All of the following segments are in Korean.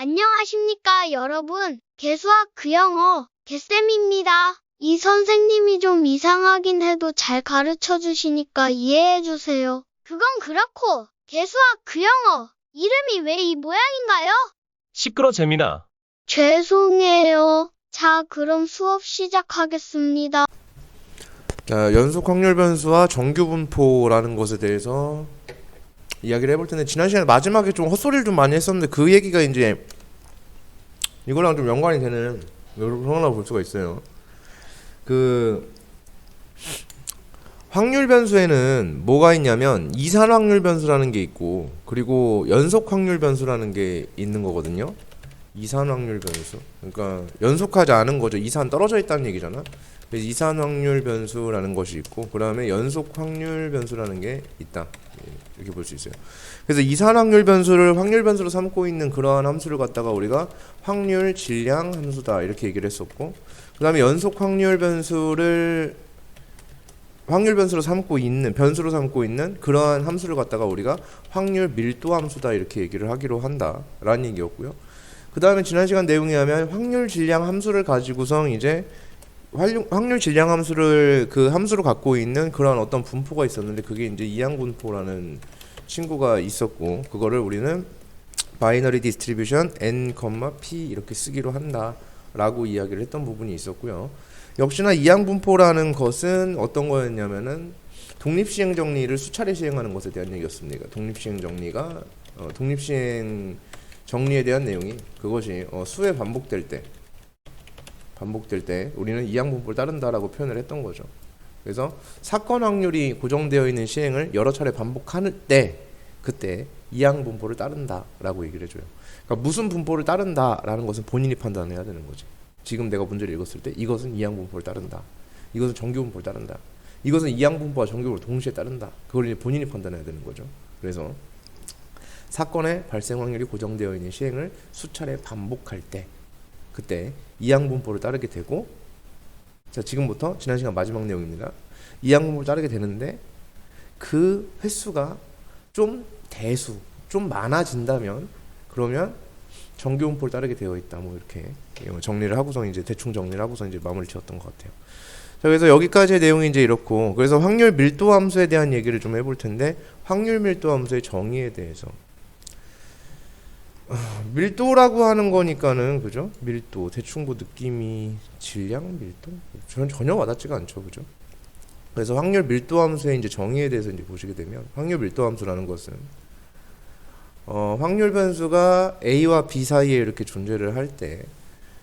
안녕하십니까 여러분. 개수학 그영어 개쌤입니다. 이 선생님이 좀 이상하긴 해도 잘 가르쳐 주시니까 이해해 주세요. 그건 그렇고 개수학 그영어 이름이 왜 이 모양인가요? 시끄러 재민아. 죄송해요. 자, 그럼 수업 시작하겠습니다. 자, 연속 확률 변수와 정규 분포라는 것에 대해서 이야기를 해볼 텐데, 지난 시간에 마지막에 좀 헛소리를 좀 많이 했었는데 그 얘기가 이제 이거랑 좀 연관이 되는 그런다고 볼 수가 있어요. 그 확률 변수에는 뭐가 있냐면 이산 확률 변수라는 게 있고, 그리고 연속 확률 변수라는 게 있는 거거든요. 이산 확률 변수, 그러니까 연속하지 않은 거죠. 이산 떨어져 있다는 얘기잖아. 그래서 이산 확률 변수라는 것이 있고, 그 다음에 연속 확률 변수라는 게 있다, 이렇게 볼 수 있어요. 그래서 이산 확률 변수를 확률 변수로 삼고 있는 그러한 함수를 갖다가 우리가 확률 질량 함수다, 이렇게 얘기를 했었고, 그 다음에 연속 확률 변수를 확률 변수로 삼고 있는, 변수로 삼고 있는 그러한 함수를 갖다가 우리가 확률 밀도 함수다, 이렇게 얘기를 하기로 한다 라는 얘기였고요. 그 다음에 지난 시간 내용에 하면 확률 질량 함수를 가지고서 이제 확률 질량 함수를 그 함수로 갖고 있는 그런 어떤 분포가 있었는데, 그게 이제 이항 분포라는 친구가 있었고, 그거를 우리는 바이너리 디스트리뷰션 n, p 이렇게 쓰기로 한다 라고 이야기를 했던 부분이 있었고요. 역시나 이항 분포라는 것은 어떤 거였냐면은 독립시행 정리를 수차례 시행하는 것에 대한 얘기였습니다. 독립시행 정리가 독립시행 정리에 대한 내용이, 그것이 수에 반복될 때 우리는 이항 분포를 따른다라고 표현을 했던 거죠. 그래서 사건 확률이 고정되어 있는 시행을 여러 차례 반복할 때, 그때 이항 분포를 따른다라고 얘기를 해줘요. 그러니까 무슨 분포를 따른다라는 것은 본인이 판단해야 되는 거지. 지금 내가 문제를 읽었을 때 이것은 이항 분포를 따른다, 이것은 정규 분포를 따른다, 이것은 이항 분포와 정규 분포를 동시에 따른다, 그걸 이제 본인이 판단해야 되는 거죠. 그래서 사건의 발생 확률이 고정되어 있는 시행을 수차례 반복할 때, 그때 이항 분포를 따르게 되고, 자, 지금부터 지난 시간 마지막 내용입니다. 이항 분포를 따르게 되는데, 그 횟수가 좀 많아진다면, 그러면 정규 분포를 따르게 되어 있다, 뭐 이렇게 정리를 하고서 이제 대충 정리를 하고서 이제 마무리 지었던 것 같아요. 자, 그래서 여기까지의 내용이 이제 이렇고, 그래서 확률 밀도 함수에 대한 얘기를 좀 해볼 텐데, 확률 밀도 함수의 정의에 대해서, 밀도라고 하는 거니까는, 그죠? 밀도 대충 뭐 느낌이 질량 밀도 저는 전혀 와닿지가 않죠, 그죠? 그래서 확률 밀도 함수의 이제 정의에 대해서 이제 보시게 되면, 확률 밀도 함수라는 것은 확률 변수가 a와 b 사이에 이렇게 존재를 할 때,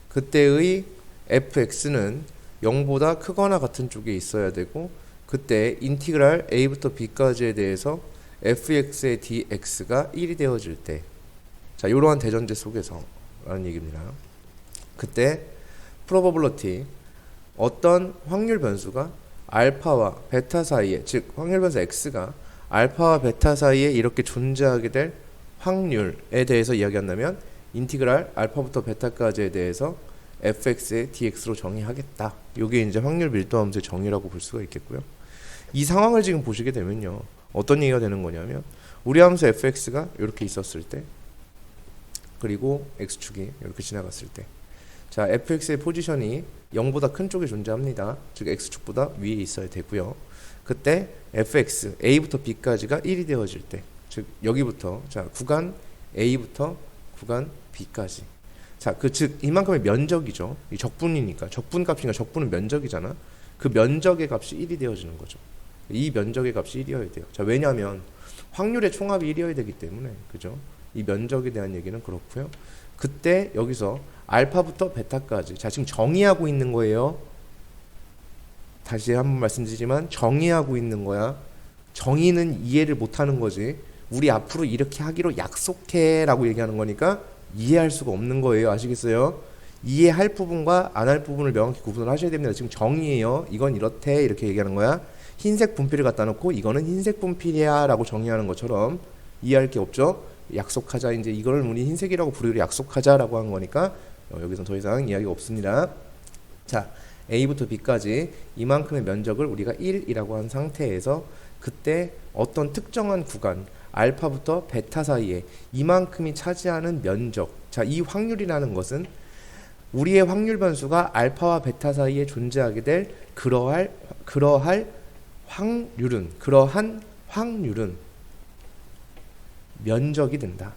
그때의 fx는 0보다 크거나 같은 쪽에 있어야 되고, 그때 인티그랄 a부터 b까지에 대해서 fx의 dx가 1이 되어질 때, 자, 이러한 대전제 속에서 라는 얘기입니다. 그때 probability, 어떤 확률 변수가 알파와 베타 사이에, 즉 확률 변수 x가 알파와 베타 사이에 이렇게 존재하게 될 확률에 대해서 이야기한다면, 인티그랄 알파부터 베타까지에 대해서 fx의 dx로 정의하겠다. 이게 이제 확률 밀도 함수의 정의라고 볼 수가 있겠고요. 이 상황을 지금 보시게 되면요, 어떤 얘기가 되는 거냐면, 우리 함수 fx가 이렇게 있었을 때, 그리고 x축이 이렇게 지나갔을 때, 자, fx의 포지션이 0보다 큰 쪽에 존재합니다. 즉 x축보다 위에 있어야 되고요. 그때 fx, a부터 b까지가 1이 되어질 때, 즉 여기부터, 자, 구간 a부터 구간 b까지, 자, 즉 이만큼의 면적이죠. 이 적분이니까, 적분값이니까, 적분은 면적이잖아. 그 면적의 값이 1이 되어지는 거죠. 이 면적의 값이 1이어야 돼요. 자, 왜냐하면 확률의 총합이 1이어야 되기 때문에, 그죠? 이 면적에 대한 얘기는 그렇고요. 그때 여기서 알파부터 베타까지, 자, 지금 정의하고 있는 거예요. 다시 한번 말씀드리지만 정의하고 있는 거야. 정의는 이해를 못하는 거지. 우리 앞으로 이렇게 하기로 약속해 라고 얘기하는 거니까 이해할 수가 없는 거예요. 아시겠어요? 이해할 부분과 안 할 부분을 명확히 구분을 하셔야 됩니다. 지금 정의예요. 이건 이렇대, 이렇게 얘기하는 거야. 흰색 분필을 갖다 놓고 이거는 흰색 분필이야 라고 정의하는 것처럼 이해할 게 없죠. 약속하자, 이제 이걸 우리 흰색이라고 부르기로 약속하자라고 한 거니까 여기서 더 이상 이야기가 없습니다. 자, a부터 b까지 이만큼의 면적을 우리가 1이라고 한 상태에서, 그때 어떤 특정한 구간 알파부터 베타 사이에 이만큼이 차지하는 면적. 자, 이 확률이라는 것은 우리의 확률 변수가 알파와 베타 사이에 존재하게 될 그러한 확률은 면적이 된다.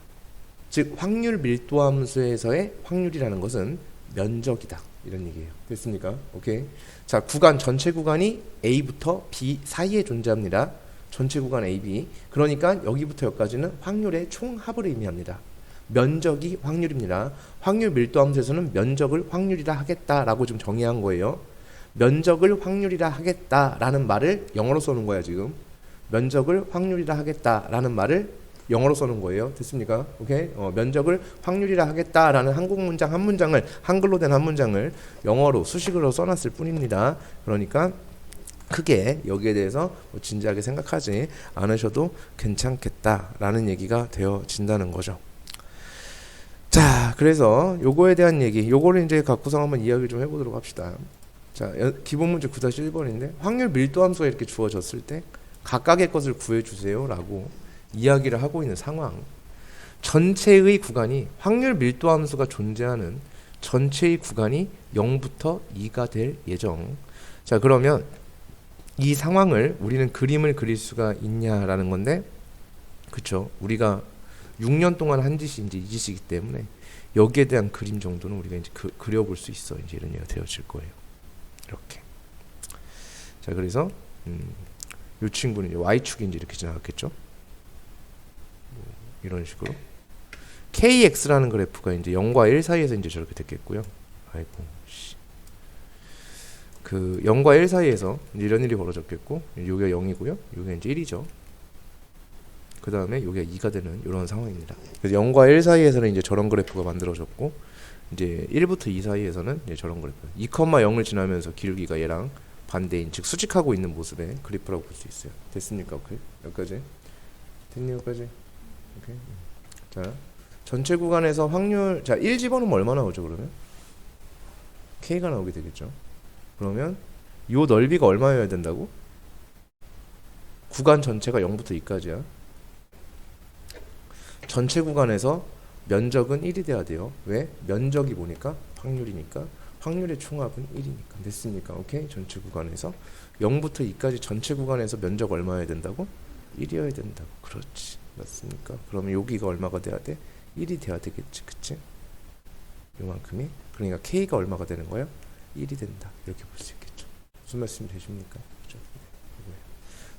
즉 확률 밀도 함수에서의 확률이라는 것은 면적이다. 이런 얘기예요. 됐습니까? 오케이. 자, 구간 전체 구간이 A부터 B 사이에 존재합니다. 전체 구간 A, B. 그러니까 여기부터 여기까지는 확률의 총합을 의미합니다. 면적이 확률입니다. 확률 밀도 함수에서는 면적을 확률이라 하겠다라고 좀 정의한 거예요. 면적을 확률이라 하겠다라는 말을 영어로 써놓은 거야 지금. 면적을 확률이라 하겠다라는 말을 영어로 써놓은 거예요. 됐습니까? 오케이. 면적을 확률이라 하겠다라는 한국 문장 한 문장을 한글로 된 한 문장을 영어로 수식으로 써놨을 뿐입니다. 그러니까 크게 여기에 대해서 진지하게 생각하지 않으셔도 괜찮겠다라는 얘기가 되어진다는 거죠. 자, 그래서 요거에 대한 얘기, 요거를 이제 갖고서 한번 이야기를 좀 해보도록 합시다. 자, 기본 문제 9-1번인데 확률 밀도 함수가 이렇게 주어졌을 때 각각의 것을 구해주세요 라고 이야기를 하고 있는 상황. 전체의 구간이 확률 밀도 함수가 존재하는 전체의 구간이 0부터 2가 될 예정. 자, 그러면 이 상황을 우리는 그림을 그릴 수가 있냐라는 건데, 그쵸? 우리가 6년 동안 한 짓이 이제 이 짓이기 때문에 여기에 대한 그림 정도는 우리가 이제 그려볼 수 있어. 이제 이런 얘기가 되어질 거예요. 이렇게. 자, 그래서 이 친구는 이제 y축이 이제 이렇게 지나갔겠죠? 이런 식으로 KX라는 그래프가 이제 0과 1 사이에서 이제 저렇게 됐겠고요. 아이고, 씨. 그 0과 1 사이에서 이런 일이 벌어졌겠고, 요게 0이고요. 요게 이제 1이죠. 그 다음에 요게 2가 되는 이런 상황입니다. 그래서 0과 1 사이에서는 이제 저런 그래프가 만들어졌고, 이제 1부터 2 사이에서는 이제 저런 그래프. 2,0을 지나면서 기울기가 얘랑 반대인, 즉 수직하고 있는 모습의 그래프라고 볼 수 있어요. 됐습니까? 오케이. 여기까지. 됐니? 여기까지. 오케이. 자, 전체 구간에서 확률, 자, 1 집어넣으면 얼마 나오죠, 그러면? K가 나오게 되겠죠. 그러면 요 넓이가 얼마여야 된다고? 구간 전체가 0부터 2까지야. 전체 구간에서 면적은 1이 돼야 돼요. 왜? 면적이 뭐니까? 확률이니까. 확률의 총합은 1이니까. 됐습니까? 오케이. 전체 구간에서 0부터 2까지 전체 구간에서 면적 얼마여야 된다고? 1이어야 된다고. 그렇지. 맞습니까? 그러면 여기가 얼마가 돼야 돼? 1이 돼야 되겠지. 그치? 요만큼이. 그러니까 K가 얼마가 되는 거야? 1이 된다. 이렇게 볼 수 있겠죠. 무슨 말씀이 되십니까? 그렇죠?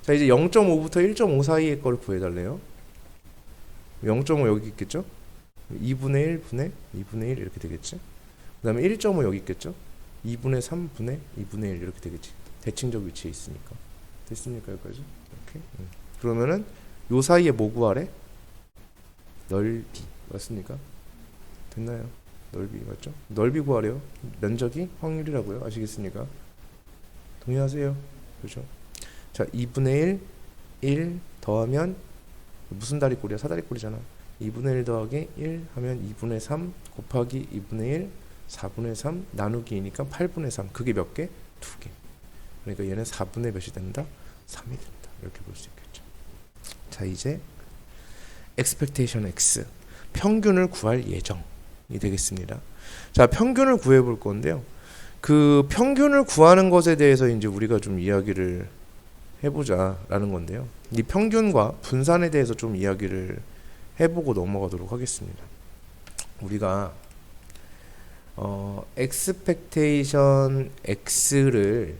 자, 이제 0.5부터 1.5 사이의 거를 구해달래요. 0.5 여기 있겠죠? 2분의 1 분의 2분의 1 이렇게 되겠지? 그 다음에 1.5 여기 있겠죠? 2분의 3 분의 2분의 1 이렇게 되겠지. 대칭적 위치에 있으니까. 됐습니까? 여기까지? 오케이. 그러면은 요 사이에 뭐 구하래? 넓이. 맞습니까? 됐나요? 넓이 맞죠? 넓이 구하래요. 면적이 확률이라고요. 아시겠습니까? 동의하세요? 그렇죠? 자, 2분의 1 더하면 무슨 다리꼴이야? 사다리꼴이잖아. 2분의 1 더하기 1 하면 2분의 3 곱하기 2분의 1 4분의 3 나누기 2니까 8분의 3. 그게 몇 개? 2개. 그러니까 얘는 4분의 몇이 된다? 3이 된다. 이렇게 볼 수 있겠죠. 자, 이제 expectation x 평균을 구할 예정이 되겠습니다. 자, 평균을 구해 볼 건데요. 그 평균을 구하는 것에 대해서 이제 우리가 좀 이야기를 해보자라는 건데요. 이 평균과 분산에 대해서 좀 이야기를 해보고 넘어가도록 하겠습니다. 우리가 expectation x를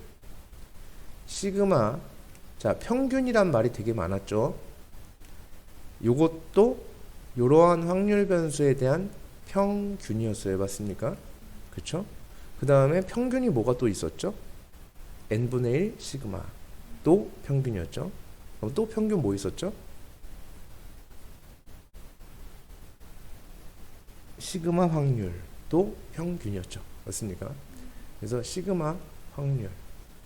시그마, 자, 평균이란 말이 되게 많았죠. 요것도 이러한 확률 변수에 대한 평균이었어요. 맞습니까? 그쵸? 그 다음에 평균이 뭐가 또 있었죠? n분의 1 시그마 또 평균이었죠. 그럼 또 평균 뭐 있었죠? 시그마 확률도 평균이었죠. 맞습니까? 그래서 시그마 확률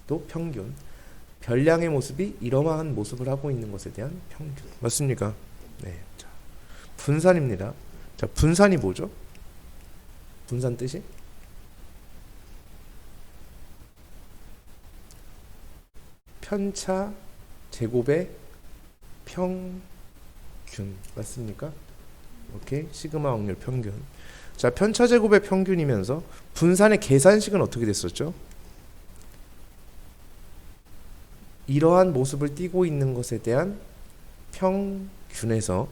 또 평균, 별량의 모습이 이러한 모습을 하고 있는 것에 대한 평균. 맞습니까? 네. 자, 분산입니다. 자, 분산이 뭐죠? 분산 뜻이? 편차 제곱의 평균 맞습니까? 오케이. 시그마 확률 평균. 자, 편차 제곱의 평균이면서 분산의 계산식은 어떻게 됐었죠? 이러한 모습을 띠고 있는 것에 대한 평균에서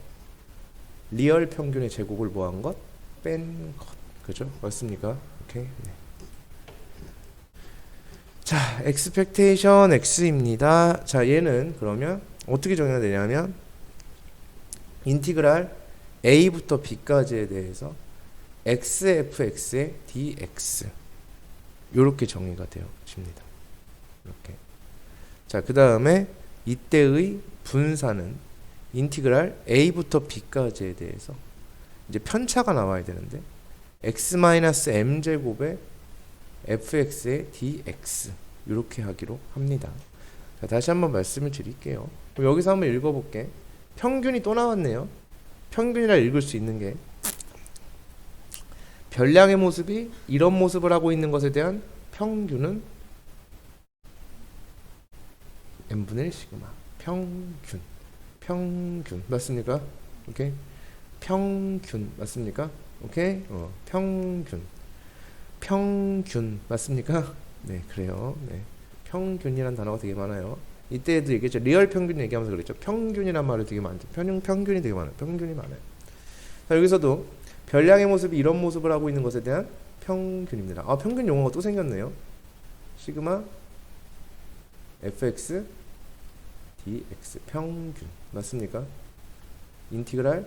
리얼 평균의 제곱을 뭐한 것? 뺀 것. 그죠? 맞습니까? 오케이. 네. 자, expectation x입니다. 자, 얘는 그러면 어떻게 정의가 되냐면 인티그랄 a부터 b까지에 대해서 xfx의 dx 요렇게 정의가 되어집니다. 이렇게. 자, 그 다음에 이때의 분산은 인티그랄 a부터 b까지에 대해서 이제 편차가 나와야 되는데 x-m제곱의 fx의 dx 이렇게 하기로 합니다. 자, 다시 한번 말씀을 드릴게요. 그럼 여기서 한번 읽어볼게. 평균이 또 나왔네요. 평균이라 읽을 수 있는 게 별량의 모습이 이런 모습을 하고 있는 것에 대한 평균은 n분의 1 시그마. 평균 맞습니까? 오케이. 평균 맞습니까? 오케이. 평균 맞습니까? 네, 그래요. 네. 평균이란 단어가 되게 많아요. 이때도 얘기했죠. 리얼 평균 얘기하면서 그랬죠. 평균이란 말이 되게 많죠. 평균이 되게 많아요. 평균이 많아요. 자, 여기서도 별량의 모습이 이런 모습을 하고 있는 것에 대한 평균입니다. 아, 평균 용어가 또 생겼네요. 시그마 fx dx 평균 맞습니까? 인티그랄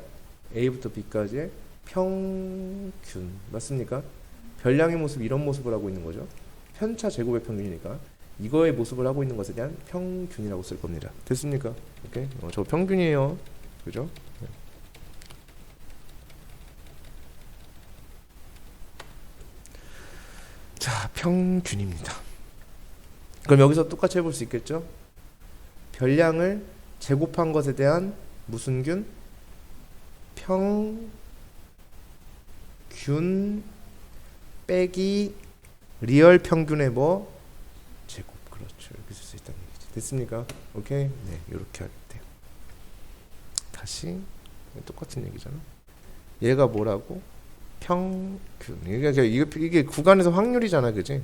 a부터 b까지의 평균 맞습니까? 별량의 모습이 이런 모습을 하고 있는 거죠. 편차 제곱의 평균이니까 이거의 모습을 하고 있는 것에 대한 평균이라고 쓸 겁니다. 됐습니까? 오케이. 저 평균이에요. 그죠? 네. 자, 평균입니다. 그럼 여기서 똑같이 해볼 수 있겠죠? 별량을 제곱한 것에 대한 무슨 균? 평균 빼기 리얼 평균의 뭐? 제곱. 그렇죠. 이렇게 쓸 수 있다는 얘기지. 됐습니까? 오케이? 네, 이렇게 할 때. 다시 똑같은 얘기잖아. 얘가 뭐라고? 평균. 이게 구간에서 확률이잖아, 그지?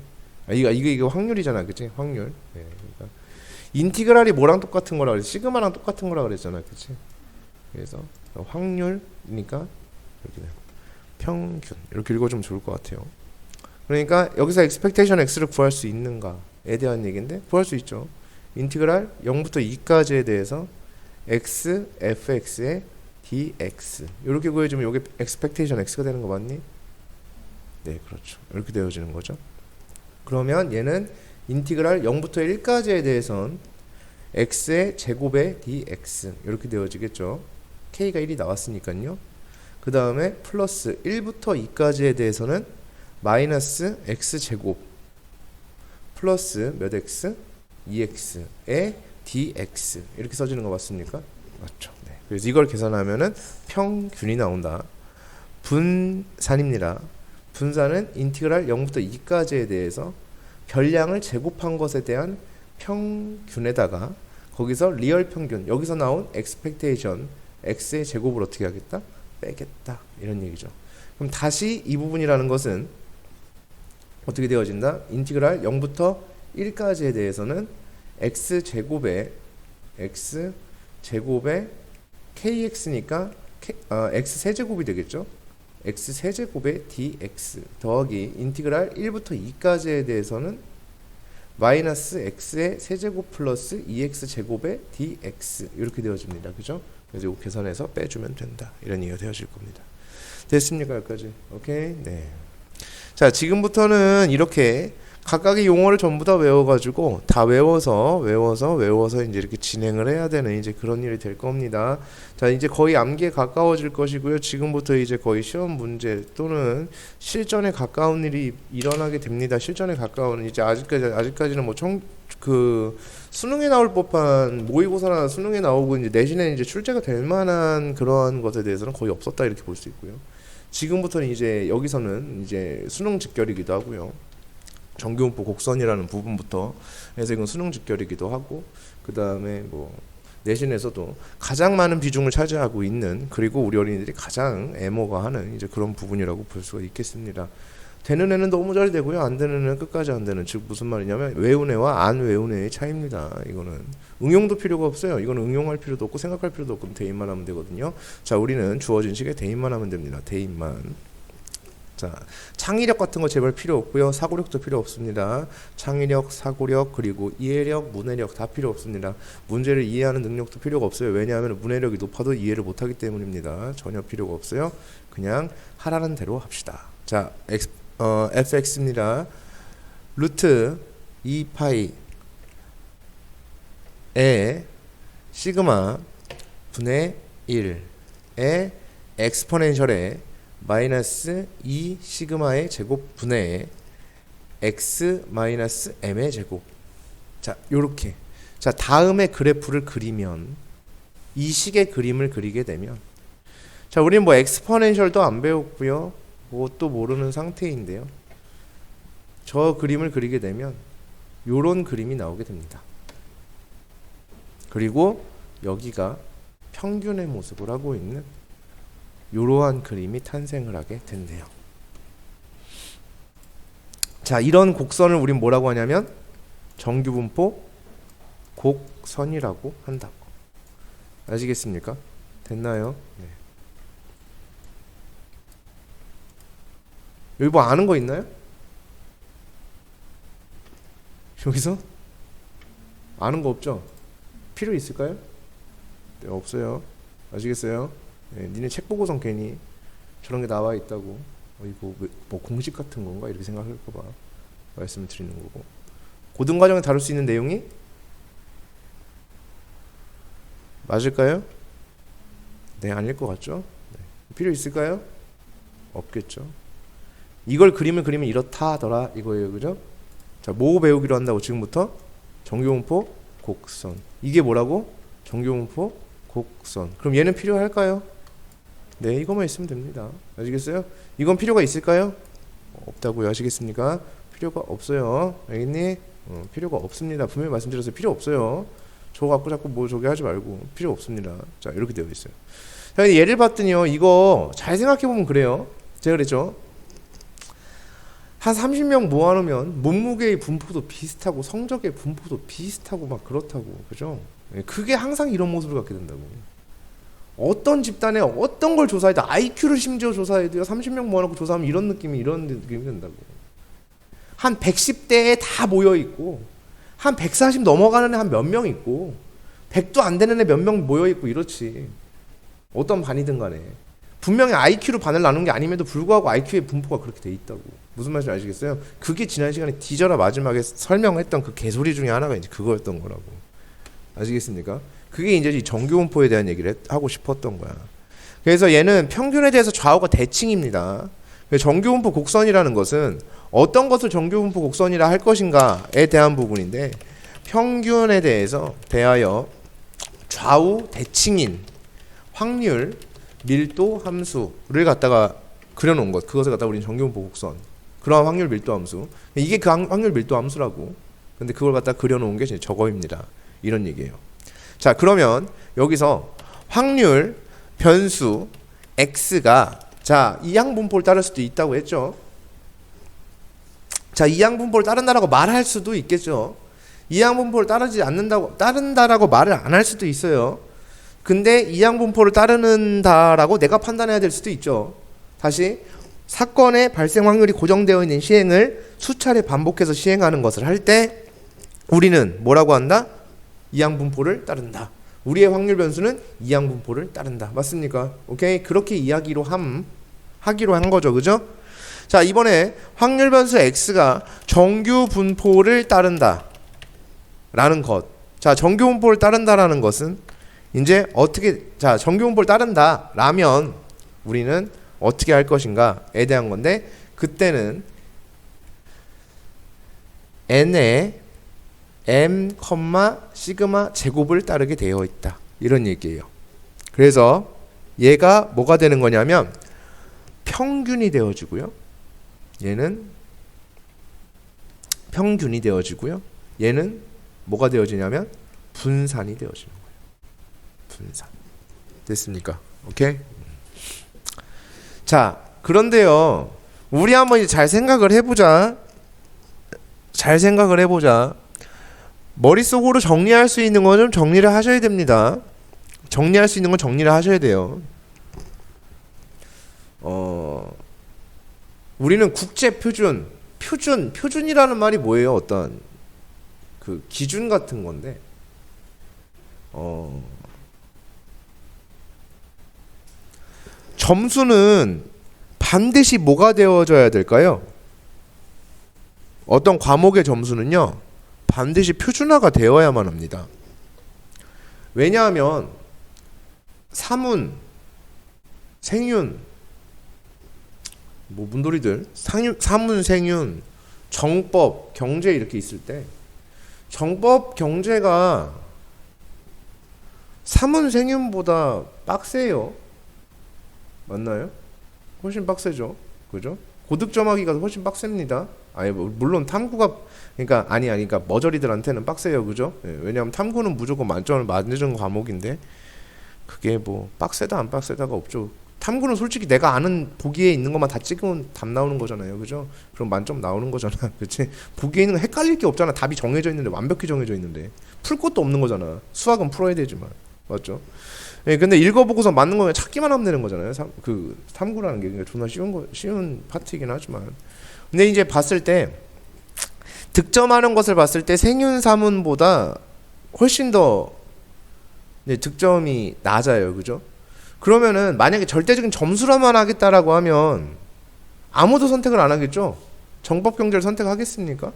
이게 확률이잖아, 그지? 확률. 네, 그러니까 인티그랄이 뭐랑 똑같은 거라 그랬지? 시그마랑 똑같은 거라 그랬잖아, 그지? 그래서 확률이니까 이렇게 돼요. 평균 이렇게 읽어주면 좋을 것 같아요. 그러니까 여기서 expectation x를 구할 수 있는가에 대한 얘기인데 구할 수 있죠. 인티그랄 0부터 2까지에 대해서 x fx의 dx 이렇게 구해주면 이게 expectation x가 되는 거 맞니? 네, 그렇죠. 이렇게 되어지는 거죠. 그러면 얘는 인티그랄 0부터 1까지에 대해선 x의 제곱의 dx 이렇게 되어지겠죠. k가 1이 나왔으니까요. 그 다음에 플러스 1부터 2까지에 대해서는 마이너스 x제곱 플러스 몇 x? 2x의 dx 이렇게 써지는 거 맞습니까? 맞죠. 네. 그래서 이걸 계산하면은 평균이 나온다. 분산입니다. 분산은 인티그랄 0부터 2까지에 대해서 별량을 제곱한 것에 대한 평균에다가 거기서 리얼 평균 여기서 나온 expectation x의 제곱을 어떻게 하겠다? 빼겠다 이런 얘기죠. 그럼 다시 이 부분이라는 것은 어떻게 되어진다? 인티그랄 0부터 1까지에 대해서는 x제곱의 kx니까 x세제곱이 되겠죠. x세제곱의 dx 더하기 인티그랄 1부터 2까지에 대해서는 마이너스 x의 세제곱 플러스 2x제곱의 dx 이렇게 되어집니다. 그죠? 그래서 이거 계산해서 빼주면 된다. 이런 얘기가 되어질 겁니다. 됐습니까? 여기까지? 오케이? 네. 자, 지금부터는 이렇게 각각의 용어를 전부 다 외워가지고 다 외워서 이제 이렇게 진행을 해야 되는 이제 그런 일이 될 겁니다. 자, 이제 거의 암기에 가까워질 것이고요. 지금부터 이제 거의 시험 문제 또는 실전에 가까운 일이 일어나게 됩니다. 실전에 가까운 이제 아직까지는 뭐 수능에 나올 법한 모의고사나 수능에 나오고 이제 내신에 이제 출제가 될 만한 그런 것에 대해서는 거의 없었다 이렇게 볼 수 있고요. 지금부터는 이제 여기서는 이제 수능 직결이기도 하고요. 정규문법 곡선이라는 부분부터 해서 이건 수능 직결이기도 하고 그 다음에 뭐 내신에서도 가장 많은 비중을 차지하고 있는, 그리고 우리 어린이들이 가장 애모가 하는 이제 그런 부분이라고 볼 수가 있겠습니다. 되는 애는 너무 잘 되고요, 안 되는 애는 끝까지 안 되는, 즉 무슨 말이냐면 외운 애와 안 외운 애의 차이입니다. 이거는 응용도 필요가 없어요. 이거는 응용할 필요도 없고 생각할 필요도 없고 대입만 하면 되거든요. 자, 우리는 주어진 식에 대입만 하면 됩니다. 대입만. 자, 창의력 같은 거 제발 필요 없고요. 사고력도 필요 없습니다. 창의력, 사고력, 그리고 이해력, 문해력 다 필요 없습니다. 문제를 이해하는 능력도 필요가 없어요. 왜냐하면 문해력이 높아도 이해를 못하기 때문입니다. 전혀 필요가 없어요. 그냥 하라는 대로 합시다. 자, fx입니다. 루트 2파이에 시그마 분의 1에 엑스포넨셜에 마이너스 2 시그마의 제곱 분의 x 마이너스 m의 제곱. 자, 요렇게. 자, 다음에 그래프를 그리면 이 식의 그림을 그리게 되면, 자, 우리는 뭐 엑스포넨셜도 안 배웠고요, 뭣도 모르는 상태인데요, 저 그림을 그리게 되면 요런 그림이 나오게 됩니다. 그리고 여기가 평균의 모습을 하고 있는 이러한 그림이 탄생을 하게 된대요. 자, 이런 곡선을 우린 뭐라고 하냐면 정규분포 곡선이라고 한다고. 아시겠습니까? 됐나요? 네. 여기 뭐 아는 거 있나요? 여기서? 아는 거 없죠? 필요 있을까요? 네, 없어요. 아시겠어요? 네, 니네 책 보고선 괜히 저런 게 나와 있다고 이거 뭐 공식 같은 건가 이렇게 생각할까 봐 말씀을 드리는 거고, 고등과정에 다룰 수 있는 내용이 맞을까요? 네, 아닐 것 같죠? 네. 필요 있을까요? 없겠죠. 이걸 그림을 그리면 이렇다더라 이거예요. 그죠? 자, 뭐 배우기로 한다고 지금부터? 정규분포 곡선. 이게 뭐라고? 정규분포 곡선. 그럼 얘는 필요할까요? 네, 이거만 있으면 됩니다. 아시겠어요? 이건 필요가 있을까요? 없다고요. 아시겠습니까? 필요가 없어요. 알겠니? 필요가 없습니다. 분명히 말씀드렸어요. 필요 없어요. 저거 갖고 자꾸 뭐 저기 하지 말고 필요 없습니다. 자, 이렇게 되어 있어요. 자, 예를 봤더니요, 이거 잘 생각해보면 그래요. 제가 그랬죠. 한 30명 모아놓으면 몸무게의 분포도 비슷하고 성적의 분포도 비슷하고 막 그렇다고. 그죠? 그게 항상 이런 모습을 갖게 된다고. 어떤 집단에 어떤 걸 조사해도, IQ를 심지어 조사해도요, 30명 모아놓고 조사하면 이런 느낌이 된다고. 한 110대에 다 모여있고, 한 140 넘어가는 애 한 몇 명 있고, 100도 안 되는 애 몇 명 모여있고 이렇지. 어떤 반이든 간에 분명히 IQ로 반을 나눈 게 아님에도 불구하고 IQ의 분포가 그렇게 돼 있다고. 무슨 말인지 아시겠어요? 그게 지난 시간에 디저라 마지막에 설명했던 그 개소리 중에 하나가 이제 그거였던 거라고. 아시겠습니까? 그게 이제 이 정규분포에 대한 얘기를 하고 싶었던 거야. 그래서 얘는 평균에 대해서 좌우가 대칭입니다. 정규분포 곡선이라는 것은 어떤 것을 정규분포 곡선이라 할 것인가에 대한 부분인데, 평균에 대하여 좌우 대칭인 확률, 밀도 함수를 갖다가 그려놓은 것, 그것을 갖다가 우리는 정규분포 곡선, 그러한 확률 밀도 함수, 이게 그 확률 밀도 함수라고. 근데 그걸 갖다가 그려놓은 게 저거입니다. 이런 얘기예요. 자, 그러면 여기서 확률 변수 x가, 자, 이항분포를 따를 수도 있다고 했죠. 자, 이항분포를 따른다라고 말할 수도 있겠죠. 이항분포를 따른다라고 말을 안 할 수도 있어요. 근데 이항분포를 따르는다라고 내가 판단해야 될 수도 있죠. 다시, 사건의 발생 확률이 고정되어 있는 시행을 수차례 반복해서 시행하는 것을 할 때 우리는 뭐라고 한다? 이항분포를 따른다. 우리의 확률 변수는 이항분포를 따른다. 맞습니까? 오케이? 그렇게 하기로 한 거죠. 그죠? 자, 이번에 확률 변수 x가 정규 분포를 따른다 라는 것. 자, 정규 분포를 따른다라는 것은 이제 어떻게, 자, 정규 분포를 따른다 라면 우리는 어떻게 할 것인가에 대한 건데, 그때는 n의 m, 시그마 제곱을 따르게 되어 있다. 이런 얘기예요. 그래서 얘가 뭐가 되는 거냐면 평균이 되어지고요. 얘는 평균이 되어지고요. 얘는 뭐가 되어지냐면 분산이 되어지는 거예요. 분산. 됐습니까? 오케이? 자, 그런데요. 우리 한번 이제 잘 생각을 해보자. 잘 생각을 해보자. 머릿속으로 정리할 수 있는 건 좀 정리를 하셔야 됩니다. 정리할 수 있는 건 정리를 하셔야 돼요. 우리는 국제 표준이라는 말이 뭐예요? 어떤 그 기준 같은 건데, 점수는 반드시 뭐가 되어져야 될까요? 어떤 과목의 점수는요, 반드시 표준화가 되어야만 합니다. 왜냐하면 사문, 생윤, 뭐 문돌이들, 사문, 생윤, 정법, 경제 이렇게 있을 때 정법, 경제가 사문, 생윤보다 빡세요. 맞나요? 훨씬 빡세죠. 그죠? 고득점하기가 훨씬 빡셉니다. 아니 물론 탐구가 그러니까 머저리들한테는 빡세요. 그죠? 예, 왜냐하면 탐구는 무조건 만점을 맞는 과목인데 그게 뭐 빡세다 안 빡세다가 없죠. 탐구는 솔직히 내가 아는 보기에 있는 것만 다 찍으면 답 나오는 거잖아요. 그죠? 그럼 만점 나오는 거잖아. 그치? 보기에 있는 거 헷갈릴 게 없잖아. 답이 정해져 있는데, 완벽히 정해져 있는데 풀 것도 없는 거잖아. 수학은 풀어야 되지만. 맞죠? 예, 근데 읽어보고서 맞는 거면 찾기만 하면 되는 거잖아요. 그 탐구라는 게 그러니까 존나 쉬운 파트이긴 하지만. 근데 이제 봤을 때 득점하는 것을 봤을 때 생윤 사문보다 훨씬 더 득점이 낮아요. 그죠? 그러면은 만약에 절대적인 점수로만 하겠다라고 하면 아무도 선택을 안 하겠죠? 정법 경제를 선택하겠습니까?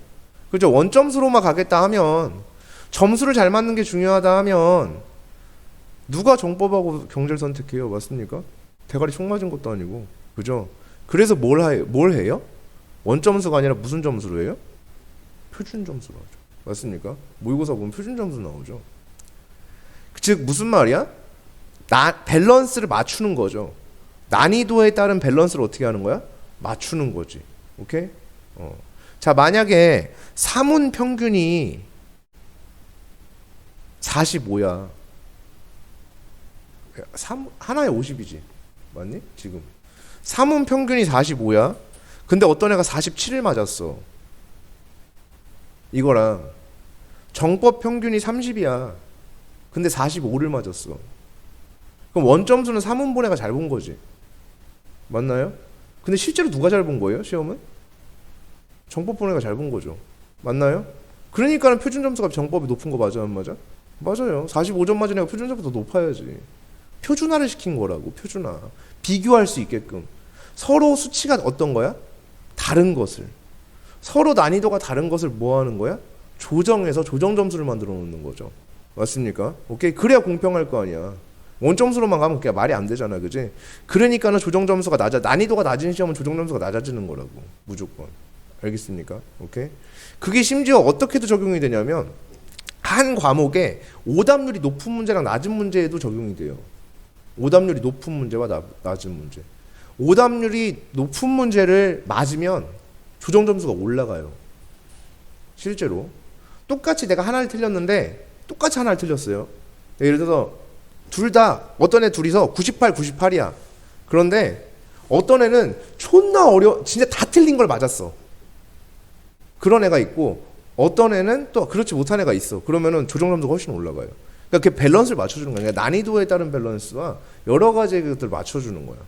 그죠? 원점수로만 가겠다 하면 점수를 잘 맞는 게 중요하다 하면 누가 정법하고 경제를 선택해요? 맞습니까? 대가리 총 맞은 것도 아니고. 그죠? 그래서 뭘 해요? 원점수가 아니라 무슨 점수로 해요? 표준 점수로 하죠. 맞습니까? 모의고사 보면 표준 점수 나오죠. 즉 무슨 말이야? 밸런스를 맞추는 거죠. 난이도에 따른 밸런스를 어떻게 하는 거야? 맞추는 거지. 오케이? 자, 만약에 사문 평균이 45야. 하나에 50이지. 맞니? 지금. 사문 평균이 45야. 근데 어떤 애가 47을 맞았어. 이거랑 정법 평균이 30이야. 근데 45를 맞았어. 그럼 원점수는 사문본 애가 잘 본 거지. 맞나요? 근데 실제로 누가 잘 본 거예요? 시험은? 정법본 애가 잘 본 거죠. 맞나요? 그러니까는 표준 점수가 정법이 높은 거 맞아 안 맞아? 맞아요. 45점 맞은 애가 표준 점수가 더 높아야지. 표준화를 시킨 거라고. 표준화. 비교할 수 있게끔. 서로 수치가 어떤 거야? 다른 것을. 서로 난이도가 다른 것을 뭐 하는 거야? 조정해서 조정 점수를 만들어 놓는 거죠. 맞습니까? 오케이. 그래야 공평할 거 아니야. 원점수로만 가면 그게 말이 안 되잖아. 그지? 그러니까는 조정 점수가 난이도가 낮은 시험은 조정 점수가 낮아지는 거라고. 무조건. 알겠습니까? 오케이. 그게 심지어 어떻게도 적용이 되냐면 한 과목에 오답률이 높은 문제랑 낮은 문제에도 적용이 돼요. 오답률이 높은 문제와 낮은 문제. 오답률이 높은 문제를 맞으면 조정 점수가 올라가요. 실제로. 똑같이 내가 하나를 틀렸는데 똑같이 하나를 틀렸어요. 예를 들어서 둘 다 어떤 애 둘이서 98, 98이야. 그런데 어떤 애는 존나 진짜 다 틀린 걸 맞았어. 그런 애가 있고 어떤 애는 또 그렇지 못한 애가 있어. 그러면은 조정 점수가 훨씬 올라가요. 그러니까 그 밸런스를 맞춰주는 거야. 그러니까 난이도에 따른 밸런스와 여러 가지 것들을 맞춰주는 거야.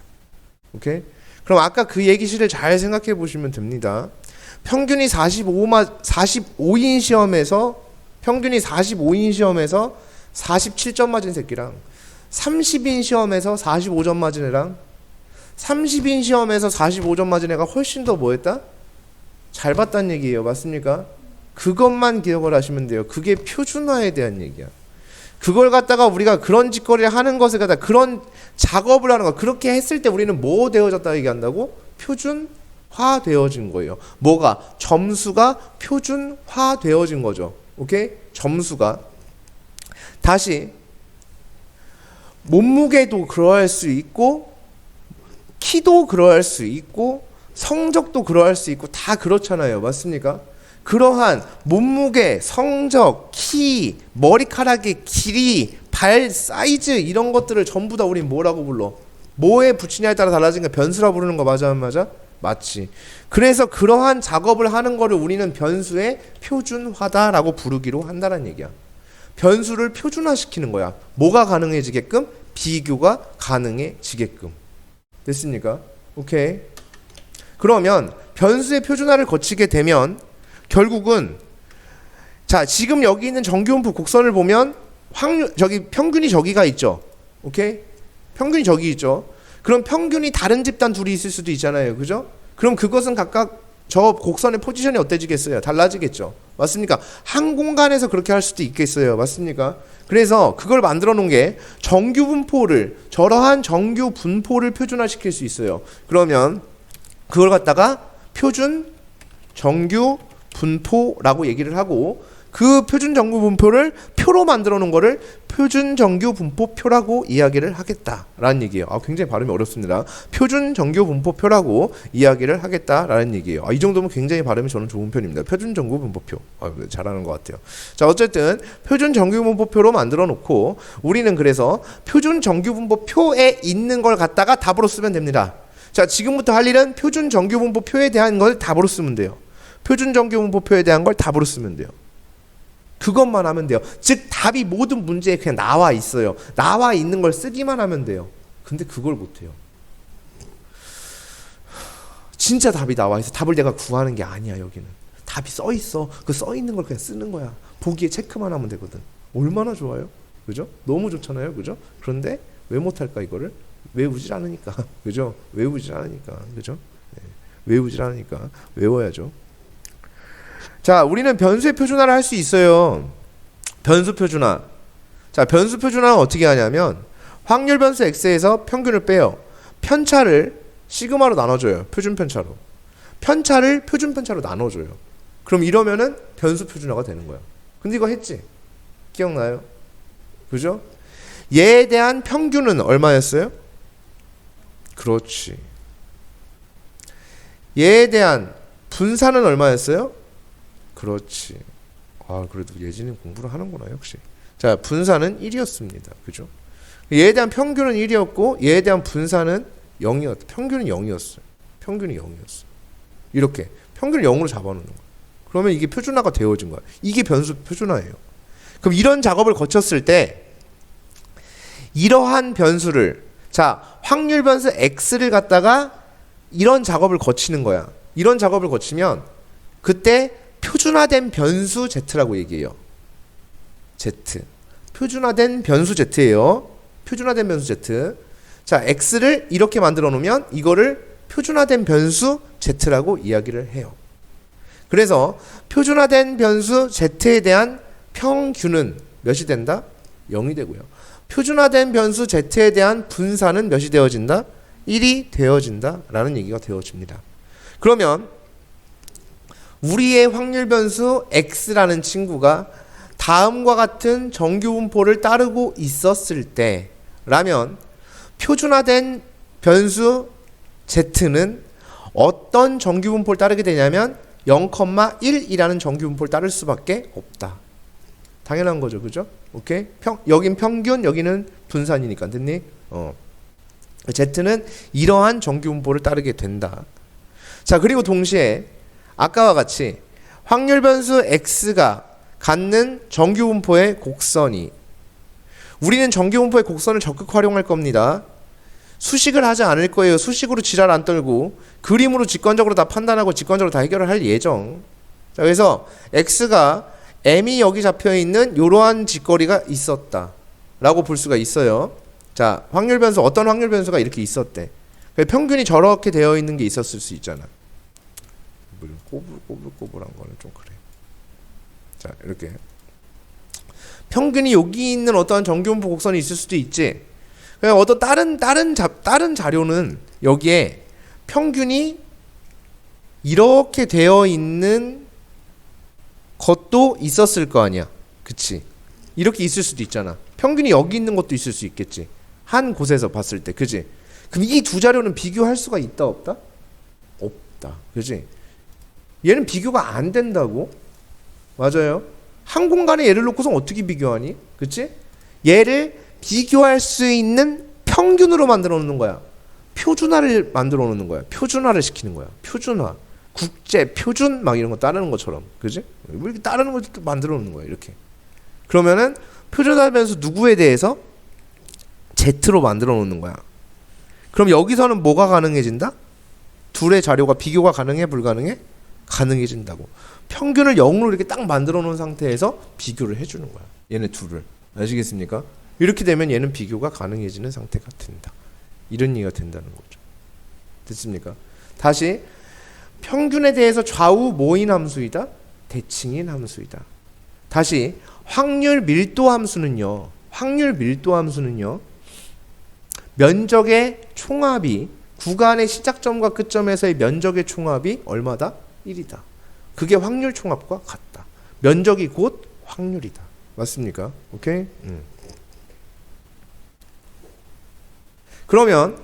오케이? 그럼 아까 그 얘기실을 잘 생각해 보시면 됩니다. 평균이 45인 시험에서 47점 맞은 새끼랑 30인 시험에서 45점 맞은 애랑 30인 시험에서 45점 맞은 애가 훨씬 더 뭐 했다? 잘 봤다는 얘기예요. 맞습니까? 그것만 기억을 하시면 돼요. 그게 표준화에 대한 얘기야. 그걸 갖다가 우리가 그런 짓거리를 하는 것을 갖다가 그런 작업을 하는 거, 그렇게 했을 때 우리는 뭐 되어졌다 얘기한다고? 표준화 되어진 거예요. 뭐가? 점수가 표준화 되어진 거죠. 오케이? 점수가. 다시 몸무게도 그러할 수 있고 키도 그러할 수 있고 성적도 그러할 수 있고 다 그렇잖아요. 맞습니까? 그러한 몸무게, 성적, 키, 머리카락의 길이, 발 사이즈 이런 것들을 전부 다 우린 뭐라고 불러? 뭐에 붙이냐에 따라 달라지니까 변수라 부르는 거 맞아 안 맞아? 맞지. 그래서 그러한 작업을 하는 거를 우리는 변수의 표준화다라고 부르기로 한다는 얘기야. 변수를 표준화시키는 거야. 뭐가 가능해지게끔? 비교가 가능해지게끔. 됐습니까? 오케이. 그러면 변수의 표준화를 거치게 되면 결국은 자, 지금 여기 있는 정규분포 곡선을 보면 저기 평균이 저기가 있죠. 오케이? 평균이 저기 있죠. 그럼 평균이 다른 집단 둘이 있을 수도 있잖아요. 그죠? 그럼 그것은 각각 저 곡선의 포지션이 어때지겠어요? 달라지겠죠. 맞습니까? 한 공간에서 그렇게 할 수도 있겠어요. 맞습니까? 그래서 그걸 만들어 놓은 게 정규분포를, 저러한 정규분포를 표준화시킬 수 있어요. 그러면 그걸 갖다가 표준 정규분포라고 얘기를 하고, 그 표준 정규분포를 표로 만들어 놓은 거를 표준 정규분포표라고 이야기를 하겠다라는 얘기예요. 굉장히 발음이 어렵습니다. 표준 정규분포표라고 이야기를 하겠다라는 얘기예요. 이 정도면 굉장히 발음이 저는 좋은 편입니다. 표준 정규분포표. 잘하는 것 같아요. 자, 어쨌든 표준 정규분포표로 만들어 놓고 우리는 그래서 표준 정규분포표에 있는 걸 갖다가 답으로 쓰면 됩니다. 자, 지금부터 할 일은 표준 정규분포표에 대한 걸 답으로 쓰면 돼요. 표준 정규분포표에 대한 걸 답으로 쓰면 돼요. 그것만 하면 돼요. 즉 답이 모든 문제에 그냥 나와 있어요. 나와 있는 걸 쓰기만 하면 돼요. 근데 그걸 못해요. 진짜 답이 나와 있어. 답을 내가 구하는 게 아니야. 여기는 답이 써 있어. 그 써 있는 걸 그냥 쓰는 거야. 보기에 체크만 하면 되거든. 얼마나 좋아요? 그죠? 너무 좋잖아요. 그죠? 그런데 왜 못할까? 이거를 외우질 않으니까. 그죠? 외우질 않으니까. 그죠? 네. 외우질 않으니까 외워야죠. 자, 우리는 변수의 표준화를 할 수 있어요. 변수 표준화. 자, 변수 표준화는 어떻게 하냐면 확률 변수 x에서 평균을 빼요. 편차를 시그마로 나눠줘요. 표준 편차로. 편차를 표준 편차로 나눠줘요. 그럼 이러면은 변수 표준화가 되는 거야. 근데 이거 했지? 기억나요? 그죠? 얘에 대한 평균은 얼마였어요? 그렇지. 얘에 대한 분산은 얼마였어요? 그렇지. 그래도 예진이 공부를 하는구나, 역시. 자, 분산은 1이었습니다. 그죠? 얘에 대한 평균은 1이었고, 얘에 대한 분산은 0이었다. 평균은 0이었어요. 평균이 0이었어요. 이렇게. 평균을 0으로 잡아놓는 거야. 그러면 이게 표준화가 되어진 거야. 이게 변수 표준화예요. 그럼 이런 작업을 거쳤을 때, 이러한 변수를, 자, 확률 변수 x를 갖다가 이런 작업을 거치는 거야. 이런 작업을 거치면, 그때 표준화된 변수 z라고 얘기해요. z. 표준화된 변수 z예요. 표준화된 변수 z. 자, x를 이렇게 만들어 놓으면 이거를 표준화된 변수 z라고 이야기를 해요. 그래서 표준화된 변수 z에 대한 평균은 몇이 된다? 0이 되고요. 표준화된 변수 z에 대한 분산은 몇이 되어진다? 1이 되어진다 라는 얘기가 되어집니다. 그러면 우리의 확률 변수 x라는 친구가 다음과 같은 정규분포를 따르고 있었을 때 라면 표준화된 변수 z는 어떤 정규분포를 따르게 되냐면 0,1이라는 정규분포를 따를 수밖에 없다. 당연한 거죠. 그죠? 오케이? 여긴 평균, 여기는 분산이니까. 됐니? z는 이러한 정규분포를 따르게 된다. 자, 그리고 동시에 아까와 같이 확률 변수 x가 갖는 정규분포의 곡선이, 우리는 정규분포의 곡선을 적극 활용할 겁니다. 수식을 하지 않을 거예요. 수식으로 지랄 안 떨고 그림으로 직관적으로 다 판단하고 직관적으로 다 해결을 할 예정. 자, 그래서 x가 m이 여기 잡혀있는 이러한 직거리가 있었다 라고 볼 수가 있어요. 자, 확률 변수, 어떤 확률 변수가 이렇게 있었대. 평균이 저렇게 되어 있는 게 있었을 수 있잖아. 꼬불꼬불한 거는 좀 그래. 자, 이렇게 평균이 여기 있는 어떠한 정규분포 곡선이 있을 수도 있지. 그냥 어떤 다른 자료는 여기에 평균이 이렇게 되어 있는 것도 있었을 거 아니야. 그치? 이렇게 있을 수도 있잖아. 평균이 여기 있는 것도 있을 수 있겠지. 한 곳에서 봤을 때. 그치? 그럼 이 두 자료는 비교할 수가 있다 없다? 없다. 그치? 얘는 비교가 안 된다고? 맞아요. 한 공간에 얘를 놓고서 어떻게 비교하니? 그치? 얘를 비교할 수 있는 평균으로 만들어 놓는 거야. 표준화를 만들어 놓는 거야. 표준화를 시키는 거야. 표준화. 국제 표준 막 이런 거 따르는 것처럼. 그지? 이렇게 따르는 거 만들어 놓는 거야. 이렇게. 그러면은 표준화하면서 누구에 대해서 Z로 만들어 놓는 거야. 그럼 여기서는 뭐가 가능해진다? 둘의 자료가 비교가 가능해? 불가능해? 가능해진다고. 평균을 0으로 이렇게 딱 만들어 놓은 상태에서 비교를 해주는 거야. 얘네 둘을. 아시겠습니까? 이렇게 되면 얘는 비교가 가능해지는 상태가 된다. 이런 얘기가 된다는 거죠. 됐습니까? 다시 평균에 대해서 좌우 모인 함수이다. 대칭인 함수이다. 다시 확률 밀도 함수는요. 확률 밀도 함수는요. 면적의 총합이 구간의 시작점과 끝점에서의 면적의 총합이 얼마다? 1이다. 그게 확률 총합과 같다. 면적이 곧 확률이다. 맞습니까? 오케이? 그러면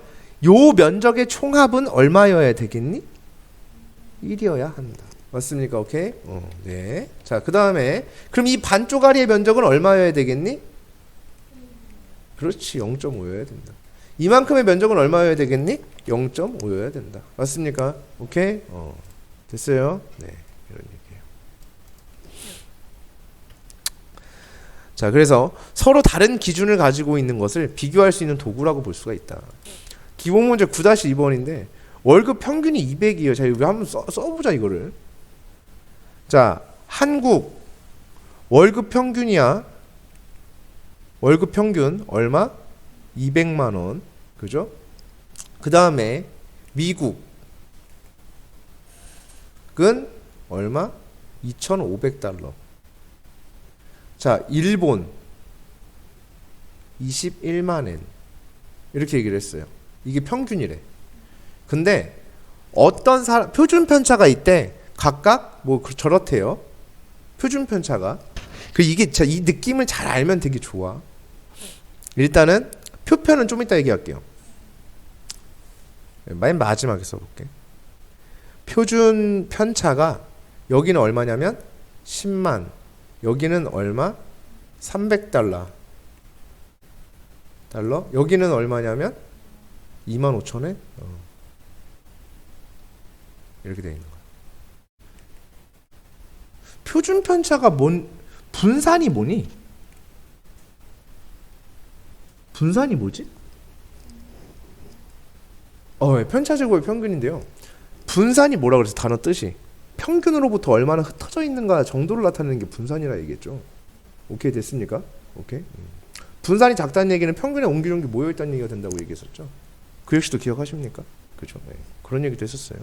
요 면적의 총합은 얼마여야 되겠니? 1이어야 한다. 맞습니까? 오케이? 네. 자, 그 다음에 그럼 이 반쪼가리의 면적은 얼마여야 되겠니? 그렇지. 0.5여야 된다. 이만큼의 면적은 얼마여야 되겠니? 0.5여야 된다. 맞습니까? 오케이? 됐어요? 네. 이런 얘기예요. 자, 그래서 서로 다른 기준을 가지고 있는 것을 비교할 수 있는 도구라고 볼 수가 있다. 기본 문제 9-2번인데 월급 평균이 200이에요. 자, 이거 한번 써보자 이거를. 자, 한국 월급 평균이야. 월급 평균 얼마? 200만 원. 그죠? 그 다음에 미국은 얼마? 2,500달러. 자, 일본 21만 엔. 이렇게 얘기를 했어요. 이게 평균이래. 근데 어떤 사람 표준 편차가 있대. 각각 뭐 저렇대요. 표준 편차가. 이게 이 느낌을 잘 알면 되게 좋아. 일단은 표편은 좀 이따 얘기할게요. 맨 마지막에 써볼게. 표준 편차가 여기는 얼마냐면 10만, 여기는 얼마? 300달러. 여기는 얼마냐면 25,000엔? 이렇게 되어 있는 거야. 표준 편차가 분산이 뭐니? 분산이 뭐지? 편차 제곱의 평균인데요. 분산이 뭐라 그래서 단어 뜻이 평균으로부터 얼마나 흩어져 있는가 정도를 나타내는 게 분산이라 얘기했죠. 오케이 됐습니까? 오케이. 분산이 작다는 얘기는 평균에 옹기종기 모여 있다는 얘기가 된다고 얘기했었죠. 그 역시도 기억하십니까? 그죠? 네. 그런 얘기도 했었어요.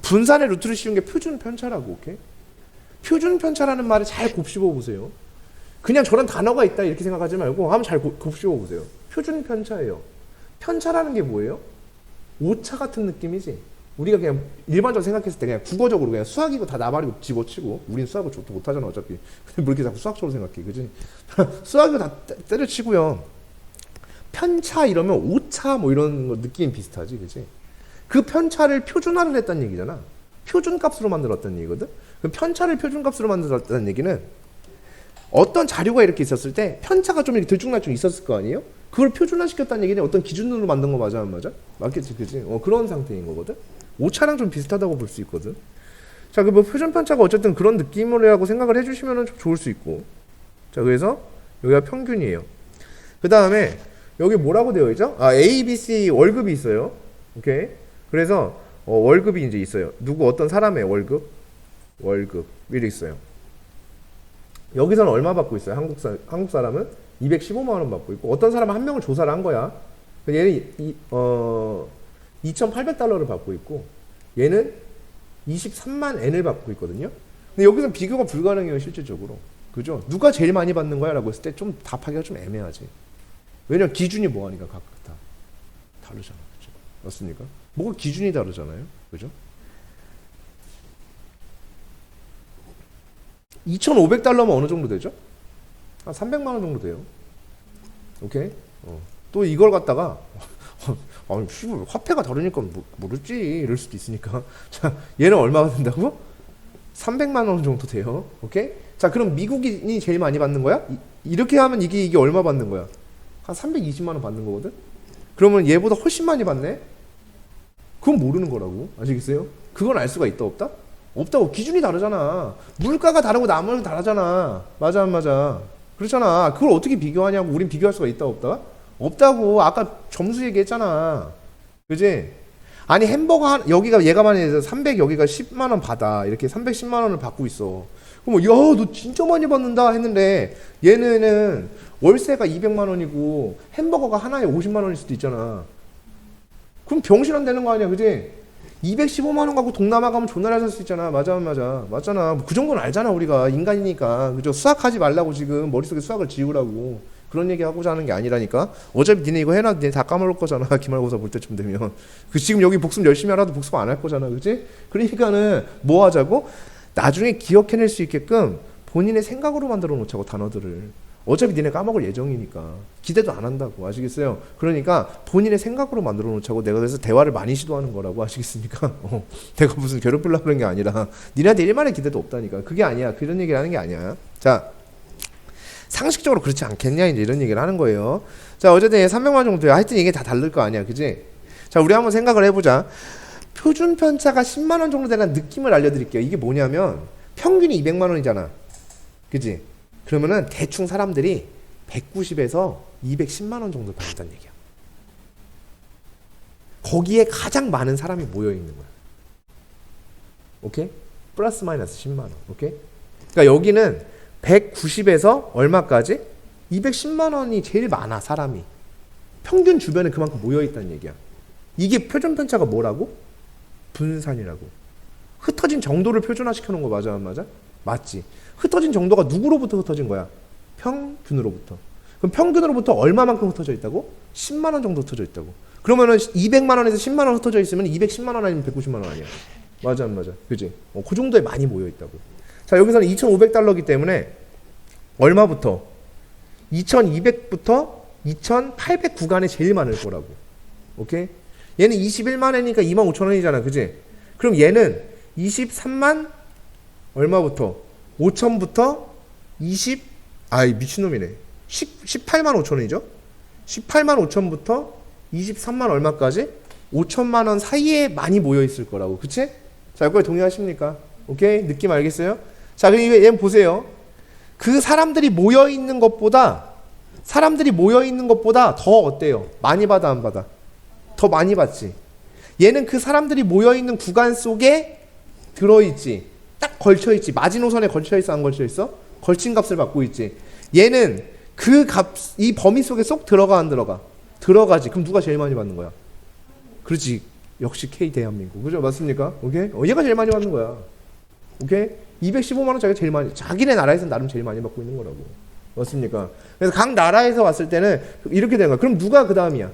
분산의 루트를 씌운 게 표준 편차라고. 오케이. 표준 편차라는 말을 잘 곱씹어 보세요. 그냥 저런 단어가 있다 이렇게 생각하지 말고 한번 잘 곱씹어 보세요. 표준 편차예요. 편차라는 게 뭐예요? 오차 같은 느낌이지. 우리가 그냥 일반적으로 생각했을 때 그냥 국어적으로 그냥 수학이고 다 나발이고 집어치고 우린 수학을 못하잖아 어차피. 근데 뭐 이렇게 자꾸 수학적으로 생각해. 그지? 수학이고 다 때려치고요. 편차 이러면 오차 뭐 이런 거 느낌 비슷하지. 그지? 그 편차를 표준화를 했다는 얘기잖아. 표준값으로 만들었다는 얘기거든. 그럼 편차를 표준값으로 만들었다는 얘기는 어떤 자료가 이렇게 있었을 때 편차가 좀 이렇게 들쭉날쭉 있었을 거 아니에요? 그걸 표준화시켰다는 얘기는 어떤 기준으로 만든 거 맞아 안 맞아? 맞겠지, 그지? 그런 상태인 거거든. 오차랑 좀 비슷하다고 볼 수 있거든. 자, 그 뭐 표준 편차가 어쨌든 그런 느낌이라고 생각을 해주시면 좋을 수 있고. 자, 그래서 여기가 평균이에요. 그 다음에 여기 뭐라고 되어 있죠? A, B, C 월급이 있어요. 오케이. 그래서 월급이 이제 있어요. 누구 어떤 사람의 월급 이렇게 있어요. 여기서는 얼마 받고 있어요? 한국 사람은 215만 원 받고 있고 어떤 사람은 한 명을 조사를 한 거야. 얘는 2,800달러를 받고 있고 얘는 23만 엔을 받고 있거든요. 근데 여기서 비교가 불가능해요, 실질적으로. 그죠? 누가 제일 많이 받는 거야? 라고 했을 때 좀 답하기가 좀 애매하지. 왜냐면 기준이 뭐하니까 각각 다 다르잖아. 그죠? 맞습니까? 뭐가 기준이 다르잖아요. 그죠? 2,500달러면 어느 정도 되죠? 한 300만 원 정도 돼요. 오케이? 또 이걸 갖다가 아니, 화폐가 다르니까 모르지 이럴 수도 있으니까. 자, 얘는 얼마가 된다고? 300만 원 정도 돼요. 오케이? 자, 그럼 미국인이 제일 많이 받는 거야? 이렇게 하면 이게 얼마 받는 거야? 한 320만 원 받는 거거든? 그러면 얘보다 훨씬 많이 받네? 그건 모르는 거라고. 아시겠어요? 그건 알 수가 있다, 없다? 없다고. 기준이 다르잖아. 물가가 다르고 나머지 다르잖아. 맞아, 안 맞아? 그렇잖아. 그걸 어떻게 비교하냐고. 우린 비교할 수가 있다, 없다? 없다고. 아까 점수 얘기했잖아. 그지? 아니, 햄버거 여기가 얘가 만약에 300, 여기가 10만 원 받아. 이렇게 310만 원을 받고 있어. 그럼 야, 너 진짜 많이 받는다 했는데 얘네는 월세가 200만 원이고 햄버거가 하나에 50만 원일 수도 있잖아. 그럼 병실 안 되는 거 아니야, 그지? 215만 원 갖고 동남아 가면 존나 잘 살 수 있잖아. 맞아, 맞아. 맞잖아. 그 정도는 알잖아, 우리가. 인간이니까. 그죠? 수학하지 말라고 지금 머릿속에 수학을 지우라고. 그런 얘기 하고자 하는 게 아니라니까. 어차피 니네 이거 해놔도 니네 다 까먹을 거잖아. 기말고사 볼 때쯤 되면. 그 지금 여기 복습 열심히 하라도 복습 안 할 거잖아. 그지? 그러니까는 뭐 하자고? 나중에 기억해낼 수 있게끔 본인의 생각으로 만들어 놓자고, 단어들을. 어차피 니네 까먹을 예정이니까 기대도 안 한다고. 아시겠어요? 그러니까 본인의 생각으로 만들어 놓자고. 내가 그래서 대화를 많이 시도하는 거라고. 아시겠습니까? 내가 무슨 괴롭히려고 그런 게 아니라 니네한테 일만의 기대도 없다니까. 그게 아니야. 그런 얘기를 하는 게 아니야. 자, 상식적으로 그렇지 않겠냐, 이제 이런 얘기를 하는 거예요. 자, 어쨌든 300만 정도야. 하여튼 이게 다 다를 거 아니야, 그지? 자, 우리 한번 생각을 해보자. 표준 편차가 10만 원 정도 되는 느낌을 알려드릴게요. 이게 뭐냐면 평균이 200만 원이잖아, 그지? 그러면은 대충 사람들이 190에서 210만 원 정도 받는다는 얘기야. 거기에 가장 많은 사람이 모여 있는 거야. 오케이? 플러스 마이너스 10만 원. 오케이? 그러니까 여기는 190에서 얼마까지? 210만 원이 제일 많아, 사람이. 평균 주변에 그만큼 모여 있다는 얘기야. 이게 표준 편차가 뭐라고? 분산이라고. 흩어진 정도를 표준화시켜 놓은 거 맞아, 안 맞아? 맞지. 흩어진 정도가 누구로부터 흩어진 거야? 평균으로부터. 그럼 평균으로부터 얼마만큼 흩어져 있다고? 10만 원 정도 흩어져 있다고. 그러면은 200만 원에서 10만 원 흩어져 있으면 210만 원 아니면 190만 원 아니야? 맞아, 안 맞아? 그지? 그 정도에 많이 모여 있다고. 자, 여기서는 2,500달러이기 때문에 얼마부터? 2,200부터 2,800 구간에 제일 많을 거라고. 오케이? 얘는 21만 원이니까 25,000원이잖아. 그지? 그럼 얘는 23만 얼마부터? 5천부터 미친놈이네. 18만 5천원이죠? 18만 5천부터 23만 얼마까지? 5천만 원 사이에 많이 모여 있을 거라고. 그치? 자, 여기까지 동의하십니까? 오케이? 느낌 알겠어요? 자, 그럼 얘 보세요. 그 사람들이 모여 있는 것보다 더 어때요? 많이 받아, 안 받아? 더 많이 받지. 얘는 그 사람들이 모여 있는 구간 속에 들어있지. 딱 걸쳐있지. 마지노선에 걸쳐있어, 안 걸쳐있어? 걸친 값을 받고 있지. 얘는 그 이 범위 속에 쏙 들어가, 안 들어가? 들어가지. 그럼 누가 제일 많이 받는 거야? 그렇지. 역시 K 대한민국. 그죠? 맞습니까? 오케이? 얘가 제일 많이 받는 거야. 오케이? 215만 원 자기가 제일 많이, 자기네 나라에서 나름 제일 많이 받고 있는 거라고. 맞습니까? 그래서 각 나라에서 왔을 때는 이렇게 되는 거야. 그럼 누가 그 다음이야?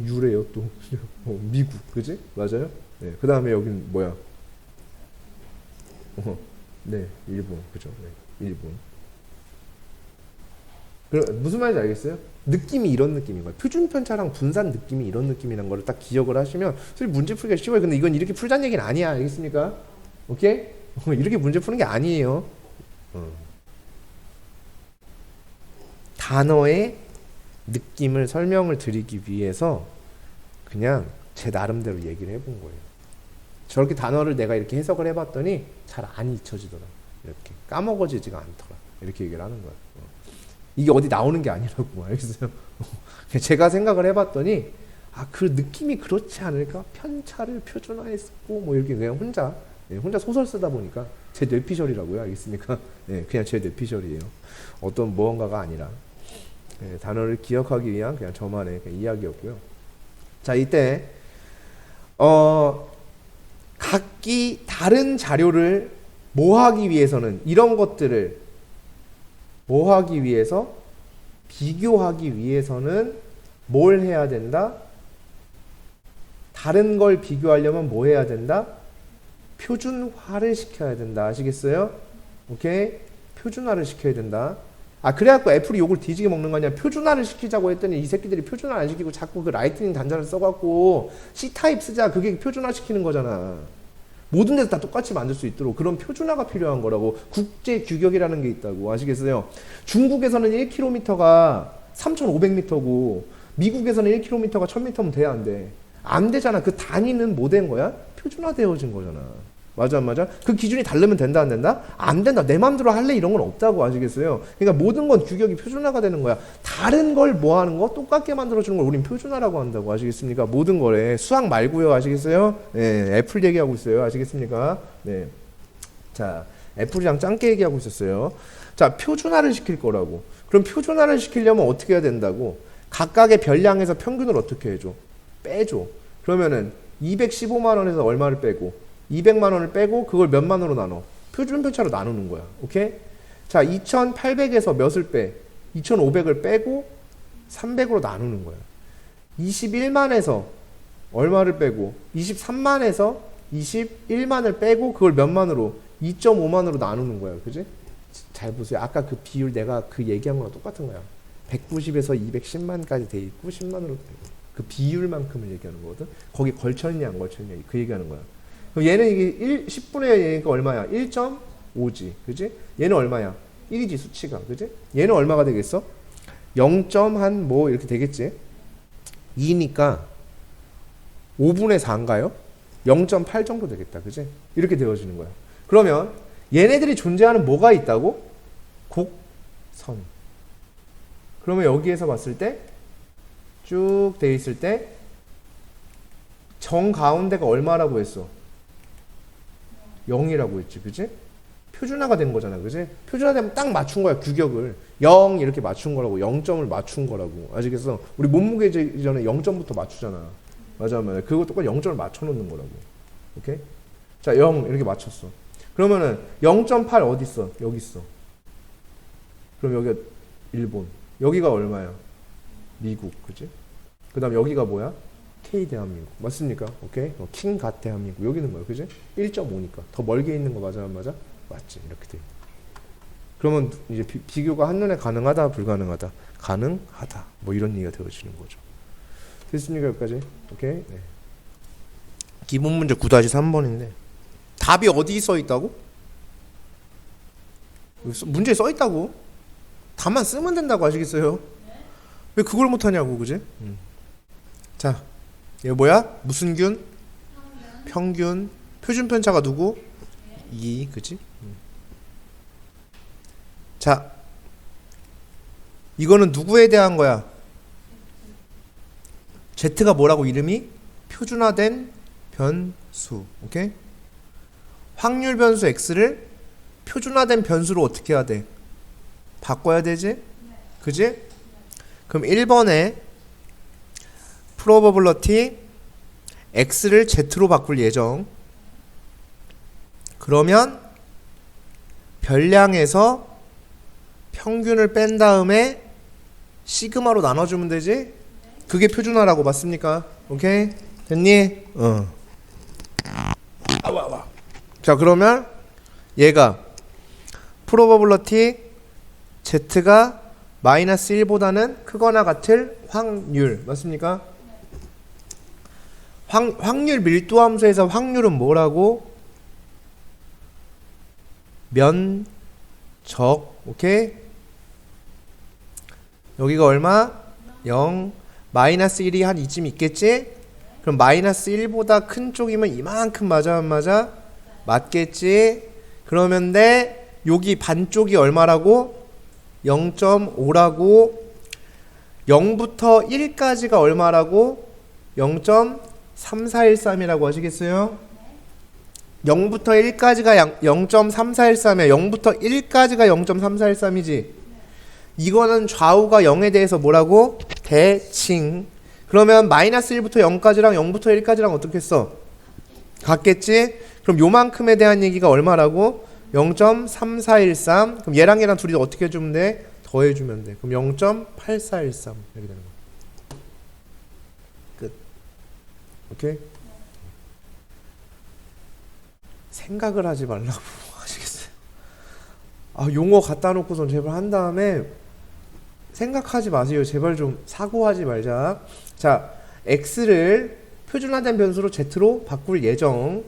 유래요, 또. 미국. 그지? 맞아요? 네. 그 다음에 여긴 뭐야? 네. 일본. 그죠? 네. 일본. 무슨 말인지 알겠어요? 느낌이 이런 느낌인 거야. 표준 편차랑 분산 느낌이 이런 느낌이란 거를 딱 기억을 하시면 사실 문제 풀기가 쉬워요. 근데 이건 이렇게 풀자는 얘기는 아니야. 알겠습니까? 오케이? 이렇게 문제 푸는 게 아니에요. 단어의 느낌을 설명을 드리기 위해서 그냥 제 나름대로 얘기를 해본 거예요. 저렇게 단어를 내가 이렇게 해석을 해봤더니 잘 안 잊혀지더라. 이렇게 까먹어지지가 않더라. 이렇게 얘기를 하는 거야. 이게 어디 나오는 게 아니라고. 알겠어요? 제가 생각을 해봤더니 그 느낌이 그렇지 않을까? 편차를 표준화했고 뭐 이렇게 그냥 혼자 소설 쓰다 보니까 제 뇌피셜이라고요. 알겠습니까? 네, 그냥 제 뇌피셜이에요. 어떤 무언가가 아니라 단어를 기억하기 위한 그냥 저만의 그냥 이야기였고요. 자, 이때 각기 다른 자료를 모하기 위해서는 이런 것들을 모하기 위해서 비교하기 위해서는 뭘 해야 된다? 다른 걸 비교하려면 뭐 해야 된다? 표준화를 시켜야 된다. 아시겠어요? 오케이? 표준화를 시켜야 된다. 그래갖고 애플이 욕을 뒤지게 먹는 거 아니야. 표준화를 시키자고 했더니 이 새끼들이 표준화 안 시키고 자꾸 그 라이트닝 단자를 써갖고 C타입 쓰자. 그게 표준화 시키는 거잖아. 모든 데서 다 똑같이 만들 수 있도록 그런 표준화가 필요한 거라고. 국제 규격이라는 게 있다고. 아시겠어요? 중국에서는 1km가 3,500m고 미국에서는 1km가 1,000m면 돼, 안 돼? 안 되잖아. 그 단위는 뭐 된 거야? 표준화되어진 거잖아. 맞아 안 맞아? 그 기준이 다르면 된다 안 된다? 안 된다. 내 맘대로 할래 이런 건 없다고. 아시겠어요? 그러니까 모든 건 규격이 표준화가 되는 거야. 다른 걸 뭐 하는 거? 똑같게 만들어주는 걸 우린 표준화라고 한다고. 아시겠습니까? 모든 거래. 수학 말고요. 아시겠어요? 네, 애플 얘기하고 있어요. 아시겠습니까? 네. 자, 애플이랑 짱게 얘기하고 있었어요. 자, 표준화를 시킬 거라고. 그럼 표준화를 시키려면 어떻게 해야 된다고? 각각의 별량에서 평균을 어떻게 해줘? 빼줘. 그러면은 215만 원에서 얼마를 빼고 200만 원을 빼고 그걸 몇만 원으로 나눠? 표준편차로 나누는 거야. 오케이? 자, 2800에서 몇을 빼? 2500을 빼고 300으로 나누는 거야. 21만에서 얼마를 빼고 23만에서 21만을 빼고 그걸 몇만으로? 2.5만으로 나누는 거야. 그지? 잘 보세요. 아까 그 비율 내가 그 얘기한 거랑 똑같은 거야. 190에서 210만까지 돼 있고 10만으로 빼고 그 비율만큼을 얘기하는 거거든. 거기 걸쳐있냐 안 걸쳐있냐 그 얘기하는 거야. 그럼 얘는 이게 10분의 얘니까 얼마야? 1.5지. 그지? 얘는 얼마야? 1이지 수치가. 그지? 얘는 얼마가 되겠어? 0. 한 뭐 이렇게 되겠지? 2니까 5분의 4인가요? 0.8 정도 되겠다. 그지? 이렇게 되어지는 거야. 그러면 얘네들이 존재하는 뭐가 있다고? 곡선. 그러면 여기에서 봤을 때 쭉 돼 있을 때 정 가운데가 얼마라고 했어? 0이라고 했지. 그지? 표준화가 된 거잖아. 그지? 표준화되면 딱 맞춘 거야. 규격을 0 이렇게 맞춘 거라고. 0점을 맞춘 거라고. 아시겠어? 우리 몸무게 전에 0점부터 맞추잖아. 맞아 맞아. 그거 똑같이 0점을 맞춰 놓는 거라고. 오케이? 자, 0 이렇게 맞췄어. 그러면은 0.8 어디 있어? 여기 있어. 그럼 여기가 일본. 여기가 얼마야? 미국. 그지? 그 다음 여기가 뭐야? K 대한민국. 맞습니까? 오케이? 킹갓 대한민국. 여기는 뭐야? 그지? 1.5니까. 더 멀게 있는 거 맞아 안 맞아? 맞지. 이렇게 돼. 그러면 이제 비교가 한눈에 가능하다 불가능하다? 가능하다. 뭐 이런 얘기가 되어지는 거죠. 됐습니까? 여기까지? 오케이? 네. 기본 문제 9-3번인데 답이 어디 써 있다고? 문제에 써 있다고. 답만 쓰면 된다고. 아시겠어요? 왜 그걸 못하냐고. 그지? 자, 얘 뭐야? 무슨 균? 평균. 표준편차가 누구? 2. 그지? 자, 이거는 누구에 대한 거야? Z가 뭐라고 이름이? 표준화된 변수. 오케이? 확률 변수 X를 표준화된 변수로 어떻게 해야 돼? 바꿔야 되지? 그지? 그럼 1번에 probability X를 Z로 바꿀 예정. 그러면 별량에서 평균을 뺀 다음에 시그마로 나눠주면 되지? 그게 표준화라고. 맞습니까? 오케이? 됐니? 와. 자, 그러면 얘가 probability Z가 마이너스 1보다는 크거나 같을 확률. 맞습니까? 확률 밀도함수에서 확률은 뭐라고? 면적. 오케이? 여기가 얼마? 0. 마이너스 1이 한 이쯤 있겠지? 그럼 마이너스 1보다 큰 쪽이면 이만큼 맞아 안 맞아? 맞겠지? 그러면 여기 반쪽이 얼마라고? 0.5라고. 0부터 1까지가 얼마라고? 0.3413이라고 하시겠어요? 0부터 1까지가 0.3413이야. 0부터 1까지가 0.3413이지. 이거는 좌우가 0에 대해서 뭐라고? 대칭. 그러면 마이너스 1부터 0까지랑 0부터 1까지랑 어떻게 써? 같겠지? 그럼 요만큼에 대한 얘기가 얼마라고? 0.3413. 그럼 얘랑 둘이 어떻게 해주면 돼? 더해주면 돼. 그럼 0.8413 이렇게 되는 거야. 끝. 오케이? 생각을 하지 말라고. 아시겠어요? 용어 갖다 놓고선 제발 한 다음에 생각하지 마세요. 제발 좀 사고하지 말자. 자, X를 표준화된 변수로 Z로 바꿀 예정.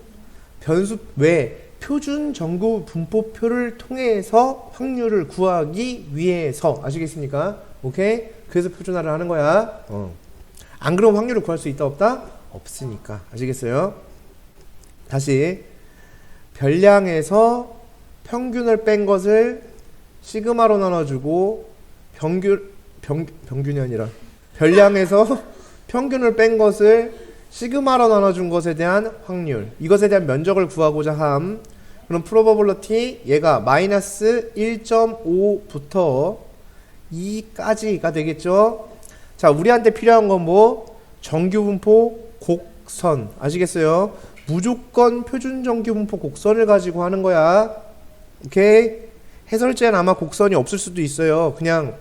변수 왜? 표준 정규 분포표를 통해서 확률을 구하기 위해서. 아시겠습니까? 오케이? 그래서 표준화를 하는 거야. 안 그러면 확률을 구할 수 있다 없다? 없으니까. 아시겠어요? 다시 별량에서 평균을 뺀 것을 시그마로 나눠주고 평균이 아니라 별량에서 평균을 뺀 것을 시그마로 나눠준 것에 대한 확률, 이것에 대한 면적을 구하고자 함. 그럼 프로버블리티 얘가 마이너스 1.5부터 2까지가 되겠죠. 자, 우리한테 필요한 건 뭐? 정규분포 곡선. 아시겠어요? 무조건 표준 정규분포 곡선을 가지고 하는 거야. 오케이? 해설제는 아마 곡선이 없을 수도 있어요. 그냥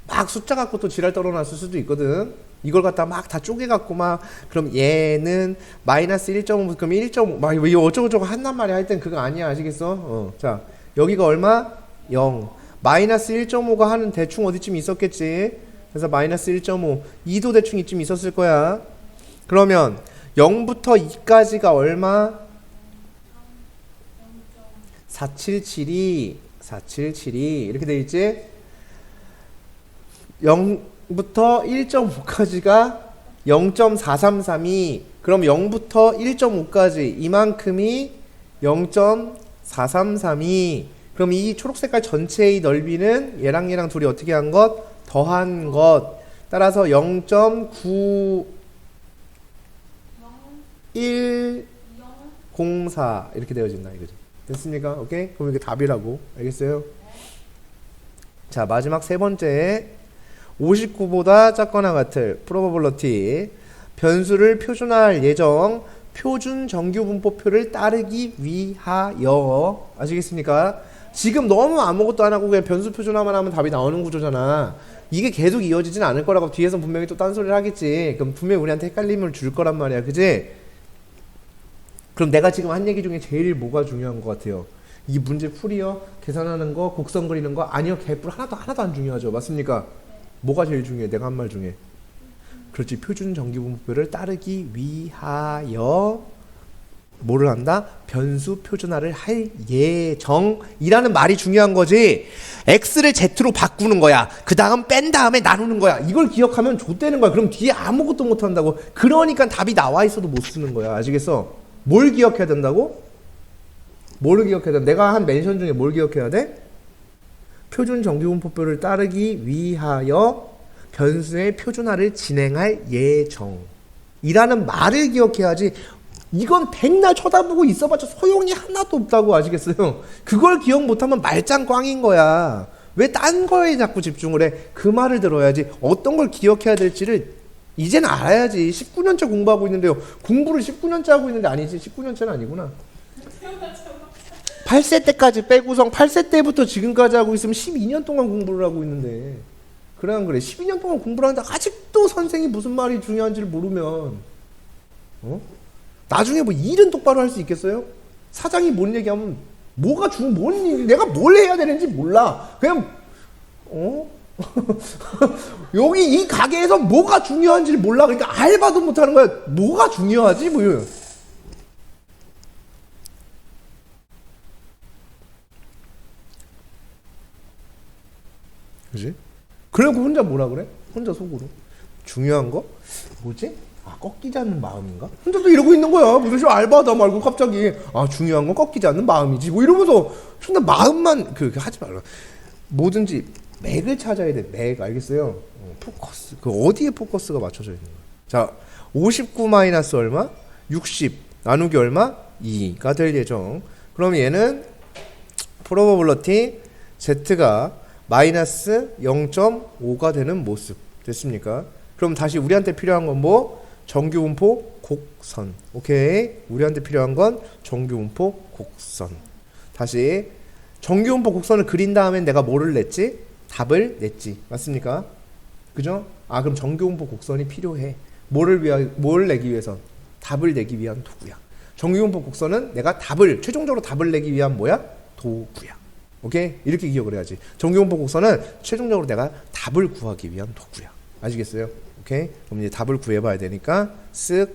막 숫자 갖고 또 지랄 떨어놨을 수도 있거든. 이걸 갖다 막 다 쪼개갖고 막 그럼 얘는 마이너스 1.5 그럼 1.5 막 이거 어쩌고저쩌고 한단 말이야. 할 땐 그거 아니야. 아시겠어? 자, 여기가 얼마? 0. 마이너스 1.5가 하는 대충 어디쯤 있었겠지. 그래서 마이너스 1.5 2도 대충 이쯤 있었을 거야. 그러면 0부터 2까지가 얼마? 4772 이렇게 돼 있지. 0부터 1.5까지가 0.433이, 그럼 0부터 1.5까지 이만큼이 0.433이, 그럼 이 초록색깔 전체의 넓이는 얘랑 얘랑 둘이 어떻게 한 것? 더한 것. 따라서 0.9104 이렇게 되어진다 이거죠. 됐습니까? 오케이? 그럼 이게 답이라고. 알겠어요? 자, 마지막 세 번째. 59보다 작거나 같을 probability 변수를 표준화할 예정 표준 정규 분포표를 따르기 위하여. 아시겠습니까? 지금 너무 아무것도 안 하고 그냥 변수 표준화만 하면 답이 나오는 구조잖아. 이게 계속 이어지진 않을 거라고 뒤에서 분명히 또 딴소리를 하겠지. 그럼 분명히 우리한테 헷갈림을 줄 거란 말이야. 그지? 그럼 내가 지금 한 얘기 중에 제일 뭐가 중요한 것 같아요? 이 문제 풀이요? 계산하는 거? 곡선 그리는 거? 아니요. 개뿔 하나도 안 중요하죠. 맞습니까? 뭐가 제일 중요해? 내가 한 말 중에. 그렇지. 표준 정규분포표를 따르기 위하여 뭐를 한다? 변수 표준화를 할 예정이라는 말이 중요한 거지. x를 z로 바꾸는 거야. 그 다음 뺀 다음에 나누는 거야. 이걸 기억하면 좆되는 거야. 그럼 뒤에 아무것도 못 한다고. 그러니까 답이 나와 있어도 못 쓰는 거야. 아시겠어? 뭘 기억해야 된다고? 뭐를 기억해야 돼? 내가 한 멘션 중에 뭘 기억해야 돼? 표준 정규분포표를 따르기 위하여 변수의 표준화를 진행할 예정이라는 말을 기억해야지. 이건 백날 쳐다보고 있어봤자 소용이 하나도 없다고. 아시겠어요? 그걸 기억 못하면 말짱꽝인 거야. 왜 딴 거에 자꾸 집중을 해? 그 말을 들어야지. 어떤 걸 기억해야 될지를 이제는 알아야지. 19년째 공부하고 있는데요. 공부를 19년째 하고 있는데 아니지. 19년째는 아니구나. 8세 때까지 빼고선 8세 때부터 지금까지 하고 있으면 12년 동안 공부를 하고 있는데. 그래 안 그래? 12년 동안 공부를 하는데 아직도 선생이 무슨 말이 중요한지를 모르면 나중에 뭐 일은 똑바로 할 수 있겠어요? 사장이 뭔 얘기하면 내가 뭘 해야 되는지 몰라. 그냥 여기 이 가게에서 뭐가 중요한지를 몰라. 그러니까 알바도 못하는 거야. 뭐가 중요하지? 뭐 이런. 그지? 그래놓고 혼자 뭐라 그래? 혼자 속으로 중요한 거? 뭐지? 아, 꺾이지 않는 마음인가? 혼자 또 이러고 있는 거야. 무슨 시 알바하다 말고 갑자기 중요한 건 꺾이지 않는 마음이지 뭐 이러면서 혼자 마음만 그렇게 하지 말라. 뭐든지 맥을 찾아야 돼. 맥. 알겠어요? 포커스. 그 어디에 포커스가 맞춰져 있는 거야. 자, 59 마이너스 얼마? 60 나누기 얼마? 2가 될 예정. 그럼 얘는 probability z가 마이너스 0.5가 되는 모습. 됐습니까? 그럼 다시 우리한테 필요한 건 뭐? 정규분포 곡선. 오케이. 우리한테 필요한 건 정규분포 곡선. 다시 정규분포 곡선을 그린 다음에 내가 뭐를 냈지? 답을 냈지. 맞습니까? 그죠? 그럼 정규분포 곡선이 필요해. 뭘 내기 위해서? 답을 내기 위한 도구야. 정규분포 곡선은 내가 최종적으로 답을 내기 위한 뭐야? 도구야. 오케이? 이렇게 기억을 해야지. 정규분포 곡선은 최종적으로 내가 답을 구하기 위한 도구야. 아시겠어요? 오케이? 그럼 이제 답을 구해봐야 되니까 쓱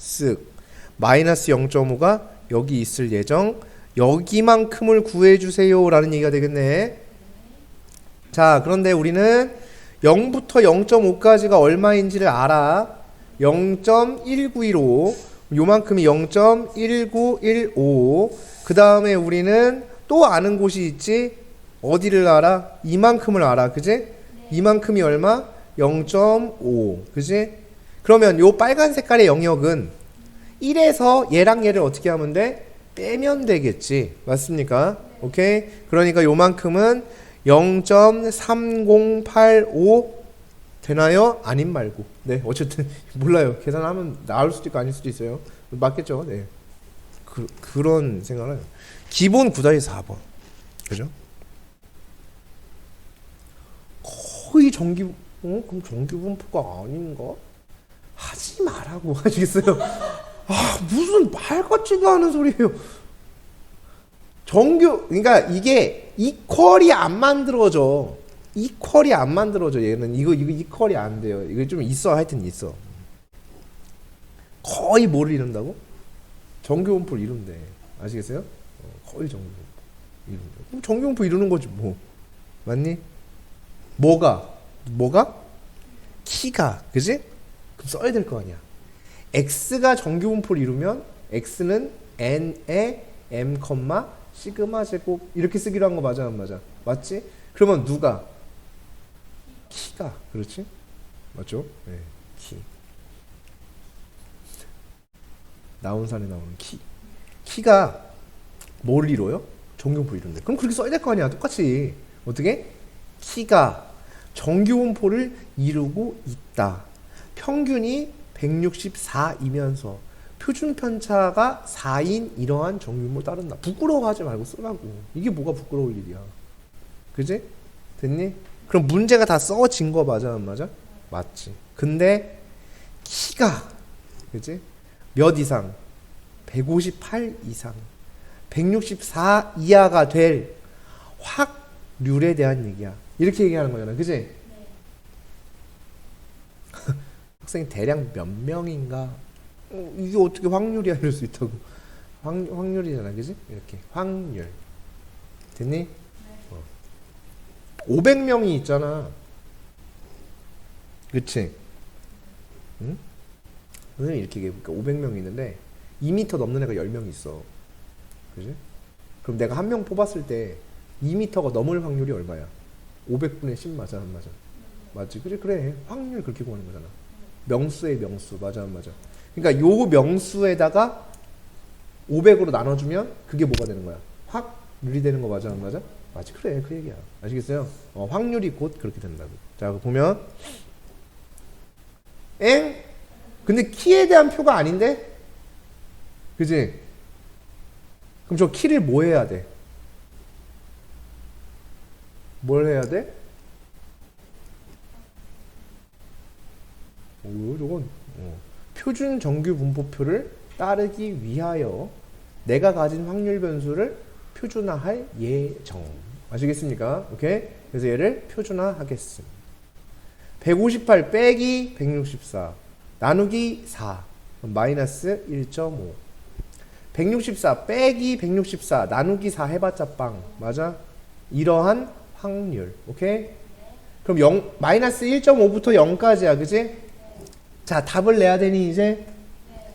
쓱 마이너스 0.5가 여기 있을 예정. 여기만큼을 구해주세요 라는 얘기가 되겠네. 자, 그런데 우리는 0부터 0.5까지가 얼마인지를 알아. 0.1915 요만큼이 0.1915. 그 다음에 우리는 또 아는 곳이 있지. 어디를 알아? 이만큼을 알아. 그지? 이만큼이 얼마? 0.5. 그지? 그러면 요 빨간 색깔의 영역은 1에서 얘랑 얘를 어떻게 하면 돼? 빼면 되겠지. 맞습니까? 오케이? 그러니까 요만큼은 0.3085 되나요? 아님 말고. 네, 어쨌든 몰라요. 계산하면 나올 수도 있고 아닐 수도 있어요. 맞겠죠? 네. 그런 생각을 해요. 기본 구다의 4번. 그죠? 거의 그럼 정규분포가 아닌가? 하지 말라고 하시겠어요? 아, 무슨 말 같지도 않은 소리예요. 그러니까 이게 이퀄이 안 만들어져. 이퀄이 안 만들어져. 얘는 이거 이퀄이 안 돼요. 이거 좀 있어. 하여튼 있어. 거의 뭐를 이룬다고? 정규분포를 이룬대. 아시겠어요? 거의 정규분포 이룬다. 그럼 정규분포 이루는 거지 뭐. 맞니? 뭐가? 키가. 그지? 그럼 써야 될 거 아니야. x가 정규분포를 이루면 x는 n의 m, 시그마 제곱 이렇게 쓰기로 한 거 맞아 안 맞아? 맞지? 그러면 누가? 키가. 그렇지? 맞죠? 네. 키. 나온산에 나오는 키. 키가 뭘 이뤄요? 정규분포 이룬대. 그럼 그렇게 써야 될 거 아니야. 똑같이. 어떻게? 키가 정규분포를 이루고 있다. 평균이 164이면서 표준 편차가 4인 이러한 정규분포를 따른다. 부끄러워하지 말고 쓰라고. 이게 뭐가 부끄러울 일이야. 그지? 됐니? 그럼 문제가 다 써진 거 맞아 안 맞아? 맞지. 근데 키가 그지? 몇 이상? 158 이상 164 이하가 될 확률에 대한 얘기야. 이렇게 얘기하는 거잖아. 그지? 네. 학생이 대략 몇 명인가? 이게 어떻게 확률이야? 이럴 수 있다고. 확률이잖아. 그지? 이렇게 확률. 됐니? 네. 500명이 있잖아. 그치? 응? 선생님이 이렇게 얘기해볼게. 500명이 있는데 2m 넘는 애가 10명 있어. 그지? 그럼 내가 한 명 뽑았을 때 2m가 넘을 확률이 얼마야? 500분의 10 맞아 안 맞아? 맞지? 그래 확률 그렇게 구하는 거잖아. 명수의 명수 맞아 안 맞아? 그러니까 요 명수에다가 500으로 나눠주면 그게 뭐가 되는 거야? 확률이 되는 거 맞아 안 맞아? 맞지? 그래 그 얘기야. 아시겠어요? 확률이 곧 그렇게 된다고. 자 보면 근데 키에 대한 표가 아닌데? 그지? 그럼 저 키를 뭐 해야 돼? 뭘 해야 돼? 저건 표준 정규 분포표를 따르기 위하여 내가 가진 확률 변수를 표준화할 예정. 아시겠습니까? 오케이? 그래서 얘를 표준화하겠습니다. 158 빼기 164 나누기 4 마이너스 1.5 164 빼기 164 나누기 4 해봤자 빵. 맞아? 이러한 확률. 오케이? 그럼 마이너스 1.5부터 0까지야. 그지? 자, 답을 내야 되니 이제?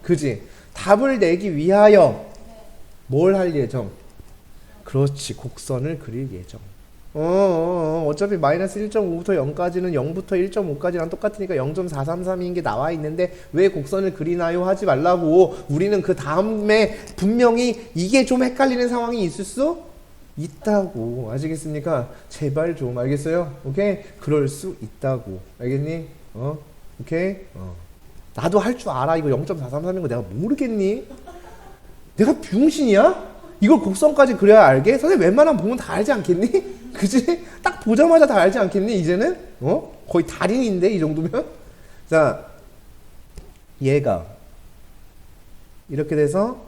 그지? 답을 내기 위하여 뭘 할 예정? 그렇지. 곡선을 그릴 예정. 어차피 마이너스 1.5부터 0까지는 0부터 1.5까지랑 똑같으니까 0.433인 게 나와 있는데 왜 곡선을 그리나요? 하지 말라고. 우리는 그 다음에 분명히 이게 좀 헷갈리는 상황이 있을 수 있다고. 아시겠습니까? 제발 좀. 알겠어요? 오케이? 그럴 수 있다고. 알겠니? 오케이? 나도 할 줄 알아. 이거 0.433인 거 내가 모르겠니? 내가 병신이야? 이걸 곡선까지 그려야 알게? 선생님 웬만하면 보면 다 알지 않겠니? 그지? 딱 보자마자 다 알지 않겠니? 이제는? 거의 달인인데 이 정도면? 자, 얘가 이렇게 돼서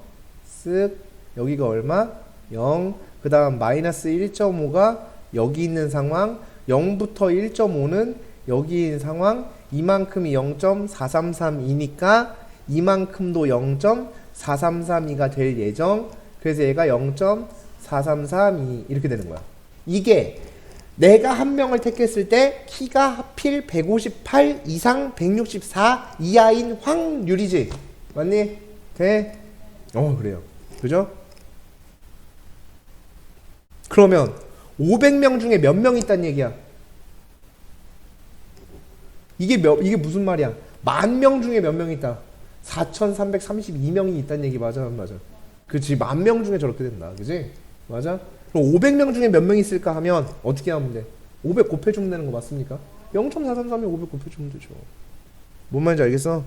쓱 여기가 얼마? 0. 그 다음 마이너스 1.5가 여기 있는 상황. 0부터 1.5는 여기 있는 상황. 이만큼이 0.433이니까 이만큼도 0.4332가 될 예정. 그래서 얘가 0.4332 이렇게 되는 거야. 이게 내가 한 명을 택했을 때 키가 하필 158 이상 164 이하인 확률이지. 맞니? 돼? 그래요. 그죠? 그러면 500명 중에 몇 명 있다는 얘기야? 이게 무슨 말이야? 10,000명 중에 몇 명 있다? 4,332명이 있다는 얘기 맞아, 안 맞아? 그치, 10,000명 중에 저렇게 된다, 그지? 맞아? 그럼 500명 중에 몇 명 있을까 하면 어떻게 하면 돼? 500 곱해주면 되는 거 맞습니까? 0.433에 500 곱해주면 되죠. 뭔 말인지 알겠어?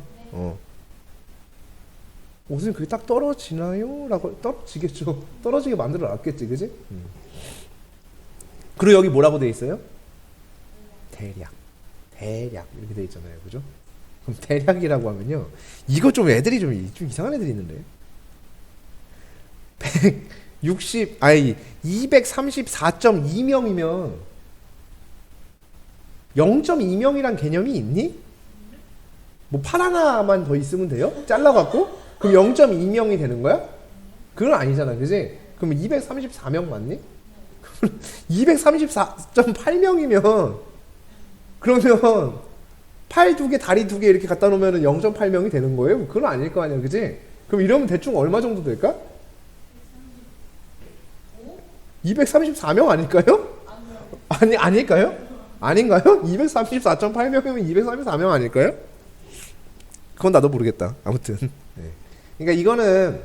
선생님 그게 딱 떨어지나요? 라고 떨어지겠죠. 떨어지게 만들어 놨겠지, 그지? 그리고 여기 뭐라고 돼 있어요? 대략 이렇게 돼 있잖아요, 그죠? 그럼 대략이라고 하면요, 이거 좀 애들이 좀 이상한 애들이 있는데 234.2명이면 0.2명이란 개념이 있니? 뭐 8 하나만 더 있으면 돼요? 잘라갖고? 그럼 0.2명이 되는 거야? 그건 아니잖아, 그지? 그럼 234명 맞니? 234.8명이면 그러면 팔 2개, 다리 2개 이렇게 갖다 놓으면 0.8명이 되는 거예요? 그건 아닐 거 아니야, 그지? 그럼 이러면 대충 얼마 정도 될까? 234명 아닐까요? 아닐까요? 아닌가요? 234.8명이면 234명 아닐까요? 그건 나도 모르겠다. 아무튼. 네. 그러니까 이거는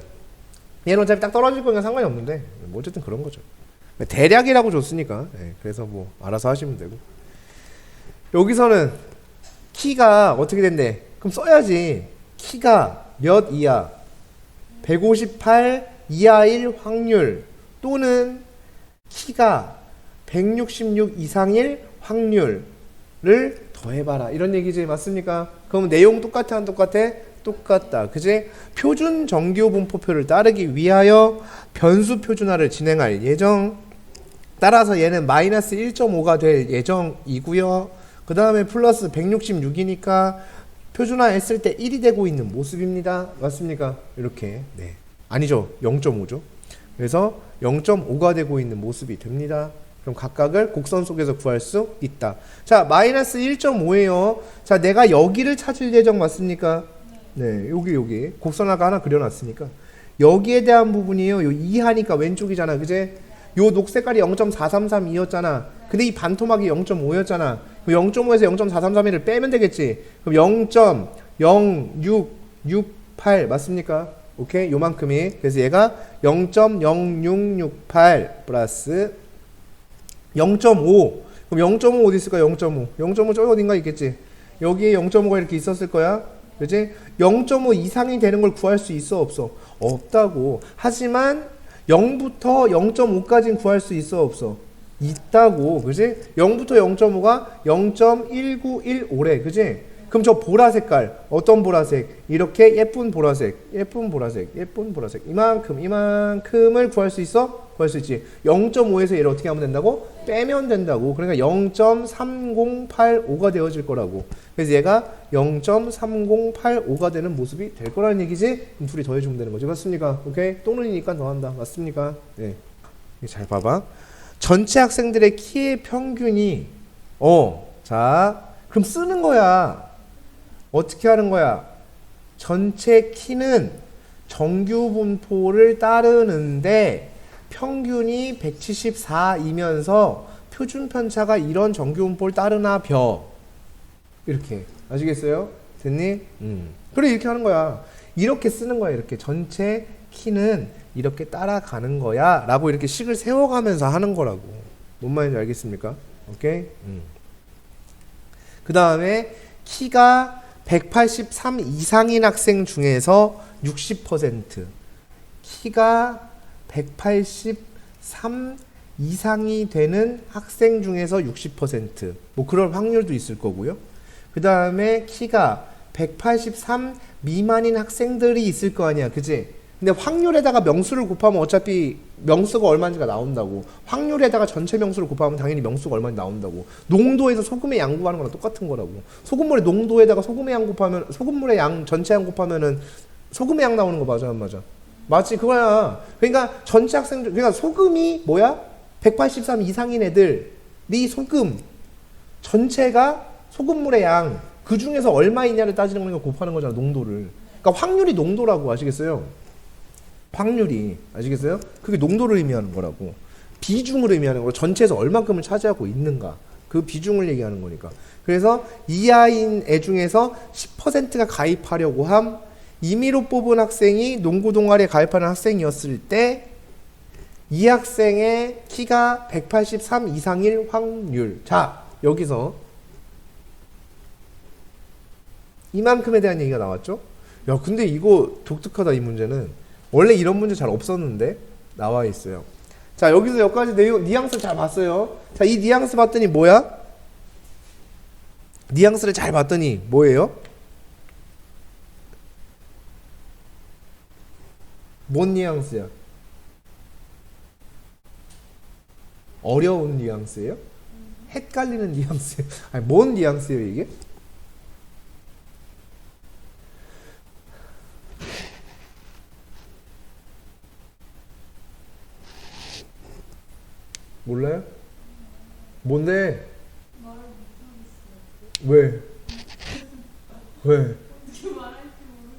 얘는 어차피 딱 떨어질 거니까 상관이 없는데 뭐 어쨌든 그런 거죠. 대략이라고 줬으니까 네. 그래서 뭐 알아서 하시면 되고. 여기서는 키가 어떻게 된대? 그럼 써야지. 키가 몇 이하? 158 이하일 확률 또는 키가 166 이상일 확률을 더해봐라. 이런 얘기지. 맞습니까? 그럼 내용 똑같아 안 똑같아? 똑같다. 그지? 표준 정규 분포표를 따르기 위하여 변수 표준화를 진행할 예정. 따라서 얘는 마이너스 1.5가 될 예정이고요. 그 다음에 플러스 166이니까 표준화했을 때 1이 되고 있는 모습입니다. 맞습니까? 이렇게. 네. 아니죠. 0.5죠. 그래서 0.5가 되고 있는 모습이 됩니다. 그럼 각각을 곡선 속에서 구할 수 있다. 자, 마이너스 1.5예요. 자, 내가 여기를 찾을 예정 맞습니까? 네, 여기 곡선화가 하나 그려놨으니까 여기에 대한 부분이에요. 요 2하니까 왼쪽이잖아, 그제? 요 녹색깔이 0.433이었잖아. 근데 이 반토막이 0.5였잖아. 0.5에서 0.433을 빼면 되겠지. 그럼 0.0668 맞습니까? 오케이, 요만큼이. 그래서 얘가 0.0668 플러스 0.5. 그럼 0.5 어디 있을까? 0.5. 0.5 저기 어딘가 있겠지. 여기에 0.5가 이렇게 있었을 거야. 그치? 0.5 이상이 되는 걸 구할 수 있어, 없어? 없다고. 하지만 0부터 0.5까지는 구할 수 있어, 없어? 있다고. 그치? 0부터 0.5가 0.1915래. 그치? 그럼 저 보라 색깔, 어떤 보라색? 이렇게 예쁜 보라색. 이만큼을 구할 수 있어? 구할 수 있지. 0.5에서 얘를 어떻게 하면 된다고? 빼면 된다고. 그러니까 0.3085가 되어질 거라고. 그래서 얘가 0.3085가 되는 모습이 될 거라는 얘기지. 그럼 둘이 더해주면 되는 거지. 맞습니까? 오케이? 또는이니까 더한다. 맞습니까? 네. 잘 봐봐. 전체 학생들의 키의 평균이 자, 그럼 쓰는 거야. 어떻게 하는 거야? 전체 키는 정규 분포를 따르는데 평균이 174이면서 표준 편차가 이런 정규 분포를 따르나 벼. 이렇게. 아시겠어요? 됐니? 그래, 이렇게 하는 거야. 이렇게 쓰는 거야. 이렇게. 전체 키는 이렇게 따라가는 거야. 라고 이렇게 식을 세워가면서 하는 거라고. 뭔 말인지 알겠습니까? 오케이? 그 다음에 키가 183 이상인 학생 중에서 60%. 키가 183 이상이 되는 학생 중에서 60%. 뭐 그럴 확률도 있을 거고요. 그 다음에 키가 183 미만인 학생들이 있을 거 아니야. 그지? 근데 확률에다가 명수를 곱하면 어차피 명수가 얼마인지가 나온다고. 확률에다가 전체 명수를 곱하면 당연히 명수가 얼마인지 나온다고. 농도에서 소금의 양 구하는 거랑 똑같은 거라고. 소금물의 농도에다가 소금의 양 곱하면, 소금물의 양 전체 양 곱하면은 소금의 양 나오는 거 맞아 안 맞아? 맞지 그거야. 그러니까 전체 학생들, 그러니까 소금이 뭐야? 183 이상인 애들이 소금 전체가 소금물의 양 그 중에서 얼마 있냐를 따지는 거니까 곱하는 거잖아, 농도를. 그러니까 확률이 농도라고. 아시겠어요? 확률이. 아시겠어요? 그게 농도를 의미하는 거라고. 비중을 의미하는 거고, 전체에서 얼만큼을 차지하고 있는가, 그 비중을 얘기하는 거니까. 그래서 이하인 애 중에서 10%가 가입하려고 함. 임의로 뽑은 학생이 농구 동아리에 가입하는 학생이었을 때 이 학생의 키가 183 이상일 확률. 자, 여기서 이만큼에 대한 얘기가 나왔죠? 야, 근데 이거 독특하다. 이 문제는 원래 이런 문제 잘 없었는데 나와 있어요. 자, 여기서 여기까지 내용 뉘앙스 잘 봤어요. 자, 이 뉘앙스 봤더니 뭐야? 뉘앙스를 잘 봤더니 뭐예요? 뭔 뉘앙스야? 어려운 뉘앙스예요? 헷갈리는 뉘앙스예요? 아니, 뭔 뉘앙스예요 이게? 몰라요? 뭔데? 왜? 왜?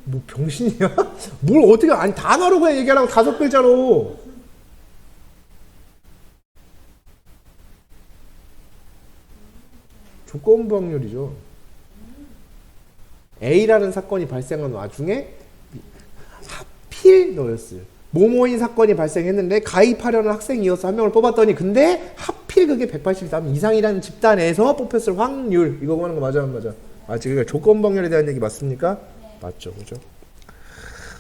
뭐 병신이야? 뭘 어떻게, 아니 단어로 그냥 얘기하라고 5글자로. 조건부 확률이죠. A라는 사건이 발생한 와중에 하필 너였어요. 모모인 사건이 발생했는데 가입하려는 학생이어서 한 명을 뽑았더니 근데 하필 그게 183 이상이라는 집단에서 뽑혔을 확률. 이거 하는 거 맞아 안 맞아? 맞지. 그러니까 조건부 확률에 대한 얘기 맞습니까? 네. 맞죠. 그죠?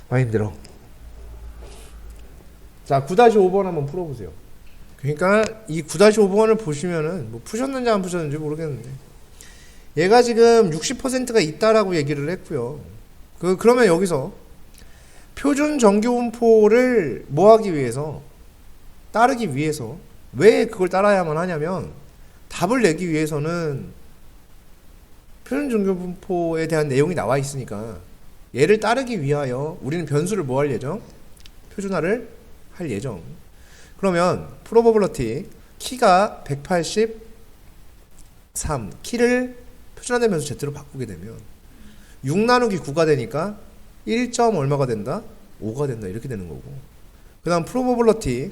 많이 힘들어. 자, 9-5번 한번 풀어보세요. 그러니까 이 9-5번을 보시면은 뭐 푸셨는지 안 푸셨는지 모르겠는데 얘가 지금 60%가 있다라고 얘기를 했고요. 그러면 여기서 표준 정규분포를 뭐 하기 위해서, 따르기 위해서, 왜 그걸 따라야만 하냐면 답을 내기 위해서는 표준 정규분포에 대한 내용이 나와 있으니까 얘를 따르기 위하여 우리는 변수를 뭐 할 예정? 표준화를 할 예정. 그러면 프로버블러티 키가 183, 키를 표준화된 변수 z로 바꾸게 되면 6 나누기 9가 되니까 1. 얼마가 된다? 5가 된다. 이렇게 되는 거고. 그 다음 프로버블러티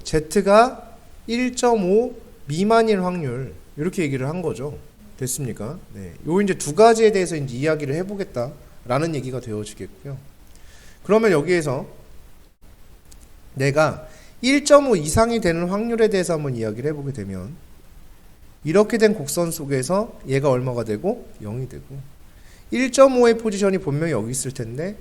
z가 1.5 미만일 확률, 이렇게 얘기를 한 거죠. 됐습니까? 네. 요 이제 두 가지에 대해서 이제 이야기를 해보겠다라는 얘기가 되어지겠고요. 그러면 여기에서 내가 1.5 이상이 되는 확률에 대해서 한번 이야기를 해보게 되면 이렇게 된 곡선 속에서 얘가 얼마가 되고 0이 되고 1.5의 포지션이 분명히 여기 있을 텐데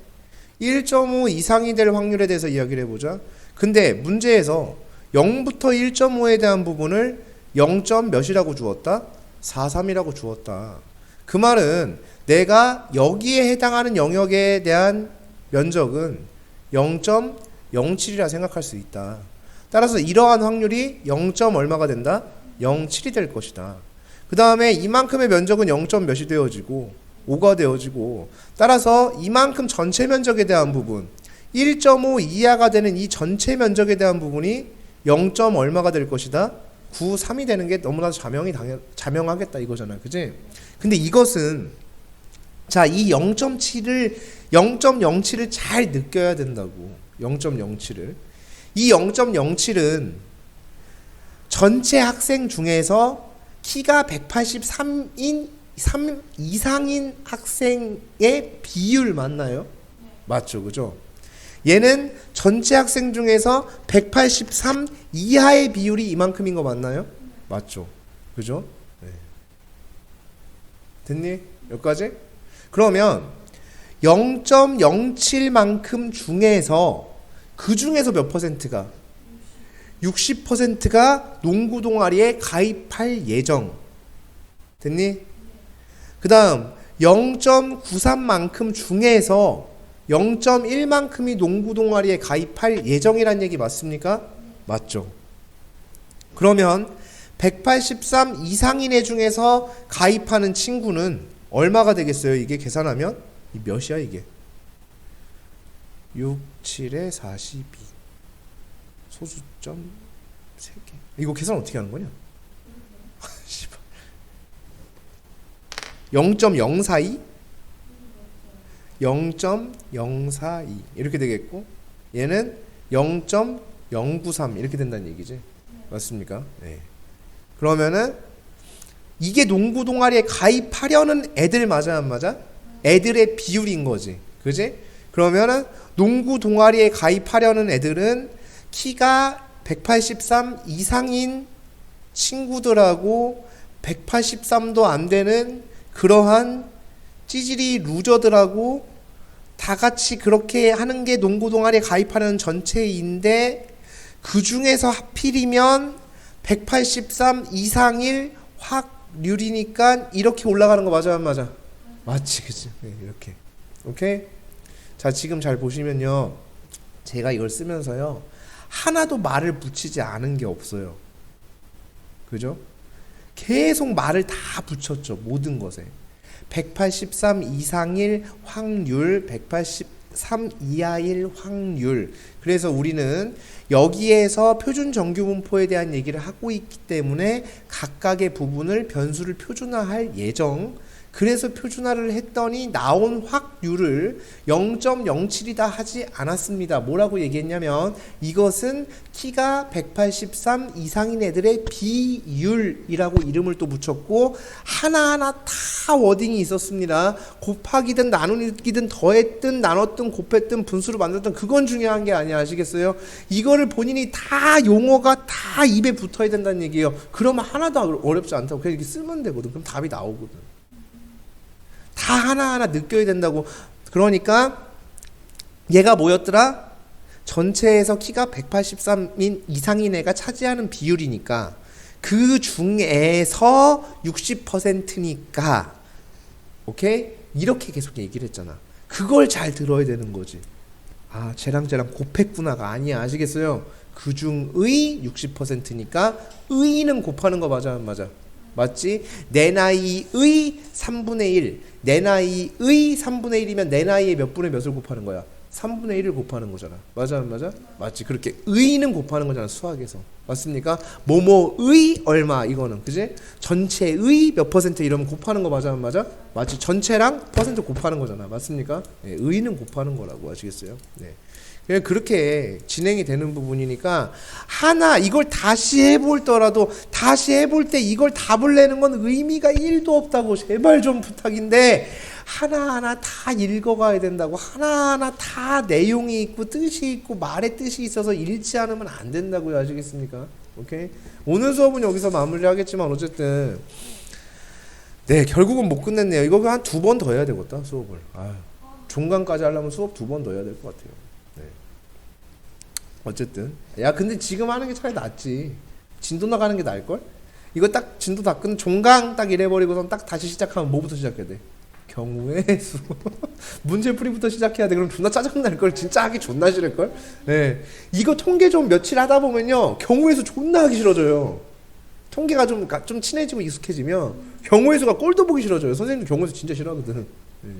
1.5 이상이 될 확률에 대해서 이야기를 해보자. 근데 문제에서 0부터 1.5에 대한 부분을 0. 몇이라고 주었다? 43이라고 주었다. 그 말은 내가 여기에 해당하는 영역에 대한 면적은 0.07이라 생각할 수 있다. 따라서 이러한 확률이 0. 얼마가 된다? 0.7이 될 것이다. 그 다음에 이만큼의 면적은 0. 몇이 되어지고 5가 되어지고, 따라서 이만큼 전체 면적에 대한 부분 1.5 이하가 되는 이 전체 면적에 대한 부분이 0. 얼마가 될 것이다? 93이 되는 게 너무나도 자명하겠다 이거잖아요. 그지? 근데 이것은 자, 이 0.07을 잘 느껴야 된다고. 0.07을. 이 0.07은 전체 학생 중에서 키가 183 이상인 학생의 비율 맞나요? 맞죠. 그죠? 얘는 전체 학생 중에서 183 이하의 비율이 이만큼인 거 맞나요? 맞죠. 그죠? 네. 됐니? 여기까지? 그러면 0.07만큼 중에서 그 중에서 몇 퍼센트가? 60%가 농구 동아리에 가입할 예정. 됐니? 그 다음 0.93만큼 중에서 0.1만큼이 농구 동아리에 가입할 예정이란 얘기 맞습니까? 맞죠. 그러면 183 이상인 애 중에서 가입하는 친구는 얼마가 되겠어요? 이게 계산하면? 이 몇이야 이게? 6, 7에 42 소수점 3개. 이거 계산 어떻게 하는 거냐? 0.042 0.042 이렇게 되겠고, 얘는 0.093 이렇게 된다는 얘기지. 맞습니까? 네. 그러면은 이게 농구 동아리에 가입하려는 애들 맞아 안 맞아? 애들의 비율인 거지. 그지? 그러면은 농구 동아리에 가입하려는 애들은 키가 183 이상인 친구들하고 183도 안 되는 그러한 찌질이 루저들하고 다 같이 그렇게 하는 게 농구 동아리에 가입하는 전체인데, 그 중에서 하필이면 183 이상일 확률이니까 이렇게 올라가는 거 맞아 안 맞아? 맞지, 그치? 네, 이렇게. 오케이? 자, 지금 잘 보시면요, 제가 이걸 쓰면서요 하나도 말을 붙이지 않은 게 없어요. 그죠? 계속 말을 다 붙였죠, 모든 것에. 183 이상일 확률, 183 이하일 확률. 그래서 우리는 여기에서 표준 정규 분포에 대한 얘기를 하고 있기 때문에 각각의 부분을 변수를 표준화할 예정. 그래서 표준화를 했더니 나온 확률을 0.07이다 하지 않았습니다. 뭐라고 얘기했냐면 이것은 키가 183 이상인 애들의 비율이라고 이름을 또 붙였고, 하나하나 다 워딩이 있었습니다. 곱하기든 나누기든 더했든 나눴든 곱했든 분수로 만들었든 그건 중요한 게 아니야. 아시겠어요? 이거를 본인이 다 용어가 다 입에 붙어야 된다는 얘기예요. 그러면 하나도 어렵지 않다고 그냥 이렇게 쓰면 되거든. 그럼 답이 나오거든. 다 하나하나 느껴야 된다고. 그러니까 얘가 뭐였더라? 전체에서 키가 183인 이상인 애가 차지하는 비율이니까 그 중에서 60%니까 오케이? 이렇게 계속 얘기를 했잖아. 그걸 잘 들어야 되는 거지. 아, 쟤랑 곱했구나가 아니야. 아시겠어요? 그 중의 60%니까 의는 곱하는 거 맞아 안 맞아? 맞지? 내 나이의 3분의 1. 내 나이의 3분의 1이면 내 나이의 몇 분의 몇을 곱하는 거야? 3분의 1을 곱하는 거잖아. 맞아 안 맞아? 맞지? 그렇게 의는 곱하는 거잖아, 수학에서. 맞습니까? 뭐뭐의 얼마 이거는. 그지? 전체의 몇 퍼센트 이러면 곱하는 거 맞아 안 맞아? 맞지? 전체랑 퍼센트 곱하는 거잖아. 맞습니까? 네, 의는 곱하는 거라고. 아시겠어요? 네. 그렇게 진행이 되는 부분이니까 하나 이걸 다시 해볼더라도 다시 해볼 때 이걸 답을 내는 건 의미가 1도 없다고. 제발 좀 부탁인데 하나하나 다 읽어가야 된다고. 하나하나 다 내용이 있고 뜻이 있고 말의 뜻이 있어서 읽지 않으면 안 된다고요. 아시겠습니까? 오케이? 오늘 수업은 여기서 마무리하겠지만 어쨌든 네, 결국은 못 끝냈네요. 이거 한 2번 더 해야 되겠다, 수업을. 아유, 중간까지 하려면 수업 2번 더 해야 될 것 같아요. 네. 어쨌든 야, 근데 지금 하는 게 차라리 낫지. 진도 나가는 게 나을걸? 이거 딱 진도 다 끝, 종강 딱 이래버리고선 딱 다시 시작하면 뭐부터 시작해야 돼? 경우의 수. 문제풀이부터 시작해야 돼. 그럼 존나 짜증날걸. 진짜 하기 존나 싫을걸? 네. 이거 통계 좀 며칠 하다 보면요, 경우의 수 존나 하기 싫어져요. 통계가 좀 친해지고 익숙해지면 경우의 수가 꼴도 보기 싫어져요. 선생님도 경우의 수 진짜 싫어하거든. 네.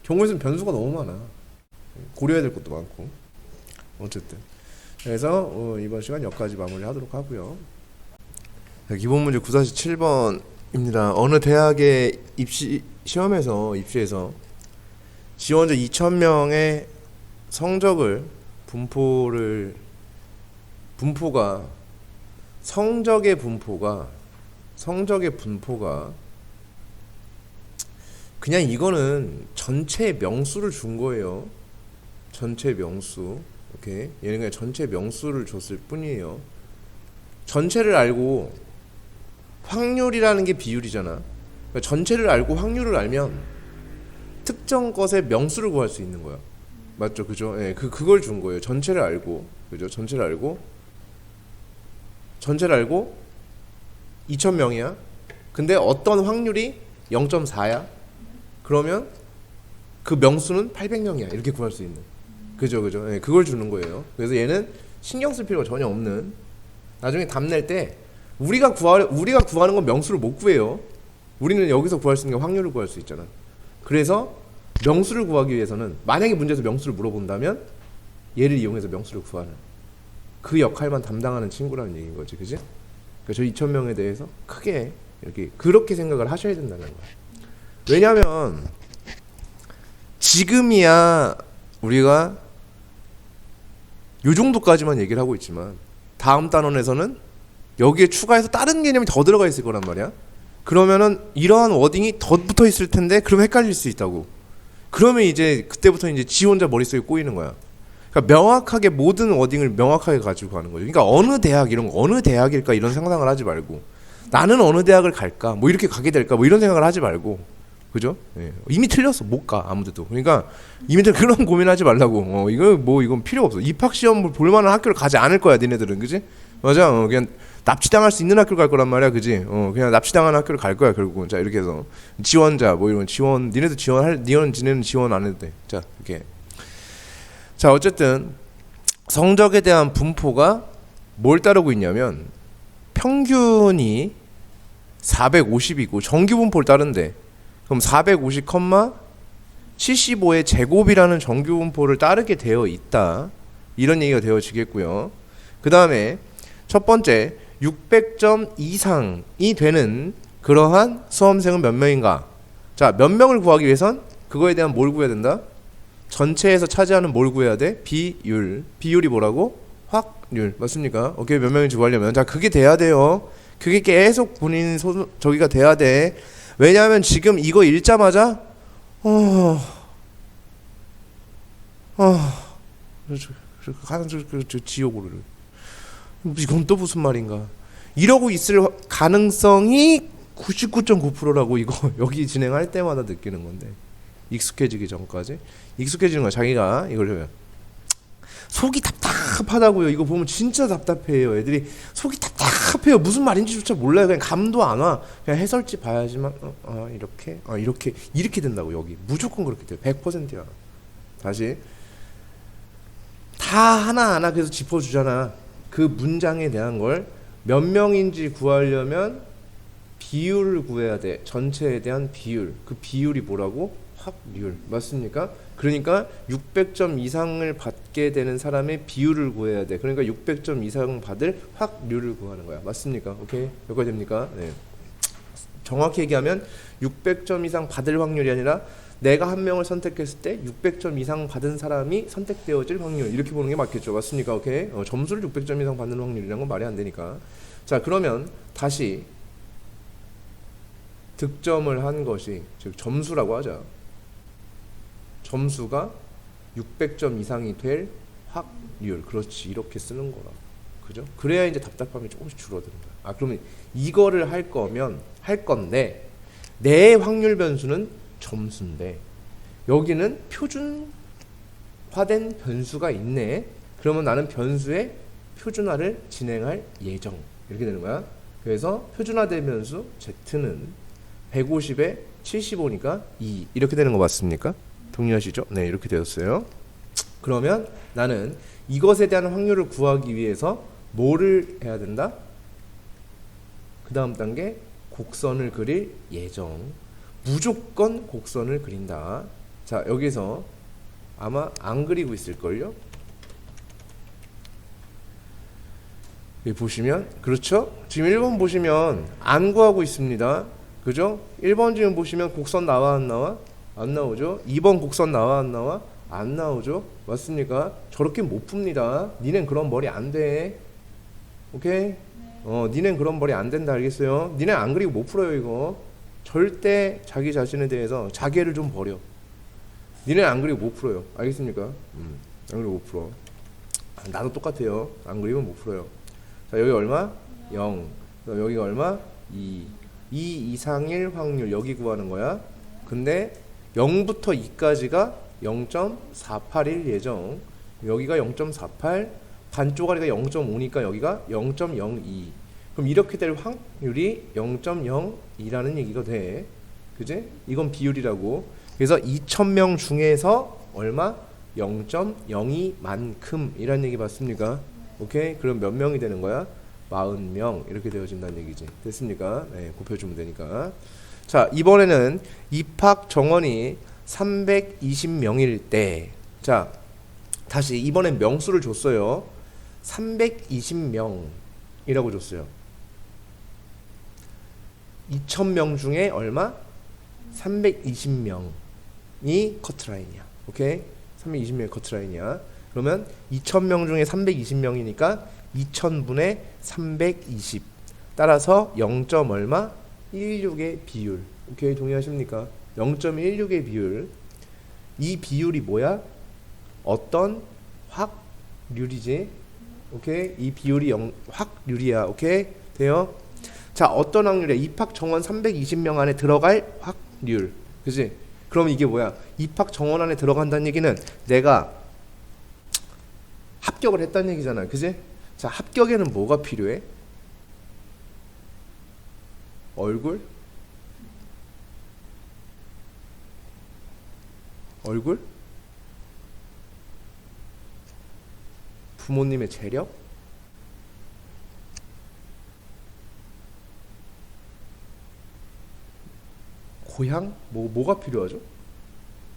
경우의 수는 변수가 너무 많아. 고려해야 될 것도 많고. 어쨌든 그래서 이번 시간 여기까지 마무리하도록 하고요. 기본 문제 947번입니다. 어느 대학의 입시에서 지원자 2,000명의 성적을 성적의 분포가 그냥 이거는 전체 명수를 준 거예요. 전체 명수. 오케이. 얘는 그냥 전체 명수를 줬을 뿐이에요. 전체를 알고 확률이라는 게 비율이잖아. 그러니까 전체를 알고 확률을 알면 특정 것의 명수를 구할 수 있는 거야. 맞죠? 그죠? 예, 그걸 준 거예요. 전체를 알고. 그죠? 전체를 알고 2,000명이야. 근데 어떤 확률이 0.4야? 그러면 그 명수는 800명이야. 이렇게 구할 수 있는. 그죠, 그죠. 예, 그걸 주는 거예요. 그래서 얘는 신경 쓸 필요가 전혀 없는. 나중에 답 낼 때 우리가 구하는 건 명수를 못 구해요. 우리는 여기서 구할 수 있는 게 확률을 구할 수 있잖아. 그래서 명수를 구하기 위해서는 만약에 문제에서 명수를 물어본다면 얘를 이용해서 명수를 구하는 그 역할만 담당하는 친구라는 얘기인 거지, 그지? 그러니까 저 2,000명에 대해서 크게 이렇게 그렇게 생각을 하셔야 된다는 거야. 왜냐하면 지금이야 우리가 요 정도까지만 얘기를 하고 있지만 다음 단원에서는 여기에 추가해서 다른 개념이 더 들어가 있을 거란 말이야. 그러면은 이러한 워딩이 더 붙어 있을 텐데 그럼 헷갈릴 수 있다고. 그러면 이제 그때부터 이제 지 혼자 머릿속에 꼬이는 거야. 그러니까 명확하게 모든 워딩을 명확하게 가지고 가는 거죠. 그러니까 어느 대학 이런 거 어느 대학일까 이런 상상을 하지 말고 나는 어느 대학을 갈까 뭐 이렇게 가게 될까 뭐 이런 생각을 하지 말고 그죠? 예. 이미 틀렸어 못 가 아무데도. 그러니까 이미 그런 고민하지 말라고. 이거 뭐 이건 필요 없어. 입학 시험 볼 만한 학교를 가지 않을 거야 니네들은 그지? 맞아. 그냥 납치당할 수 있는 학교를 갈 거란 말이야 그지? 그냥 납치당하는 학교를 갈 거야 결국은. 자 이렇게 해서 지원자 뭐 이런 지원 니네도 지원할 니네는 지원 안 해도 돼. 자 이렇게. 자 어쨌든 성적에 대한 분포가 뭘 따르고 있냐면 평균이 450이고 정규 분포를 따른대. 그럼 450, 75의 제곱이라는 정규 분포를 따르게 되어 있다. 이런 얘기가 되어지겠고요. 그 다음에 첫 번째 600점 이상이 되는 그러한 수험생은 몇 명인가? 자, 몇 명을 구하기 위해선 그거에 대한 뭘 구해야 된다? 전체에서 차지하는 뭘 구해야 돼? 비율. 비율이 뭐라고? 확률. 맞습니까? 오케이, 몇 명인지 구하려면. 자, 그게 돼야 돼요. 그게 계속 본인 저기가 돼야 돼. 왜냐하면 지금 이거 읽자마자 가는 저 지옥으로 이건 또 무슨 말인가 이러고 있을 가능성이 99.9%라고 이거 여기 진행할 때마다 느끼는 건데 익숙해지기 전까지 익숙해지는 거야. 자기가 이걸 속이 답답하다고요. 이거 보면 진짜 답답해요. 애들이 속이 답답해요. 무슨 말인지조차 몰라요. 그냥 감도 안 와. 그냥 해설지 봐야지만 이렇게 된다고. 여기 무조건 그렇게 돼요. 100%야. 다시 다 하나하나 그래서 짚어주잖아. 그 문장에 대한 걸 몇 명인지 구하려면 비율을 구해야 돼. 전체에 대한 비율. 그 비율이 뭐라고? 확률. 맞습니까? 그러니까 600점 이상을 받게 되는 사람의 비율을 구해야 돼. 그러니까 600점 이상 받을 확률을 구하는 거야. 맞습니까? 오케이? 여기까지 됩니까? 네. 정확히 얘기하면 600점 이상 받을 확률이 아니라 내가 한 명을 선택했을 때 600점 이상 받은 사람이 선택되어질 확률. 이렇게 보는 게 맞겠죠. 맞습니까? 오케이? 점수를 600점 이상 받는 확률이라는 건 말이 안 되니까. 자, 그러면 다시 득점을 한 것이 즉 점수라고 하자. 점수가 600점 이상이 될 확률. 그렇지. 이렇게 쓰는 거라. 그죠? 그래야 이제 답답함이 조금씩 줄어든다. 그러면 이거를 할 건데 내 확률 변수는 점수인데 여기는 표준화된 변수가 있네. 그러면 나는 변수의 표준화를 진행할 예정. 이렇게 되는 거야. 그래서 표준화된 변수 Z는 150에 75니까 2. 이렇게 되는 거 맞습니까? 동의하시죠? 네, 이렇게 되었어요. 그러면 나는 이것에 대한 확률을 구하기 위해서 뭐를 해야 된다? 그 다음 단계 곡선을 그릴 예정. 무조건 곡선을 그린다. 자, 여기서 아마 안 그리고 있을걸요? 여기 보시면 그렇죠? 지금 1번 보시면 안 구하고 있습니다. 그죠? 1번 지금 보시면 곡선 나와 안 나와? 안 나오죠? 2번 곡선 나와 안 나와? 안 나오죠? 맞습니까? 저렇게 못 풉니다. 니넨 그런 머리 안 돼. 오케이? 니넨 그런 머리 안 된다. 알겠어요? 니넨 안 그리고 못 풀어요 이거. 절대 자기 자신에 대해서 자괴를 좀 버려. 니넨 안 그리고 못 풀어요. 알겠습니까? 안 그리고 못 풀어. 나도 똑같아요. 안 그리면 못 풀어요. 자, 여기 얼마? 0. 여기가 얼마? 2. 2 이상일 확률 여기 구하는 거야. 근데 0부터 2까지가 0.481 예정. 여기가 0.48, 반쪽아리가 0.5니까 여기가 0.02. 그럼 이렇게 될 확률이 0.02라는 얘기가 돼. 그지? 이건 비율이라고. 그래서 2,000명 중에서 얼마? 0.02만큼 이란 얘기 맞습니까? 오케이? 그럼 몇 명이 되는 거야? 40명 이렇게 되어진다는 얘기지. 됐습니까? 네, 곱해주면 되니까. 자, 이번에는 입학 정원이 320명일 때, 자, 다시 이번엔 명수를 줬어요. 320명이라고 줬어요. 2,000명 중에 얼마? 320명이 커트라인이야. 오케이? 320명이 커트라인이야. 그러면 2,000명 중에 320명이니까 2,000분의 320. 따라서 0. 얼마? 16의 비율. 오케이? 동의하십니까? 0.16의 비율. 이 비율이 뭐야? 어떤 확률이지? 오케이? 이 비율이 확률이야. 오케이? 돼요? 자, 어떤 확률이야? 입학 정원 320명 안에 들어갈 확률. 그치? 그럼 이게 뭐야? 입학 정원 안에 들어간다는 얘기는 내가 합격을 했다는 얘기잖아. 그치? 자, 합격에는 뭐가 필요해? 얼굴? 얼굴? 부모님의 재력? 고향? 뭐가 필요하죠?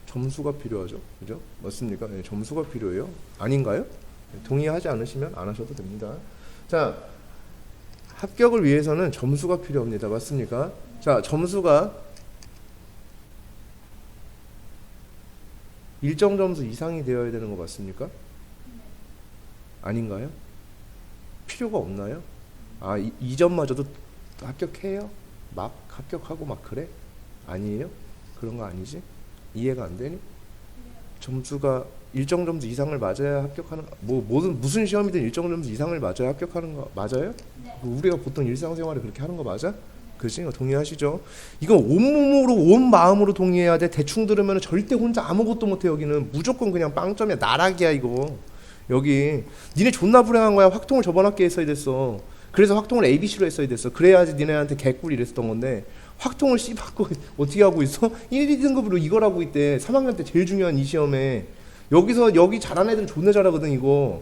점수가 필요하죠. 그죠? 맞습니까? 네, 점수가 필요해요. 아닌가요? 네, 동의하지 않으시면 안 하셔도 됩니다. 자, 합격을 위해서는 점수가 필요합니다. 맞습니까? 자, 점수가 일정 점수 이상이 되어야 되는 거 맞습니까? 아닌가요? 필요가 없나요? 아, 이 점마저도 합격해요? 막 합격하고 막 그래? 아니에요? 그런 거 아니지? 이해가 안 되니? 점수가 일정 점수 이상을 맞아야 합격하는, 무슨 시험이든 일정 점수 이상을 맞아야 합격하는 거 맞아요? 우리가 보통 일상생활에 그렇게 하는 거 맞아? 그지? 동의하시죠? 이거 온몸으로 온 마음으로 동의해야 돼. 대충 들으면 절대 혼자 아무것도 못해. 여기는 무조건 그냥 빵점이야. 나락이야 이거. 여기 니네 존나 불행한 거야. 확통을 저번 학기에 했어야 됐어. 그래서 확통을 ABC로 했어야 됐어. 그래야지 니네한테 개꿀 이랬었던 건데 확통을 씨받고 어떻게 하고 있어? 1, 2등급으로 이걸 하고 있대. 3학년 때 제일 중요한 이 시험에. 여기 잘하는 애들은 존나 잘하거든 이거.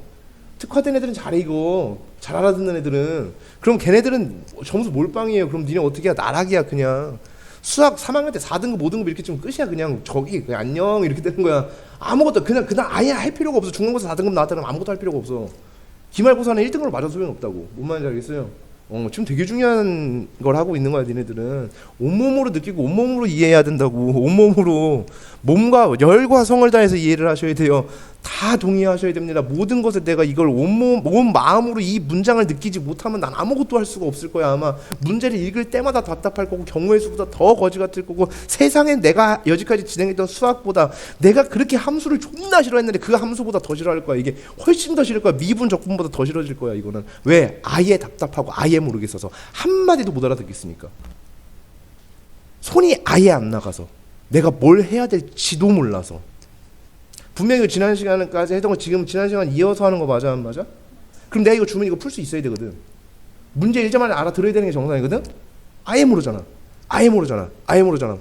특화된 애들은 잘해 이거. 잘 알아듣는 애들은. 그럼 걔네들은 점수 몰빵이에요. 그럼 니네 어떻게 해? 나락이야 그냥. 수학 3학년 때 4등급 5등급 이렇게 좀 끝이야. 그냥 저기 그냥 안녕 이렇게 되는 거야. 아무것도 그냥 아예 할 필요가 없어. 중간고사 4등급 나왔다 그러면 아무것도 할 필요가 없어. 기말고사는 1등으로 맞아도 소용없다고. 뭔 말인지 알겠어요? 지금 되게 중요한 걸 하고 있는 거야. 니네들은 온몸으로 느끼고 온몸으로 이해해야 된다고. 온몸으로 몸과 열과 성을 다해서 이해를 하셔야 돼요. 다 동의하셔야 됩니다. 모든 것에 내가 이걸 온 마음으로 이 문장을 느끼지 못하면 난 아무것도 할 수가 없을 거야. 아마 문제를 읽을 때마다 답답할 거고 경우의 수보다 더 거지 같을 거고 세상에 내가 여지까지 진행했던 수학보다 내가 그렇게 함수를 존나 싫어했는데 그 함수보다 더 싫어할 거야. 이게 훨씬 더 싫을 거야. 미분 적분보다 더 싫어질 거야. 이거는 왜? 아예 답답하고 아예 모르겠어서 한마디도 못 알아듣겠으니까. 손이 아예 안 나가서 내가 뭘 해야 될지도 몰라서. 분명히 지난 시간까지 했던 거 지금 지난 시간 이어서 하는 거 맞아 안 맞아? 그럼 내가 이거 주면 이거 풀 수 있어야 되거든. 문제 읽자마자 알아들어야 되는 게 정상이거든. 아예 모르잖아.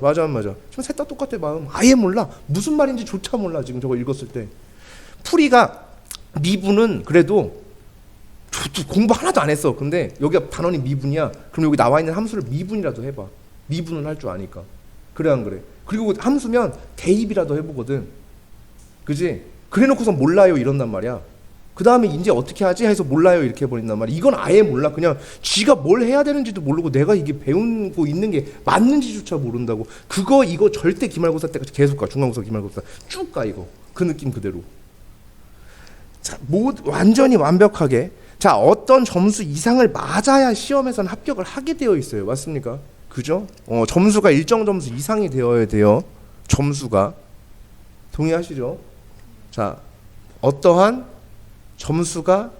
맞아 안 맞아? 지금 셋 다 똑같아. 마음 아예 몰라. 무슨 말인지 조차 몰라. 지금 저거 읽었을 때 풀이가 미분은 그래도 공부 하나도 안 했어. 근데 여기가 단원이 미분이야. 그럼 여기 나와 있는 함수를 미분이라도 해봐. 미분은 할 줄 아니까. 그래 안 그래? 그리고 함수면 대입이라도 해보거든. 그지? 그래 놓고서 몰라요 이런단 말이야. 그 다음에 이제 어떻게 하지? 해서 몰라요 이렇게 해버린단 말이야. 이건 아예 몰라. 그냥 쥐가 뭘 해야 되는지도 모르고 내가 이게 배우고 있는 게 맞는지조차 모른다고. 이거 절대 기말고사 때까지 계속 가. 중간고사 기말고사 쭉 가 이거. 그 느낌 그대로. 자, 완전히 완벽하게. 자, 어떤 점수 이상을 맞아야 시험에서는 합격을 하게 되어 있어요. 맞습니까? 그죠? 점수가 일정 점수 이상이 되어야 돼요. 점수가. 동의하시죠? 자, 어떠한 점수가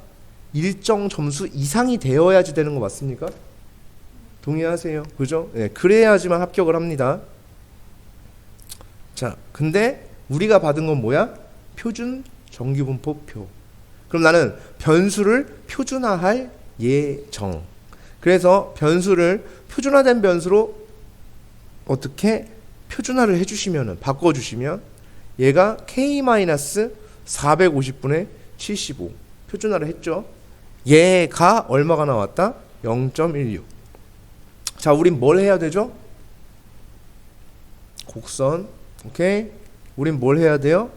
일정 점수 이상이 되어야지 되는 거 맞습니까? 동의하세요? 그죠? 네, 그래야지만 합격을 합니다. 자, 근데 우리가 받은 건 뭐야? 표준 정규분포표. 그럼 나는 변수를 표준화할 예정. 그래서 변수를 표준화된 변수로 어떻게 표준화를 해주시면은 바꿔주시면 얘가 K-450분의 75 표준화를 했죠. 얘가 얼마가 나왔다? 0.16. 자, 우린 뭘 해야 되죠? 곡선. 오케이? 우린 뭘 해야 돼요?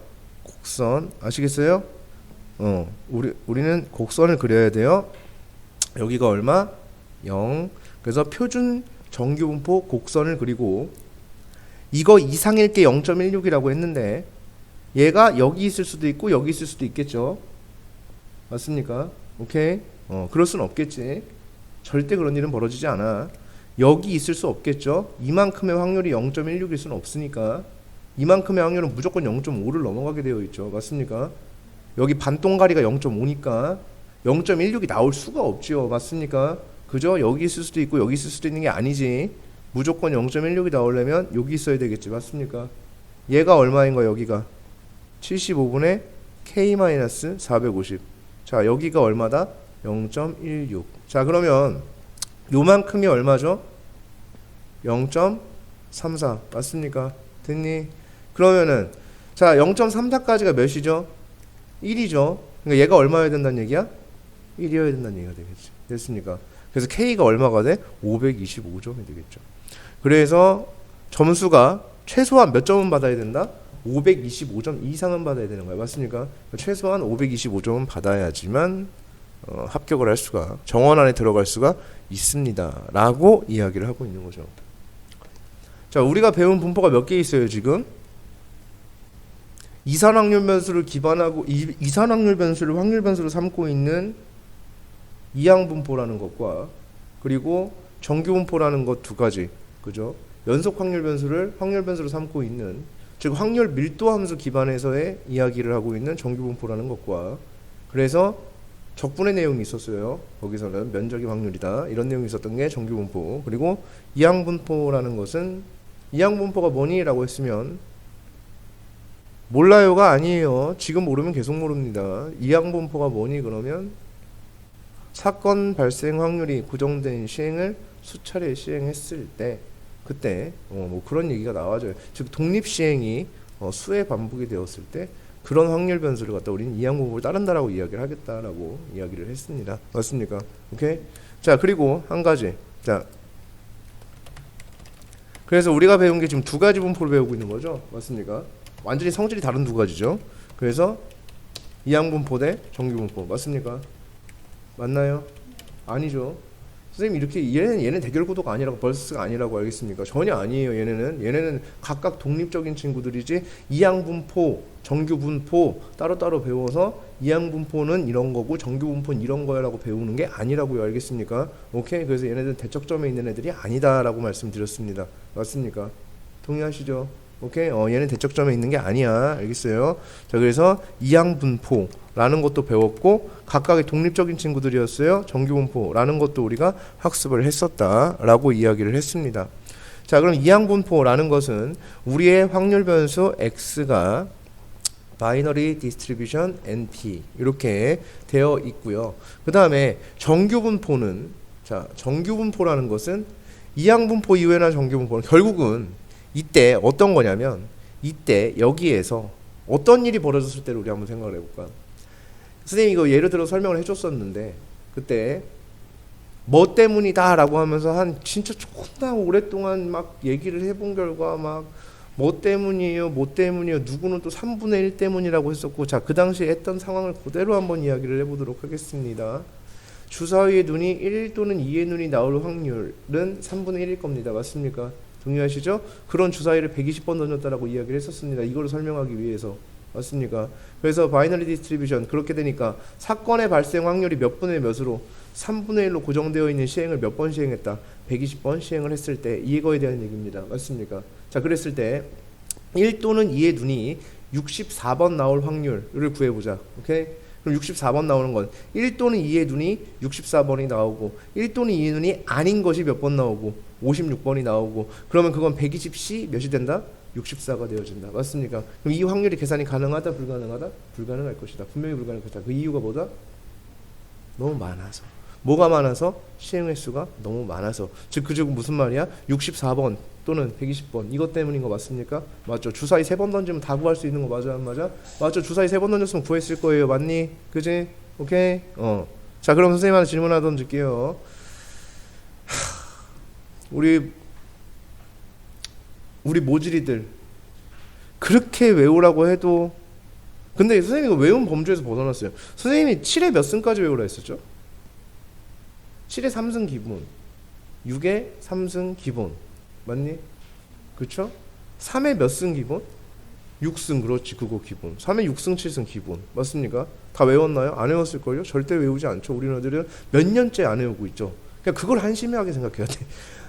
곡선. 아시겠어요? 우리는 곡선을 그려야 돼요. 여기가 얼마? 0. 그래서 표준 정규분포 곡선을 그리고 이거 이상일 게 0.16이라고 했는데 얘가 여기 있을 수도 있고 여기 있을 수도 있겠죠. 맞습니까? 오케이? 그럴 순 없겠지. 절대 그런 일은 벌어지지 않아. 여기 있을 수 없겠죠. 이만큼의 확률이 0.16일 수는 없으니까 이만큼의 확률은 무조건 0.5를 넘어가게 되어 있죠. 맞습니까? 여기 반동가리가 0.5니까 0.16이 나올 수가 없지요. 맞습니까? 그죠? 여기 있을 수도 있고 여기 있을 수도 있는 게 아니지. 무조건 0.16이 나오려면 여기 있어야 되겠지. 맞습니까? 얘가 얼마인 거야? 여기가 75분의 K-450. 자, 여기가 얼마다? 0.16. 자, 그러면 요만큼이 얼마죠? 0.34. 맞습니까? 됐니? 그러면은 자, 0.34까지가 몇이죠? 1이죠. 그러니까 얘가 얼마여야 된다는 얘기야? 1이어야 된다는 얘기가 되겠지. 됐습니까? 그래서 K가 얼마가 돼? 525점이 되겠죠. 그래서 점수가 최소한 몇 점은 받아야 된다? 525점 이상은 받아야 되는 거야. 맞습니까? 최소한 525점은 받아야지만 합격을 할 수가, 정원 안에 들어갈 수가 있습니다. 라고 이야기를 하고 있는 거죠. 자, 우리가 배운 분포가 몇 개 있어요, 지금? 이산확률 변수를 기반하고 이산확률 변수를 확률 변수로 삼고 있는 이항분포라는 것과 그리고 정규분포라는 것 두 가지, 그죠? 연속 확률 변수를 확률 변수로 삼고 있는, 즉 확률 밀도 함수 기반에서의 이야기를 하고 있는 정규분포라는 것과, 그래서 적분의 내용이 있었어요. 거기서는 면적이 확률이다 이런 내용이 있었던 게 정규분포. 그리고 이항분포라는 것은, 이항분포가 뭐니? 라고 했으면 몰라요가 아니에요. 지금 모르면 계속 모릅니다. 이항분포가 뭐니? 그러면 사건 발생 확률이 고정된 시행을 수차례 시행했을 때 그때 뭐 그런 얘기가 나와줘요. 즉 독립시행이 수회 반복이 되었을 때 그런 확률 변수를 갖다 우리는 이항분포를 따른다라고 이야기를 하겠다라고 이야기를 했습니다. 맞습니까? 오케이? 자, 그리고 한 가지. 자, 그래서 우리가 배운 게 지금 두 가지 분포를 배우고 있는 거죠. 맞습니까? 완전히 성질이 다른 두 가지죠. 그래서 이항분포 대 정규분포. 맞습니까? 맞나요? 아니죠. 선생님 이렇게 얘는 대결 구도가 아니라고, 벌스가 아니라고 알겠습니까? 전혀 아니에요. 얘네는 각각 독립적인 친구들이지 이항분포, 정규분포 따로따로 배워서 이항분포는 이런 거고 정규분포는 이런 거야라고 배우는 게 아니라고요. 알겠습니까? 오케이? 그래서 얘네들은 대척점에 있는 애들이 아니다라고 말씀드렸습니다. 맞습니까? 동의하시죠? 오케이? 얘는 대척점에 있는 게 아니야. 알겠어요? 자, 그래서 이항분포라는 것도 배웠고 각각의 독립적인 친구들이었어요. 정규분포라는 것도 우리가 학습을 했었다라고 이야기를 했습니다. 자, 그럼 이항분포라는 것은 우리의 확률 변수 x가 바이너리 디스트리뷰션 NP 이렇게 되어 있고요. 그 다음에 정규분포는, 자, 정규분포라는 것은 이항분포 이외나 정규분포는 결국은 이때 어떤 거냐면, 이때 여기에서 어떤 일이 벌어졌을 때를 우리 한번 생각을 해볼까. 선생님이 이거 예를 들어 설명을 해줬었는데 그때 뭐 때문이다 라고 하면서 한 진짜 존나 오랫동안 막 얘기를 해본 결과 막 뭐 때문이에요 누구는 또 3분의 1 때문이라고 했었고, 자, 그 당시에 했던 상황을 그대로 한번 이야기를 해보도록 하겠습니다. 주사위의 눈이 1 또는 2의 눈이 나올 확률은 3분의 1일 겁니다. 맞습니까? 동의하시죠? 그런 주사위를 120번 던졌다라고 이야기를 했었습니다. 이거를 설명하기 위해서. 맞습니까? 그래서 바이너리 디스트리뷰션, 그렇게 되니까 사건의 발생 확률이 몇 분의 몇으로 3분의 1로 고정되어 있는 시행을 몇 번 시행했다? 120번 시행을 했을 때 이거에 대한 얘기입니다. 맞습니까? 자, 그랬을 때 1 또는 2의 눈이 64번 나올 확률을 구해보자. 오케이? 그럼 64번 나오는 건 1 또는 2의 눈이 64번이 나오고 1 또는 2의 눈이 아닌 것이 몇 번 나오고 56번이 나오고, 그러면 그건 120시 몇이 된다? 64가 되어진다. 맞습니까? 그럼 이 확률이 계산이 가능하다? 불가능하다? 불가능할 것이다. 분명히 불가능할 것이다. 그 이유가 뭐다? 너무 많아서. 뭐가 많아서? 시행 횟수가 너무 많아서. 즉, 그 즉 무슨 말이야? 64번 또는 120번 이것 때문인 거 맞습니까? 맞죠? 주사위 3번 던지면 다 구할 수 있는 거 맞아 안 맞아? 맞죠? 주사위 3번 던졌으면 구했을 거예요. 맞니? 그지? 오케이? 자 그럼 선생님한테 질문 하나 던질게요. 우리 모질이들 그렇게 외우라고 해도 근데 선생님이 외운 범주에서 벗어났어요. 선생님이 7의 몇 승까지 외우라 했었죠? 7의 3승 기본 6의 3승 기본 맞니? 그쵸? 3의 몇 승 기본? 6승 그렇지 그거 기본 3의 6승 7승 기본 맞습니까? 다 외웠나요? 안 외웠을걸요? 절대 외우지 않죠. 우리 애들은 몇 년째 안 외우고 있죠. 그러니까 그걸 한심하게 생각해야 돼.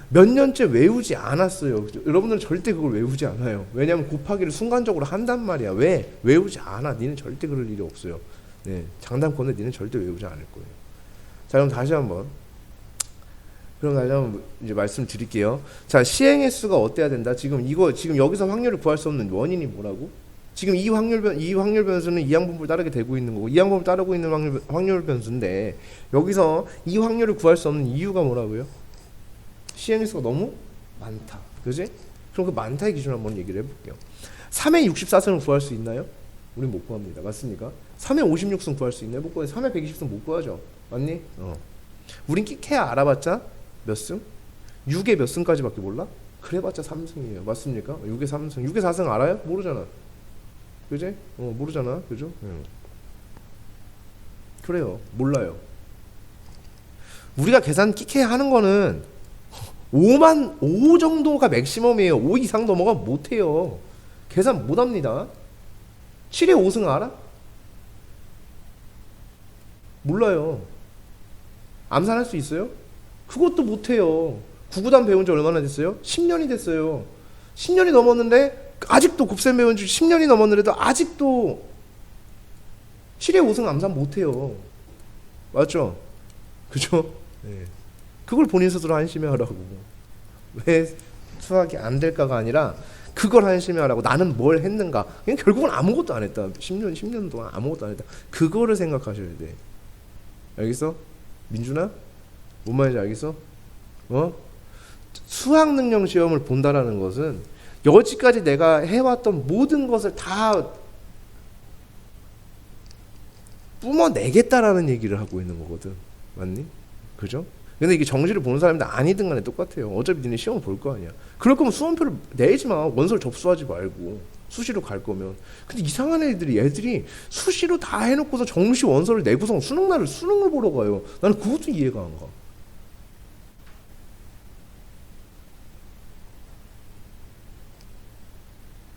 몇 년째 외우지 않았어요. 여러분들은 절대 그걸 외우지 않아요. 왜냐하면 곱하기를 순간적으로 한단 말이야. 왜? 외우지 않아. 니는 절대 그럴 일이 없어요. 네, 장담컨대 니는 절대 외우지 않을 거예요. 자 그럼 다시 한번 이제 말씀드릴게요. 자 시행의 수가 어때야 된다? 지금 여기서 확률을 구할 수 없는 원인이 뭐라고? 지금 이 확률 변수는 이항분법을 따르게 되고 있는 거고 이항분법을 따르고 있는 확률 변수인데 여기서 이 확률을 구할 수 없는 이유가 뭐라고요? 시행의 수가 너무 많다. 그지? 그럼 그 많다의 기준을 한번 얘기를 해볼게요. 3의 64승을 구할 수 있나요? 우린 못 구합니다. 맞습니까? 3의 56승 구할 수 있나요? 못 구해요. 3의 120승 못 구하죠. 맞니? 우린 끼케야 알아봤자 몇 승? 6의 몇 승까지밖에 몰라? 그래봤자 3승이에요. 맞습니까? 6의 3승. 6의 4승 알아요? 모르잖아. 그지? 모르잖아. 그죠? 그래요. 몰라요. 우리가 계산 끼케야 하는 거는 5 정도가 맥시멈이에요. 5 이상 넘어가면 못해요. 계산 못합니다. 7의 5승 알아? 몰라요. 암산할 수 있어요? 그것도 못해요. 구구단 배운 지 얼마나 됐어요? 10년이 됐어요. 10년이 넘었는데 아직도 곱셈 배운 지 10년이 넘었는데도 아직도 7의 5승 암산 못해요. 맞죠? 그죠? 네. 그걸 본인 스스로 한심해 하라고. 왜 수학이 안 될까가 아니라 그걸 한심해 하라고. 나는 뭘 했는가. 그냥 결국은 아무것도 안 했다. 10년 동안 아무것도 안 했다. 그거를 생각하셔야 돼. 알겠어? 민준아? 뭔 말인지 알겠어? 수학 능력 시험을 본다라는 것은 여지까지 내가 해왔던 모든 것을 다 뿜어내겠다라는 얘기를 하고 있는 거거든. 맞니? 그죠? 근데 이게 정시를 보는 사람들 아니든 간에 똑같아요. 어차피 니네 시험을 볼 거 아니야. 그럴 거면 수험표를 내지 마. 원서를 접수하지 말고. 수시로 갈 거면. 근데 이상한 애들이 수시로 다 해놓고서 정시 원서를 내고서 수능날을 수능을 보러 가요. 나는 그것도 이해가 안 가.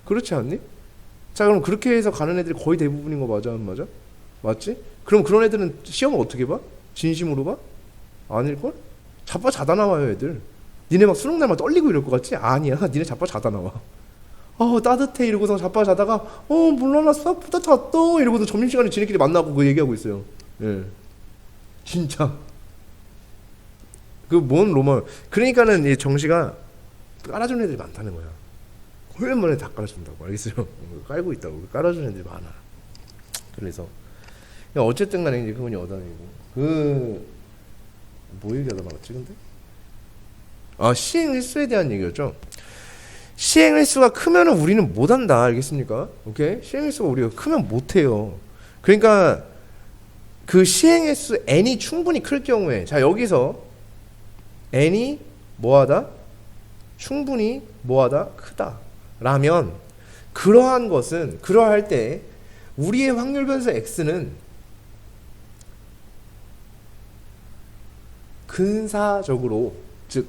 그렇지 않니? 자 그럼 그렇게 해서 가는 애들이 거의 대부분인 거 맞아 안 맞아? 맞지? 그럼 그런 애들은 시험을 어떻게 봐? 진심으로 봐? 아닐걸? 자빠 자다 나와요 애들. 니네 막 수능날만 떨리고 이럴 것 같지? 아니야. 니네 자빠 자다 나와. 따뜻해 이러고서 자빠 자다가 몰라 나 수학보다 잤다 이러고서 점심시간에 지네끼리 만나고 그 얘기하고 있어요. 예. 진짜 그 뭔 로망. 그러니까는 이 정시가 깔아주는 애들이 많다는 거야. 얼마나 다 깔아준다고. 알겠어요? 깔고 있다고. 깔아주는 애들이 많아. 그래서 어쨌든 간에 이제 그분이 어다니고 뭐 얘기하다 말았지 근데? 시행 횟수에 대한 얘기였죠. 시행 횟수가 크면은 우리는 못한다. 알겠습니까? 오케이? 시행 횟수가 우리가 크면 못해요. 그러니까 그 시행 횟수 n이 충분히 클 경우에 자 여기서 n이 뭐하다? 충분히 뭐하다? 크다. 라면 그러할 때 우리의 확률 변수 x는 근사적으로 즉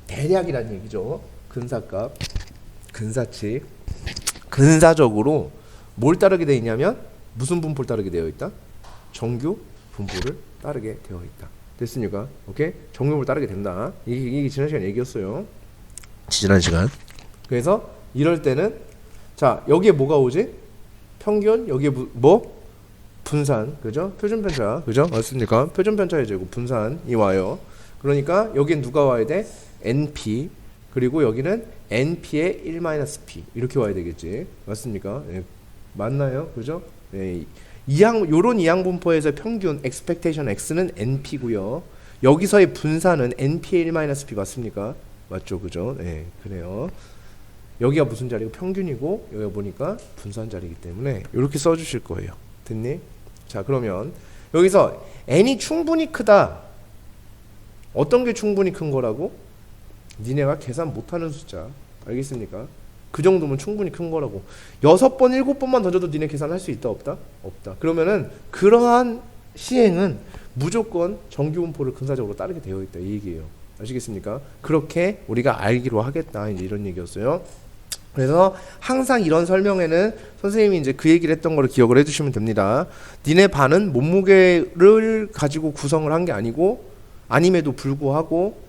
대략이라는 얘기죠. 근사값, 근사치. 근사적으로 뭘 따르게 되어 있냐면 무슨 분포를 따르게 되어 있다? 정규 분포를 따르게 되어 있다. 됐습니까? 오케이? 정규 분포를 따르게 된다. 이게 지난 시간 얘기였어요. 지난 시간. 그래서 이럴 때는 자 여기에 뭐가 오지? 평균 여기에 뭐? 분산. 그죠? 표준편차. 그죠? 맞습니까? 표준편차의 제곱 분산이 와요. 그러니까 여기엔 누가 와야 돼? NP. 그리고 여기는 NP의 1-P. 이렇게 와야 되겠지. 맞습니까? 예. 맞나요? 그죠? 예. 요런 이항분포에서 평균 expectation x는 NP고요. 여기서의 분산은 NP의 1-P 맞습니까? 맞죠? 그죠? 네, 그래요. 여기가 무슨 자리고 평균이고 여기가 보니까 분산 자리이기 때문에 이렇게 써주실 거예요. 됐니? 자, 그러면 여기서 n이 충분히 크다. 어떤 게 충분히 큰 거라고? 니네가 계산 못하는 숫자. 알겠습니까? 그 정도면 충분히 큰 거라고. 6번, 7번만 던져도 니네 계산할 수 있다 없다? 없다. 그러면은 그러한 시행은 무조건 정규분포를 근사적으로 따르게 되어 있다 이 얘기예요. 아시겠습니까? 그렇게 우리가 알기로 하겠다 이제 이런 얘기였어요. 그래서 항상 이런 설명에는 선생님이 이제 그 얘기를 했던 거를 기억을 해주시면 됩니다. 니네 반은 몸무게를 가지고 구성을 한 게 아니고 아님에도 불구하고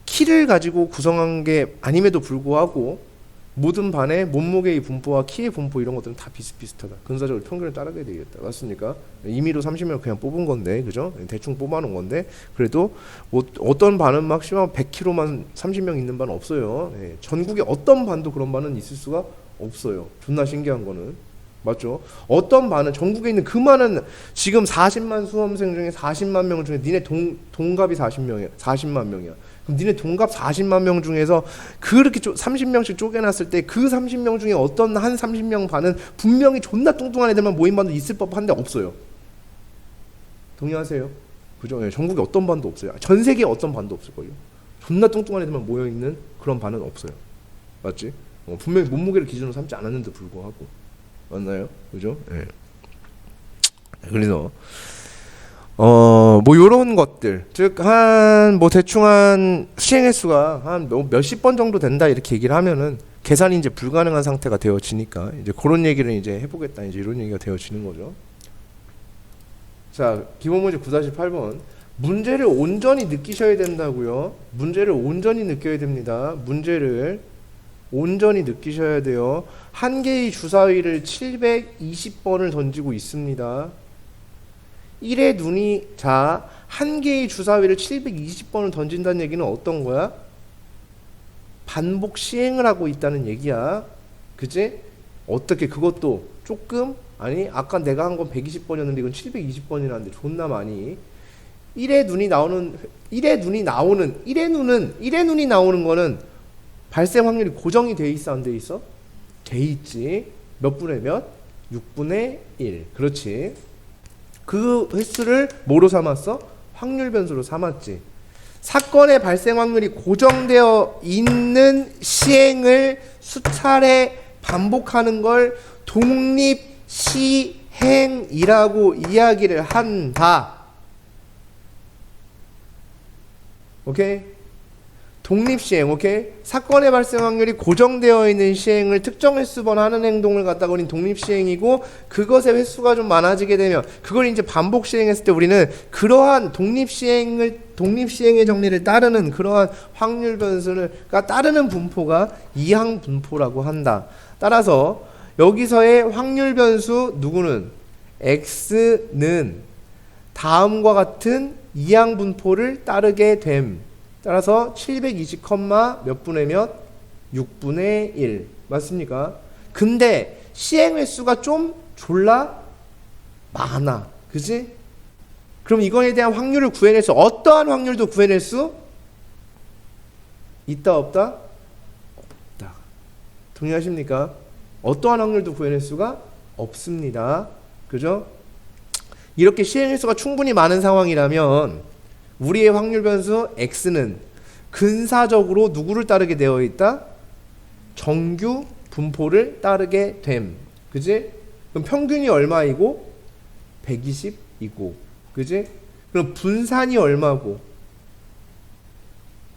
키를 가지고 구성한 게 아님에도 불구하고 모든 반의 몸무게의 분포와 키의 분포 이런 것들은 다 비슷비슷하다. 근사적으로 평균을 따르게 되겠다. 맞습니까? 임의로 30명 그냥 뽑은 건데, 그죠? 대충 뽑아놓은 건데, 그래도 뭐 어떤 반은 막 심하면 100kg만 30명 있는 반은 없어요. 예. 전국에 어떤 반도 그런 반은 있을 수가 없어요. 존나 신기한 거는. 맞죠? 어떤 반은 전국에 있는 그 많은 지금 40만 수험생 중에 40만 명 중에 니네 동갑이 40만 명이야. 그럼 니네 동갑 40만 명 중에서 그렇게 30명씩 쪼개놨을 때 그 30명 중에 어떤 한 30명 반은 분명히 존나 뚱뚱한 애들만 모인 반도 있을 법한데 없어요. 동의하세요? 그죠? 예, 전국에 어떤 반도 없어요. 전 세계에 어떤 반도 없을걸요. 존나 뚱뚱한 애들만 모여있는 그런 반은 없어요. 맞지? 분명히 몸무게를 기준으로 삼지 않았는데 불구하고. 맞나요? 그죠? 예. 그래서 뭐 요런 것들, 즉 한 뭐 대충 한 시행 횟수가 한 몇십 번 정도 된다 이렇게 얘기를 하면은 계산이 이제 불가능한 상태가 되어지니까 이제 그런 얘기를 이제 해보겠다 이제 이런 얘기가 되어지는 거죠. 자, 기본 문제 9-8번. 문제를 온전히 느끼셔야 된다고요. 문제를 온전히 느껴야 됩니다. 문제를 온전히 느끼셔야 돼요. 한 개의 주사위를 720번을 던지고 있습니다. 1의 눈이, 자, 한 개의 주사위를 720번을 던진다는 얘기는 어떤 거야? 반복 시행을 하고 있다는 얘기야. 그지? 어떻게 그것도 조금? 아니, 아까 내가 한 건 120번이었는데 이건 720번이라는데 존나 많이. 1의 눈이 나오는 거는 발생 확률이 고정이 돼 있어, 안 돼 있어? 돼 있지. 몇 분의 몇? 6분의 1. 그렇지. 그 횟수를 뭐로 삼았어? 확률 변수로 삼았지. 사건의 발생 확률이 고정되어 있는 시행을 수차례 반복하는 걸 독립시행이라고 이야기를 한다. 오케이? 독립시행, 오케이? 사건의 발생 확률이 고정되어 있는 시행을 특정 횟수번 하는 행동을 갖다가 우린 독립시행이고, 그것의 횟수가 좀 많아지게 되면 그걸 이제 반복 시행했을 때 우리는 그러한 독립시행의 정리를 따르는 그러한 확률 변수를 따르는 분포가 이항 분포라고 한다. 따라서 여기서의 확률 변수 누구는? x는 다음과 같은 이항 분포를 따르게 됨. 따라서 720, 몇 분의 몇? 6분의 1. 맞습니까? 근데 시행 횟수가 좀 졸라 많아. 그지? 그럼 이거에 대한 확률을 구해낼 수, 어떠한 확률도 구해낼 수 있다 없다? 없다. 동의하십니까? 어떠한 확률도 구해낼 수가 없습니다. 그죠? 이렇게 시행 횟수가 충분히 많은 상황이라면 우리의 확률 변수 x는 근사적으로 누구를 따르게 되어 있다? 정규 분포를 따르게 됨. 그지? 그럼 평균이 얼마이고? 120이고. 그지? 그럼 분산이 얼마고?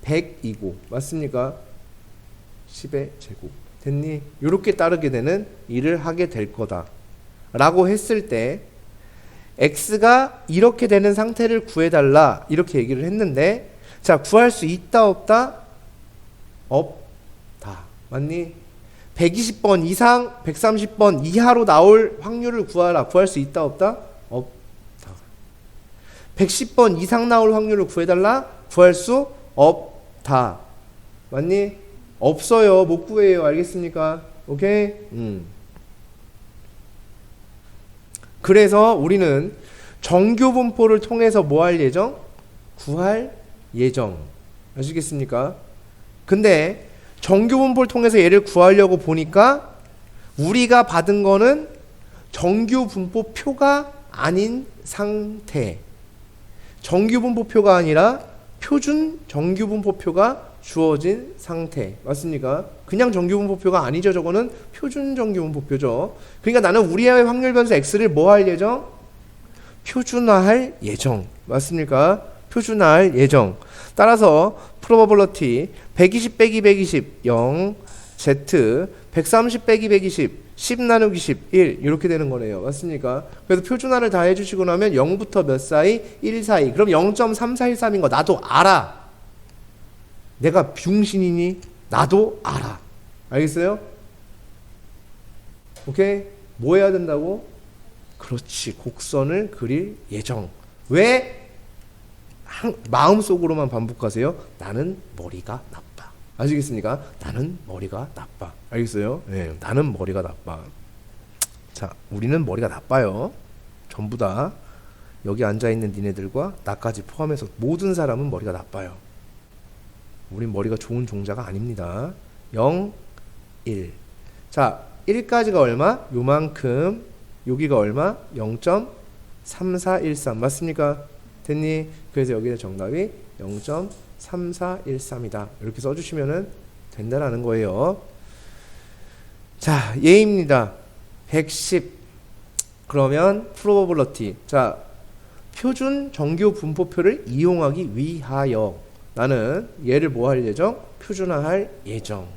100이고. 맞습니까? 10의 제곱. 됐니? 이렇게 따르게 되는 일을 하게 될 거다. 라고 했을 때 x가 이렇게 되는 상태를 구해달라 이렇게 얘기를 했는데, 자, 구할 수 있다 없다? 없다. 맞니? 120번 이상 130번 이하로 나올 확률을 구하라. 구할 수 있다 없다? 없다. 110번 이상 나올 확률을 구해달라. 구할 수 없다. 맞니? 없어요. 못 구해요. 알겠습니까? 오케이? 그래서 우리는 정규 분포를 통해서 뭐 할 예정? 구할 예정. 아시겠습니까? 근데 정규분포를 통해서 얘를 구하려고 보니까 우리가 받은 거는 정규분포표가 아닌 상태. 정규분포표가 아니라 표준 정규분포표가 주어진 상태. 맞습니까? 그냥 정규분포표가 아니죠. 저거는 표준 정규분포표죠. 그러니까 나는 우리의 확률 변수 x를 뭐 할 예정? 표준화할 예정. 맞습니까? 표준화할 예정. 따라서 probability 120 빼기 120 0 z 130 빼기 120 10 나누기 10 1 이렇게 되는 거네요. 맞습니까? 그래서 표준화를 다 해주시고 나면 0부터 몇 사이? 1 사이. 그럼 0.3413인 거 나도 알아. 내가 병신이니? 나도 알아. 알겠어요? 오케이? 뭐 해야 된다고? 그렇지. 곡선을 그릴 예정. 왜? 마음속으로만 반복하세요. 나는 머리가 나빠. 아시겠습니까? 나는 머리가 나빠. 알겠어요? 네, 나는 머리가 나빠. 자, 우리는 머리가 나빠요. 전부 다 여기 앉아있는 니네들과 나까지 포함해서 모든 사람은 머리가 나빠요. 우린 머리가 좋은 종자가 아닙니다. 0, 1. 자, 1까지가 얼마? 요만큼. 여기가 얼마? 0.3413. 맞습니까? 됐니? 그래서 여기는 정답이 0.3413이다. 이렇게 써주시면 된다라는 거예요. 자, 예입니다. 110. 그러면 probability. 자, 표준 정규 분포표를 이용하기 위하여 나는 얘를 뭐 할 예정? 표준화할 예정.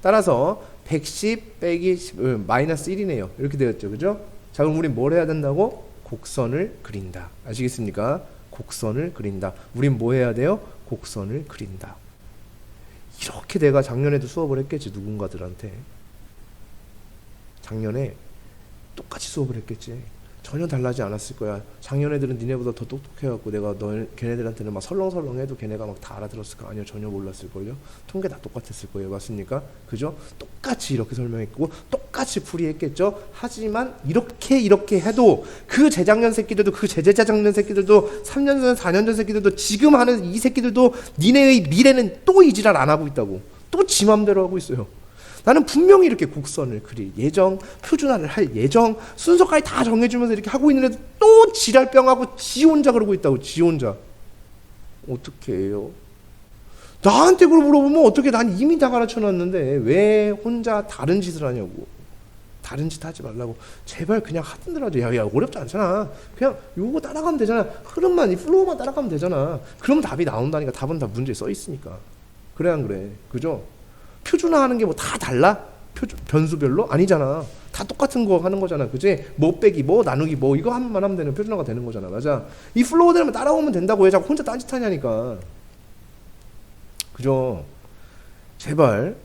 따라서 110 빼기 10, 마이너스 1이네요. 이렇게 되었죠. 그죠? 자, 그럼 우린 뭘 해야 된다고? 곡선을 그린다. 아시겠습니까? 곡선을 그린다. 우린 뭐 해야 돼요? 곡선을 그린다. 이렇게 내가 작년에도 수업을 했겠지. 누군가들한테. 작년에 똑같이 수업을 했겠지. 전혀 달라지지 않았을 거야. 작년 애들은 니네보다 더 똑똑해갖고 내가 걔네들한테는 막 설렁설렁해도 걔네가 막 다 알아들었을까? 아니요, 전혀 몰랐을걸요. 통계 다 똑같았을 거예요. 맞습니까? 그죠? 똑같이 이렇게 설명했고 똑같이 풀이했겠죠. 하지만 이렇게 해도 그 재작년 새끼들도 그 재재작년 새끼들도 3년 전 4년 전 새끼들도 지금 하는 이 새끼들도 니네의 미래는 또 이 지랄 안 하고 있다고. 또 지 맘대로 하고 있어요. 나는 분명히 이렇게 곡선을 그릴 예정, 표준화를 할 예정, 순서까지 다 정해주면서 이렇게 하고 있는데도 또 지랄병하고 지 혼자 그러고 있다고. 지 혼자. 어떻게 해요? 나한테 그걸 물어보면 어떻게, 난 이미 다 가르쳐놨는데 왜 혼자 다른 짓을 하냐고. 다른 짓 하지 말라고. 제발 그냥 하던 대로 하자. 야, 어렵지 않잖아. 그냥 요거 따라가면 되잖아. 흐름만, 이 플로우만 따라가면 되잖아. 그럼 답이 나온다니까. 답은 다 문제에 써 있으니까. 그래 안 그래? 그죠? 표준화하는 게 뭐 다 달라? 변수별로? 아니잖아. 다 똑같은 거 하는 거잖아. 그지? 뭐 빼기, 뭐 나누기, 뭐 이거 한번 하면 되는 표준화가 되는 거잖아. 맞아? 이 플로우대로만 따라오면 된다고. 해 자꾸 혼자 딴짓하냐니까. 그죠? 제발.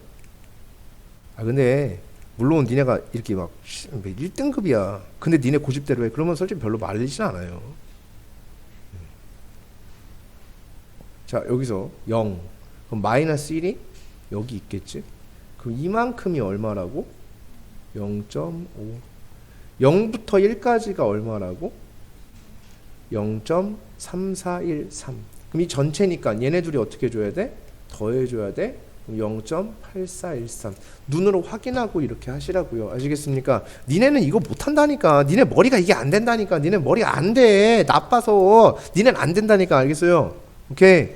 아 근데 물론 니네가 이렇게 막 1등급이야. 근데 니네 고집대로 해. 그러면 솔직히 별로 말리진 않아요. 자, 여기서 0. 그럼 마이너스 1이 여기 있겠지? 그럼 이만큼이 얼마라고? 0.5. 0부터 1까지가 얼마라고? 0.3413. 그럼 이 전체니까 얘네 둘이 어떻게 줘야 돼? 더해줘야 돼? 0.8413. 눈으로 확인하고 이렇게 하시라고요. 아시겠습니까? 니네는 이거 못한다니까. 니네 머리가 이게 안 된다니까. 니네 머리가 안 돼. 나빠서. 니네는 안 된다니까. 알겠어요? 오케이?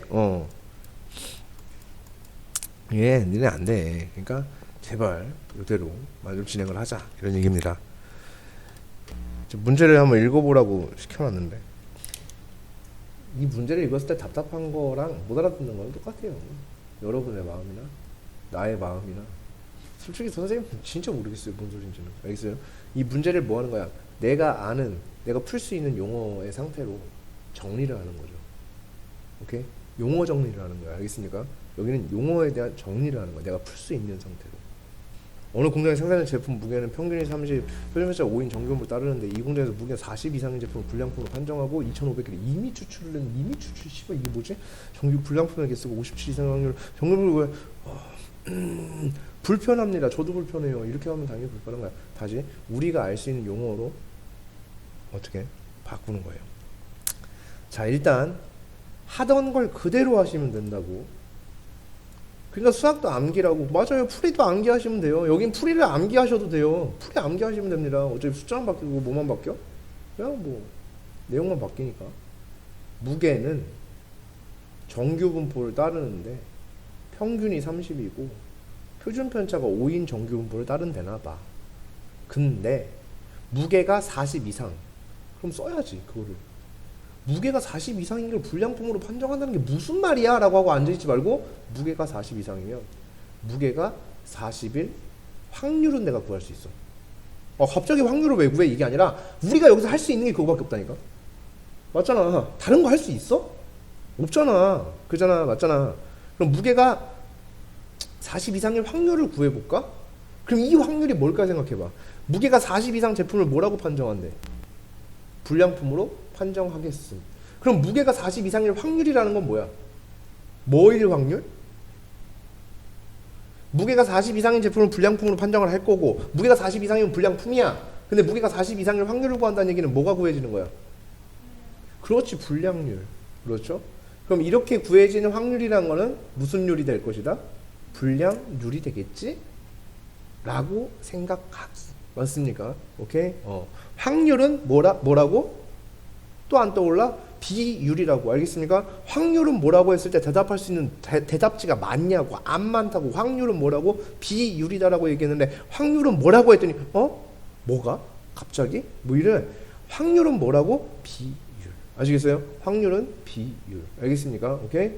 예, 니네 안 돼. 그러니까 제발 이대로 마저 진행을 하자. 이런 얘기입니다. 문제를 한번 읽어보라고 시켜놨는데 이 문제를 읽었을 때 답답한 거랑 못 알아듣는 거랑 똑같아요. 여러분의 마음이나 나의 마음이나. 솔직히 선생님 진짜 모르겠어요. 뭔 소리인지는. 알겠어요? 이 문제를 뭐 하는 거야? 내가 아는, 내가 풀 수 있는 용어의 상태로 정리를 하는 거죠. 오케이? 용어 정리를 하는 거야. 알겠습니까? 여기는 용어에 대한 정리를 하는 거야. 내가 풀 수 있는 상태로. 어느 공장이 생산하는 제품 무게는 평균이 30, 표준물자 5인 정규분포 따르는데 이 공장에서 무게 40 이상인 제품을 불량품으로 판정하고 2,500개를 이미 추출을 했는데 이미 추출, 씨발 이게 뭐지? 정규 불량품에게 쓰고 57 이상 확률 정규분포 불편합니다. 저도 불편해요. 이렇게 하면 당연히 불편한 거야. 다시 우리가 알 수 있는 용어로 어떻게 바꾸는 거예요. 자, 일단 하던 걸 그대로 하시면 된다고. 그러니까 수학도 암기라고. 맞아요. 풀이도 암기하시면 돼요. 여긴 풀이를 암기하셔도 돼요. 풀이 암기하시면 됩니다. 어차피 숫자만 바뀌고 뭐만 바뀌어? 그냥 뭐 내용만 바뀌니까. 무게는 정규분포를 따르는데 평균이 30이고 표준 편차가 5인 정규분포를 따른대나 봐. 근데 무게가 40 이상. 그럼 써야지 그거를. 무게가 40 이상인 걸 불량품으로 판정한다는 게 무슨 말이야? 라고 하고 앉아있지 말고 무게가 40 이상이면 무게가 40일 확률은 내가 구할 수 있어. 갑자기 확률을 왜 구해? 이게 아니라 우리가 여기서 할 수 있는 게 그거밖에 없다니까. 맞잖아. 다른 거 할 수 있어? 없잖아. 그잖아. 맞잖아. 그럼 무게가 40 이상일 확률을 구해볼까? 그럼 이 확률이 뭘까 생각해봐. 무게가 40 이상 제품을 뭐라고 판정한대? 불량품으로 판정하겠음. 그럼 무게가 40 이상일 확률이라는 건 뭐야? 뭐일 확률? 무게가 40 이상인 제품을 불량품으로 판정을 할 거고 무게가 40 이상이면 불량품이야. 근데 무게가 40 이상일 확률을 구한다는 얘기는 뭐가 구해지는 거야? 그렇지, 불량률. 그렇죠? 그럼 이렇게 구해지는 확률이라는 거는 무슨 율이 될 것이다? 불량률이 되겠지? 라고 생각하기. 맞습니까? 오케이? 확률은 뭐라고? 또 안 떠올라? 비율이라고. 알겠습니까? 확률은 뭐라고 했을 때 대답할 수 있는 대답지가 많냐고, 안 많다고. 확률은 뭐라고? 비율이다라고 얘기했는데 확률은 뭐라고 했더니 뭐가? 갑자기? 뭐 이래. 확률은 뭐라고? 비율. 아시겠어요? 확률은 비율. 알겠습니까? 오케이?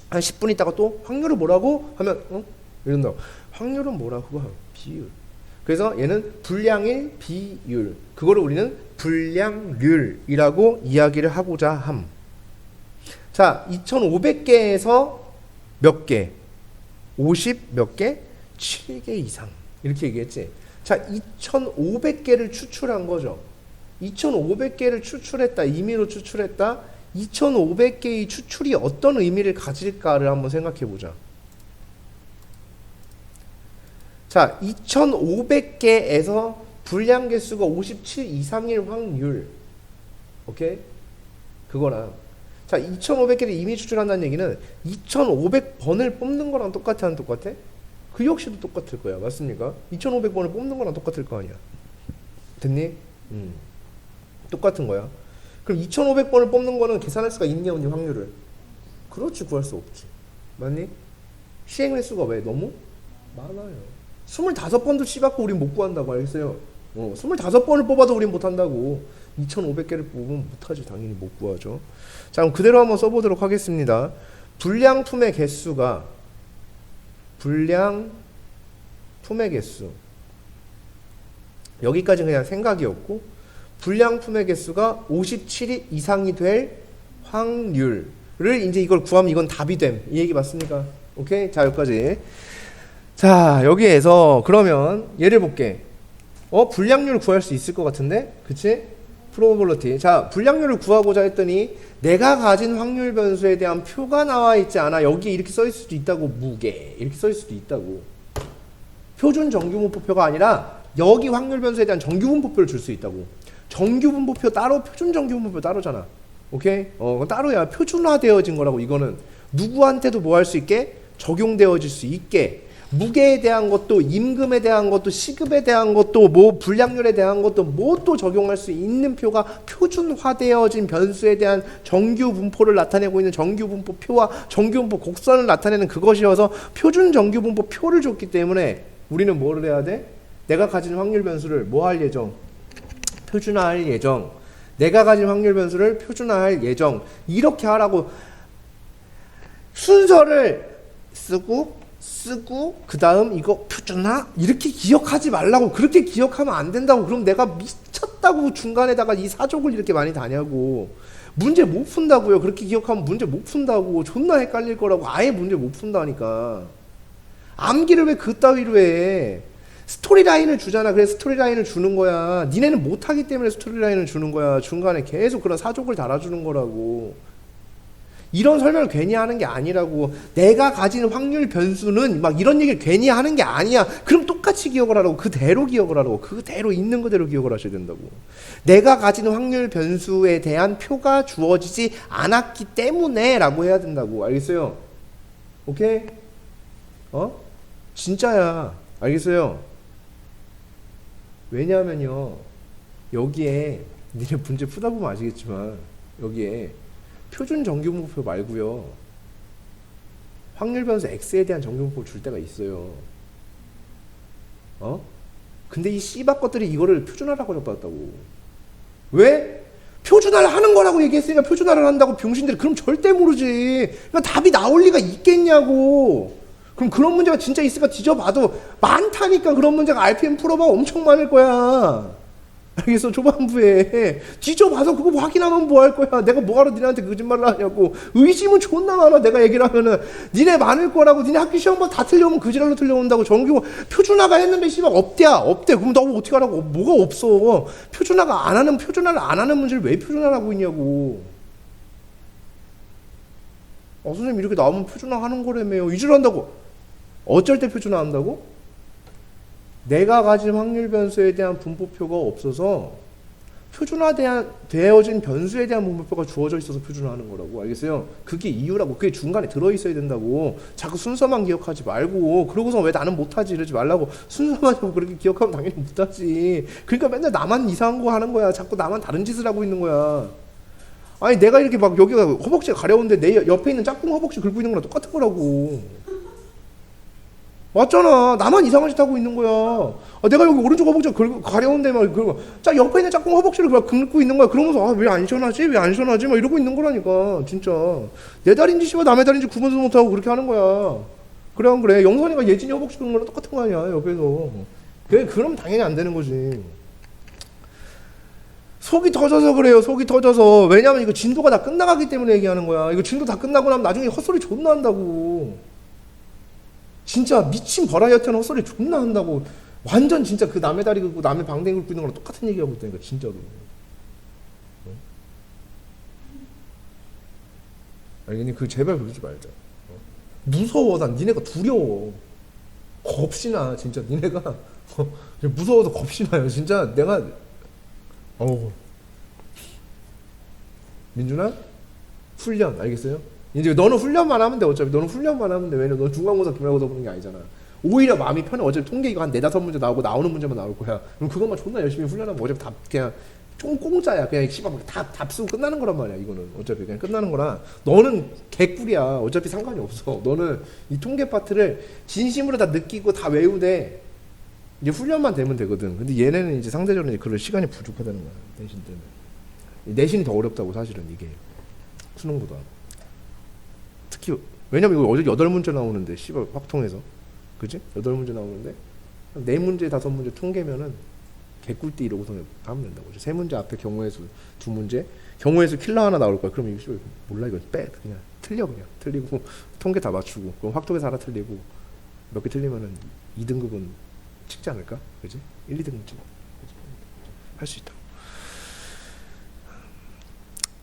한 10분 있다가 또 확률은 뭐라고? 하면 이런다. 확률은 뭐라고? 비율. 그래서 얘는 불량일 비율. 그거를 우리는 불량률이라고 이야기를 하고자 함. 자, 2500개에서 몇 개? 50 몇 개? 7개 이상. 이렇게 얘기했지. 자, 2500개를 추출한 거죠. 2500개를 추출했다. 임의로 추출했다. 2500개의 추출이 어떤 의미를 가질까를 한번 생각해 보자. 자, 2500개에서 불량 개수가 57 이상일 확률. 오케이? 그거랑. 자, 2500개를 임의 추출한다는 얘기는 2500번을 뽑는 거랑 똑같아, 안 똑같아? 그 역시도 똑같을 거야. 맞습니까? 2500번을 뽑는 거랑 똑같을 거 아니야. 됐니? 똑같은 거야. 그럼 2500번을 뽑는 거는 계산할 수가 있니, 없니, 확률을? 그렇지, 구할 수 없지. 맞니? 시행 횟수가 왜? 너무 많아요. 25번도 씹었고 우린 못 구한다고. 알겠어요? 25번을 뽑아도 우린 못한다고. 2500개를 뽑으면 못하지. 당연히 못 구하죠. 자, 그럼 그대로 한번 써보도록 하겠습니다. 불량품의 개수가 불량품의 개수, 여기까지 그냥 생각이었고, 불량품의 개수가 57 이상이 될 확률을 이제 이걸 구하면 이건 답이 됨. 이 얘기 맞습니까? 오케이? 자, 여기까지. 자, 여기에서 그러면 예를 볼게. 불량률을 구할 수 있을 것 같은데? 그치? 프로버빌리티. 자, 불량률을 구하고자 했더니 내가 가진 확률 변수에 대한 표가 나와 있지 않아. 여기에 이렇게 써 있을 수도 있다고. 무게. 이렇게 써 있을 수도 있다고. 표준 정규분포표가 아니라 여기 확률 변수에 대한 정규분포표를 줄 수 있다고. 정규분포표 따로, 표준 정규분포표 따로잖아. 오케이? 따로야. 표준화되어진 거라고. 이거는 누구한테도 뭐 할 수 있게? 적용되어질 수 있게. 무게에 대한 것도, 임금에 대한 것도, 시급에 대한 것도, 뭐 불량률에 대한 것도 뭐 또 적용할 수 있는 표가 표준화되어진 변수에 대한 정규분포를 나타내고 있는 정규분포표와 정규분포 곡선을 나타내는 그것이어서 표준 정규분포 표를 줬기 때문에 우리는 뭐를 해야 돼? 내가 가진 확률 변수를 뭐 할 예정? 표준화할 예정. 내가 가진 확률 변수를 표준화할 예정. 이렇게 하라고. 순서를 쓰고 그 다음 이거 표준화? 이렇게 기억하지 말라고. 그렇게 기억하면 안 된다고. 그럼 내가 미쳤다고 중간에다가 이 사족을 이렇게 많이 다냐고. 문제 못 푼다고요. 그렇게 기억하면 문제 못 푼다고. 존나 헷갈릴 거라고. 아예 문제 못 푼다니까. 암기를 왜 그따위로 해. 스토리라인을 주잖아. 그래서 스토리라인을 주는 거야. 니네는 못하기 때문에 스토리라인을 주는 거야. 중간에 계속 그런 사족을 달아주는 거라고. 이런 설명을 괜히 하는 게 아니라고. 내가 가진 확률 변수는 막 이런 얘기를 괜히 하는 게 아니야. 그럼 똑같이 기억을 하라고. 그대로 기억을 하라고. 그대로 있는 그대로 기억을 하셔야 된다고. 내가 가진 확률 변수에 대한 표가 주어지지 않았기 때문에 라고 해야 된다고. 알겠어요? 오케이? 진짜야. 알겠어요? 왜냐하면요, 여기에 니네 문제 푸다 보면 아시겠지만 여기에 표준 정규분포 말고요, 확률 변수 x에 대한 정규분포 줄 때가 있어요. 근데 이 씨발 것들이 이거를 표준화라고 잡았다고. 왜? 표준화를 하는 거라고 얘기했으니까 표준화를 한다고 병신들이. 그럼 절대 모르지. 그러니까 답이 나올 리가 있겠냐고. 그럼 그런 문제가 진짜 있을까 뒤져봐도 많다니까. 그런 문제가 RPM 풀어봐 엄청 많을 거야. 알겠어? 초반부에 뒤져봐서 그거 확인하면 뭐 할 거야. 내가 뭐하러 니네한테 거짓말을 하냐고. 의심은 존나 많아. 내가 얘기를 하면은 니네 많을 거라고. 니네 학교 시험만 다 틀려오면 그 지랄로 틀려온다고. 정규 표준화가 했는데 씨발 없대. 그럼 너 어떻게 하라고. 뭐가 없어. 표준화를 안 하는 문제를 왜 표준화라고 있냐고. 선생님 이렇게 나오면 표준화 하는 거라며요. 이질 한다고. 어쩔 때 표준화 한다고? 내가 가진 확률 변수에 대한 분포표가 없어서 표준화되어진 변수에 대한 분포표가 주어져 있어서 표준화하는 거라고. 알겠어요? 그게 이유라고. 그게 중간에 들어있어야 된다고. 자꾸 순서만 기억하지 말고. 그러고서 왜 나는 못하지 이러지 말라고. 순서만 그렇게 기억하면 당연히 못하지. 그러니까 맨날 나만 이상한 거 하는 거야. 자꾸 나만 다른 짓을 하고 있는 거야. 아니 내가 이렇게 막 여기가 허벅지가 가려운데 내 옆에 있는 짝꿍 허벅지 긁고 있는 거랑 똑같은 거라고. 맞잖아. 나만 이상한 짓 하고 있는 거야. 내가 여기 오른쪽 허벅지가 가려운데 막 자 옆에 있는 짝꿍 허벅지를 그냥 긁고 있는 거야. 그러면서 왜 안 시원하지? 왜 안 시원하지? 막 이러고 있는 거라니까. 진짜 내 다리인지 씨발 남의 다리인지 구분도 못하고 그렇게 하는 거야. 그래 안 그래? 영선이가 예진이 허벅지 긁는 거랑 똑같은 거 아니야 옆에서. 그럼 당연히 안 되는 거지. 속이 터져서 그래요. 속이 터져서. 왜냐면 이거 진도가 다 끝나가기 때문에 얘기하는 거야. 이거 진도 다 끝나고 나면 나중에 헛소리 존나 한다고. 진짜 미친 버라이어티한 헛소리 존나 한다고. 완전 진짜 그 남의 다리 긁고 남의 방댕이 긁고 있는 거랑 똑같은 얘기하고 있다니까 진짜로. 알겠니? 제발 그러지 말자. 무서워. 난 니네가 두려워. 겁시나 진짜 니네가 무서워서 겁시나요. 진짜 내가 민준아 훈련 알겠어요? 이제 너는 훈련만 하면 돼. 어차피 너는 훈련만 하면 돼. 왜냐면 너 중간고사 기말고사 보는 게 아니잖아. 오히려 마음이 편해. 어차피 통계 이거 한 4-5문제 나오고 나오는 문제만 나올 거야. 그럼 그것만 존나 열심히 훈련하면 어차피 다 그냥 좀 공짜야. 그냥 씨발 답 쓰고 끝나는 거란 말이야. 이거는 어차피 그냥 끝나는 거라. 너는 개꿀이야. 어차피 상관이 없어. 너는 이 통계 파트를 진심으로 다 느끼고 다 외우되 이제 훈련만 되면 되거든. 근데 얘네는 이제 상대적으로 그럴 시간이 부족하다는 거야. 내신 때문에. 내신이 더 어렵다고 사실은 이게 수능보다. 특히 왜냐면 이거 어제 8문제 나오는데 씨발 확통해서 그지? 8문제 나오는데 4문제 5문제 통계면은 개꿀띠 이러고서 하면 된다고. 3문제 앞에 경우의 수 2문제 경우의 수 킬러 하나 나올 거야. 그럼 이거 씨발 몰라 이거 빼 그냥 틀려 그냥 틀리고 통계 다 맞추고 그럼 확통해서 하나 틀리고 몇 개 틀리면은 2등급은 찍지 않을까? 그지? 1, 2등급 찍어 할 수 있다.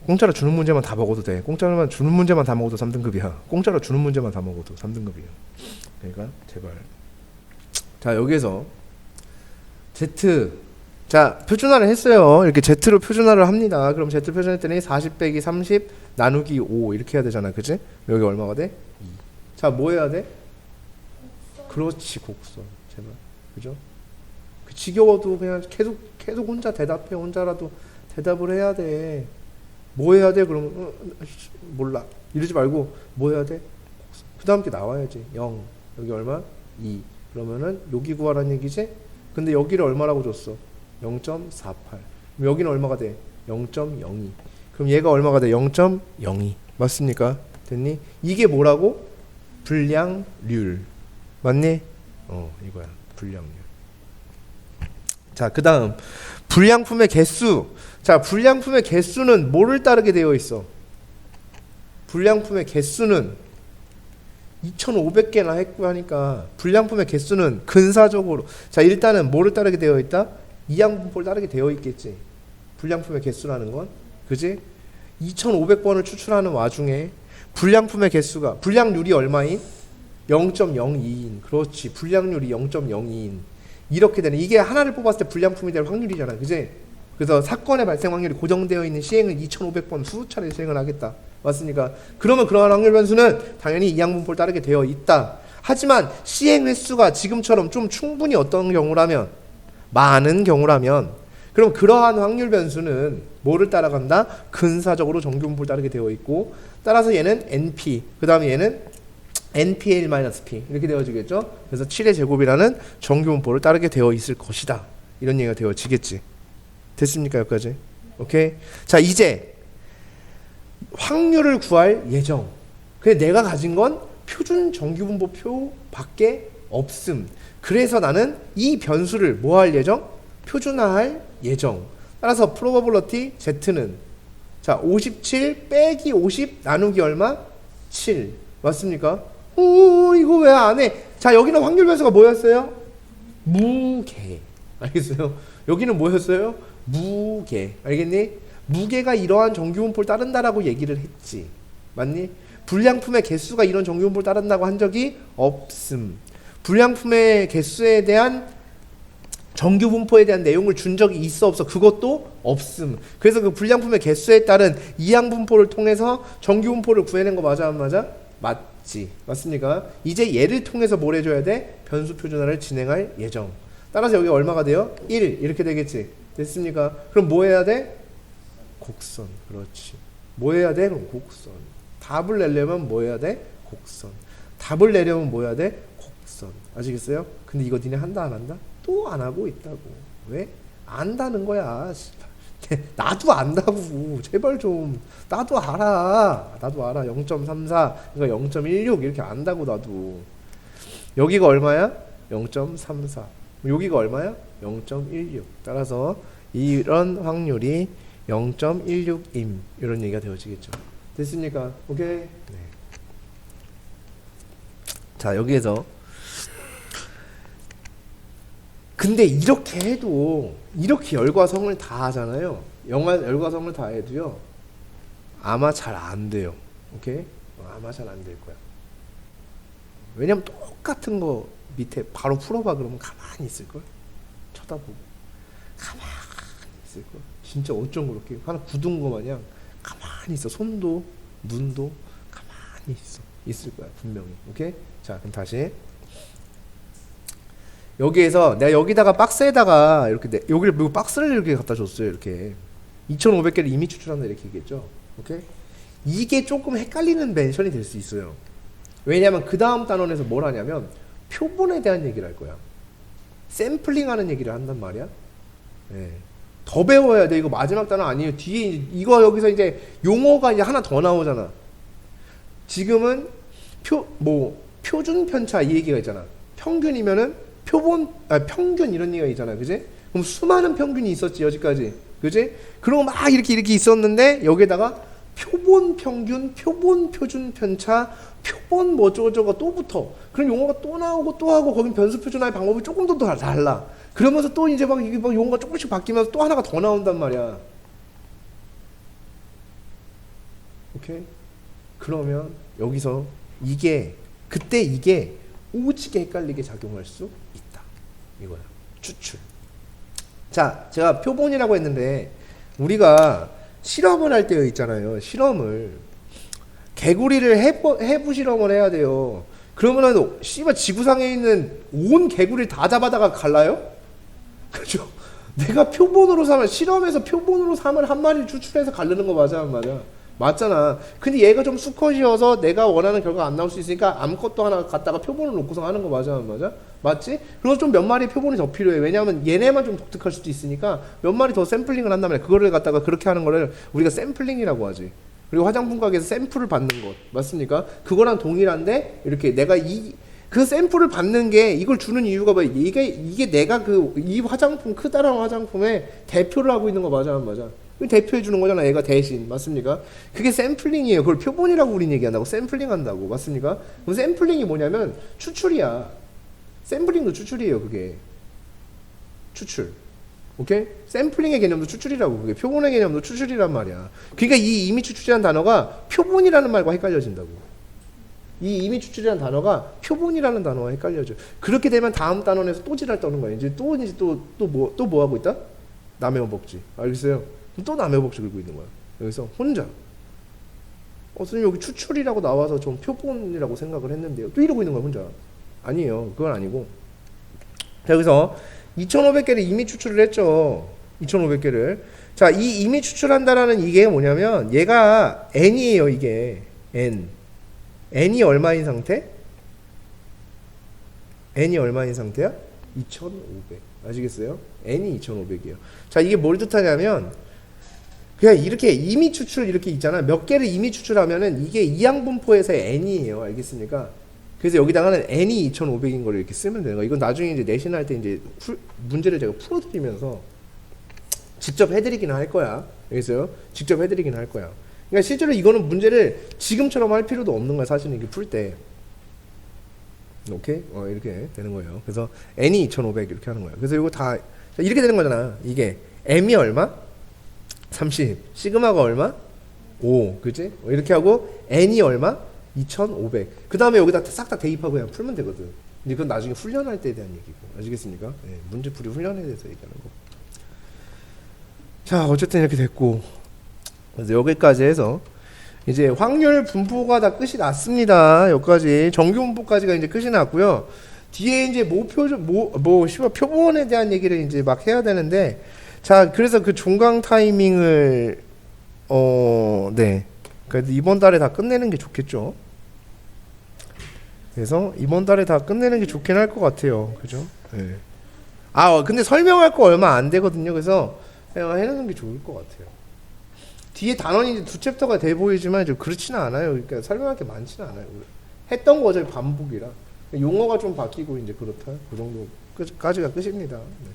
공짜로 주는 문제만 다 먹어도 돼. 공짜로 주는 문제만 다 먹어도 3등급이야. 공짜로 주는 문제만 다 먹어도 3등급이야. 그러니까 제발. 자 여기에서 Z 자 표준화를 했어요. 이렇게 Z로 표준화를 합니다. 그럼 Z 표준했더니 40 빼기 30 나누기 5 이렇게 해야 되잖아. 그치? 여기 얼마가 돼? 2. 자 뭐 해야 돼? 그렇지 곡선. 제발. 그죠? 지겨워도 그냥 계속 혼자 대답해. 혼자라도 대답을 해야 돼. 뭐 해야 돼? 그러면 몰라. 이러지 말고 뭐 해야 돼? 그 다음 게 나와야지. 0. 여기 얼마? 2. 그러면은 여기 구하라는 얘기지? 근데 여기를 얼마라고 줬어? 0.48. 그럼 여기는 얼마가 돼? 0.02. 그럼 얘가 얼마가 돼? 0.02. 맞습니까? 됐니? 이게 뭐라고? 불량률. 맞니? 이거야. 불량률. 자, 그 다음 불량품의 개수. 자, 불량품의 개수는 뭐를 따르게 되어 있어? 불량품의 개수는 2500개나 했고 하니까 불량품의 개수는 근사적으로 자 일단은 뭐를 따르게 되어 있다? 이항분포를 따르게 되어 있겠지. 불량품의 개수라는 건 그지? 2500번을 추출하는 와중에 불량품의 개수가 불량률이 얼마인? 0.02인. 그렇지. 불량률이 0.02인. 이렇게 되는 이게 하나를 뽑았을 때 불량품이 될 확률이잖아. 그지? 그래서 사건의 발생 확률이 고정되어 있는 시행을 2500번 수차례 시행을 하겠다. 맞습니까? 그러면 그러한 확률 변수는 당연히 이항분포를 따르게 되어 있다. 하지만 시행 횟수가 지금처럼 좀 충분히 어떤 경우라면 많은 경우라면 그럼 그러한 확률 변수는 뭐를 따라간다? 근사적으로 정규분포를 따르게 되어 있고 따라서 얘는 NP 그 다음에 얘는 NPL-P 이렇게 되어지겠죠. 그래서 7의 제곱이라는 정규분포를 따르게 되어 있을 것이다. 이런 얘기가 되어지겠지. 됐습니까? 여기까지. 오케이. 자 이제 확률을 구할 예정. 그래 내가 가진 건 표준 정규분포표 밖에 없음. 그래서 나는 이 변수를 뭐 할 예정? 표준화할 예정. 따라서 probability Z는 자 57 빼기 50 나누기 얼마? 7. 맞습니까? 오 이거 왜 안 해? 자 여기는 확률 변수가 뭐였어요? 무게. 알겠어요? 여기는 뭐였어요? 무게. 알겠니? 무게가 이러한 정규분포를 따른다라고 얘기를 했지. 맞니? 불량품의 개수가 이런 정규분포를 따른다고 한 적이 없음. 불량품의 개수에 대한 정규분포에 대한 내용을 준 적이 있어 없어? 그것도 없음. 그래서 그 불량품의 개수에 따른 이항분포를 통해서 정규분포를 구해낸 거 맞아 안 맞아? 맞지. 맞습니까? 이제 얘를 통해서 뭘 해줘야 돼? 변수 표준화를 진행할 예정. 따라서 여기 얼마가 돼요? 1 이렇게 되겠지. 됐습니까? 그럼 뭐 해야 돼? 곡선. 그렇지. 뭐 해야 돼? 그럼 곡선. 답을 내려면 뭐 해야 돼? 곡선. 답을 내려면 뭐 해야 돼? 곡선. 아시겠어요? 근데 이거 니네 한다 안 한다? 또 안 하고 있다고. 왜? 안다는 거야. 나도 안다고. 제발 좀. 나도 알아. 0.34 그러니까 0.16 이렇게 안다고 나도. 여기가 얼마야? 0.34 여기가 얼마야? 0.16 따라서 이런 확률이 0.16임 이런 얘기가 되어지겠죠. 됐습니까? 오케이? 네. 자 여기에서 근데 이렇게 해도 이렇게 열과성을 다 하잖아요. 열과성을 다 해도요 아마 잘 안 돼요. 오케이? 아마 잘 안 될 거야. 왜냐면 똑같은 거 밑에 바로 풀어봐 그러면 가만히 있을걸? 쳐다보고 가만히 있을걸? 진짜 어쩜 그렇게 하나 굳은 거 마냥 가만히 있어. 손도 눈도 가만히 있을 거야 분명히. 오케이? 자 그럼 다시 여기에서 내가 여기다가 박스에다가 이렇게 여기를 뭐 박스를 이렇게 갖다 줬어요. 이렇게 2,500개를 이미 추출한다 이렇게 얘기했죠. 오케이? 이게 조금 헷갈리는 멘션이 될 수 있어요. 왜냐하면 그 다음 단원에서 뭘 하냐면 표본에 대한 얘기를 할 거야. 샘플링하는 얘기를 한단 말이야. 네. 더 배워야 돼. 이거 마지막 단원 아니에요. 뒤에 이거 여기서 이제 용어가 이제 하나 더 나오잖아. 지금은 표준 편차 이 얘기가 있잖아. 평균이면은 평균 이런 얘기가 있잖아. 그지? 그럼 수많은 평균이 있었지 여기까지. 그지? 그리고 막 이렇게 있었는데 여기에다가 표본 평균, 표본 표준 편차, 표본 뭐 어쩌고저쩌고 또 붙어. 그럼 용어가 또 나오고 또 하고 거긴 변수 표준화의 방법이 조금 더 달라. 그러면서 또 이제 막 이게 막 용어가 조금씩 바뀌면서 또 하나가 더 나온단 말이야. 오케이? 그러면 여기서 그때 이게 오지게 헷갈리게 작용할 수 있다. 이거야. 추출. 자, 제가 표본이라고 했는데 우리가 실험을 할 때 있잖아요. 실험을 개구리를 해부 실험을 해야 돼요. 그러면은 씨발 지구상에 있는 온 개구리를 다 잡아다가 갈라요? 그죠? 내가 표본으로 삼을 실험에서 표본으로 삼을 한 마리를 추출해서 가르는 거 맞아 안 맞아? 맞잖아. 근데 얘가 좀 수컷이어서 내가 원하는 결과가 안 나올 수 있으니까 암컷도 하나 갖다가 표본을 놓고서 하는 거 맞아 안 맞아? 맞지? 그래서 좀 몇 마리 표본이 더 필요해. 왜냐하면 얘네만 좀 독특할 수도 있으니까 몇 마리 더 샘플링을 한단 말이야. 그거를 갖다가 그렇게 하는 거를 우리가 샘플링이라고 하지. 그리고 화장품 가게에서 샘플을 받는 것 맞습니까? 그거랑 동일한데 이렇게 내가 그 샘플을 받는 게 이걸 주는 이유가 뭐야? 이게 내가 이 화장품 크다라는 화장품의 대표를 하고 있는 거 맞아 안 맞아? 대표해 주는 거잖아. 얘가 대신 맞습니까? 그게 샘플링이에요. 그걸 표본이라고 우린 얘기한다고. 샘플링 한다고 맞습니까? 그럼 샘플링이 뭐냐면 추출이야. 샘플링도 추출이에요. 그게 추출. 오케이? 샘플링의 개념도 추출이라고. 그게 표본의 개념도 추출이란 말이야. 그러니까 이 이미 추출이라는 단어가 표본이라는 말과 헷갈려진다고. 이 이미 추출이라는 단어가 표본이라는 단어와 헷갈려져. 그렇게 되면 다음 단원에서 또 지랄 떠는 거야. 이제 또 뭐 하고 있다? 남의 허벅지. 알겠어요? 그럼 또 남의 허벅지 긁고 있는 거야. 여기서 혼자. 선생님 여기 추출이라고 나와서 좀 표본이라고 생각을 했는데요. 또 이러고 있는 거야 혼자. 아니에요. 그건 아니고. 자, 여기서 2500개를 이미 추출을 했죠. 2500개를. 자, 이 이미 추출한다라는 이게 뭐냐면 얘가 n이에요. 이게 n. n이 얼마인 상태? n이 얼마인 상태야? 2500. 아시겠어요? n이 2500이에요. 자, 이게 뭘 뜻하냐면 그냥 이렇게 이미 추출 이렇게 있잖아. 몇 개를 이미 추출하면은 이게 이항분포에서의 n이에요. 알겠습니까? 그래서 여기다가는 n이 2500인 걸 이렇게 쓰면 되는 거야. 이건 나중에 이제 내신 할 때 이제 문제를 제가 풀어드리면서 직접 해드리기는 할 거야. 알겠어요? 직접 해드리기는 할 거야. 그러니까 실제로 이거는 문제를 지금처럼 할 필요도 없는 거야. 사실은 이게 풀 때. 오케이? 이렇게 되는 거예요. 그래서 n이 2500 이렇게 하는 거야. 그래서 이거 다 이렇게 되는 거잖아. 이게 m이 얼마? 30. 시그마가 얼마? 5. 그치? 이렇게 하고 n이 얼마? 2500. 그 다음에 여기다 싹 다 대입하고 그냥 풀면 되거든. 근데 그건 나중에 훈련할 때에 대한 얘기고. 아시겠습니까? 네, 문제풀이 훈련에 대해서 얘기하는 거. 자, 어쨌든 이렇게 됐고. 그래서 여기까지 해서 이제 확률 분포가 다 끝이 났습니다. 여기까지 정규 분포까지가 이제 끝이 났고요. 뒤에 이제 표본에 대한 얘기를 이제 막 해야 되는데, 자, 그래서 그 종강 타이밍을 네, 그래도 이번 달에 다 끝내는 게 좋겠죠. 그래서 이번 달에 다 끝내는 게 좋긴 할 것 같아요. 그죠? 네. 근데 설명할 거 얼마 안 되거든요. 그래서 그냥 해놓는 게 좋을 것 같아요. 뒤에 단원이 이제 두 챕터가 돼 보이지만 좀 그렇지는 않아요. 그러니까 설명할 게 많지는 않아요. 했던 거 어차피 반복이라 용어가 좀 바뀌고 이제 그렇다. 그 정도까지가 끝입니다. 네.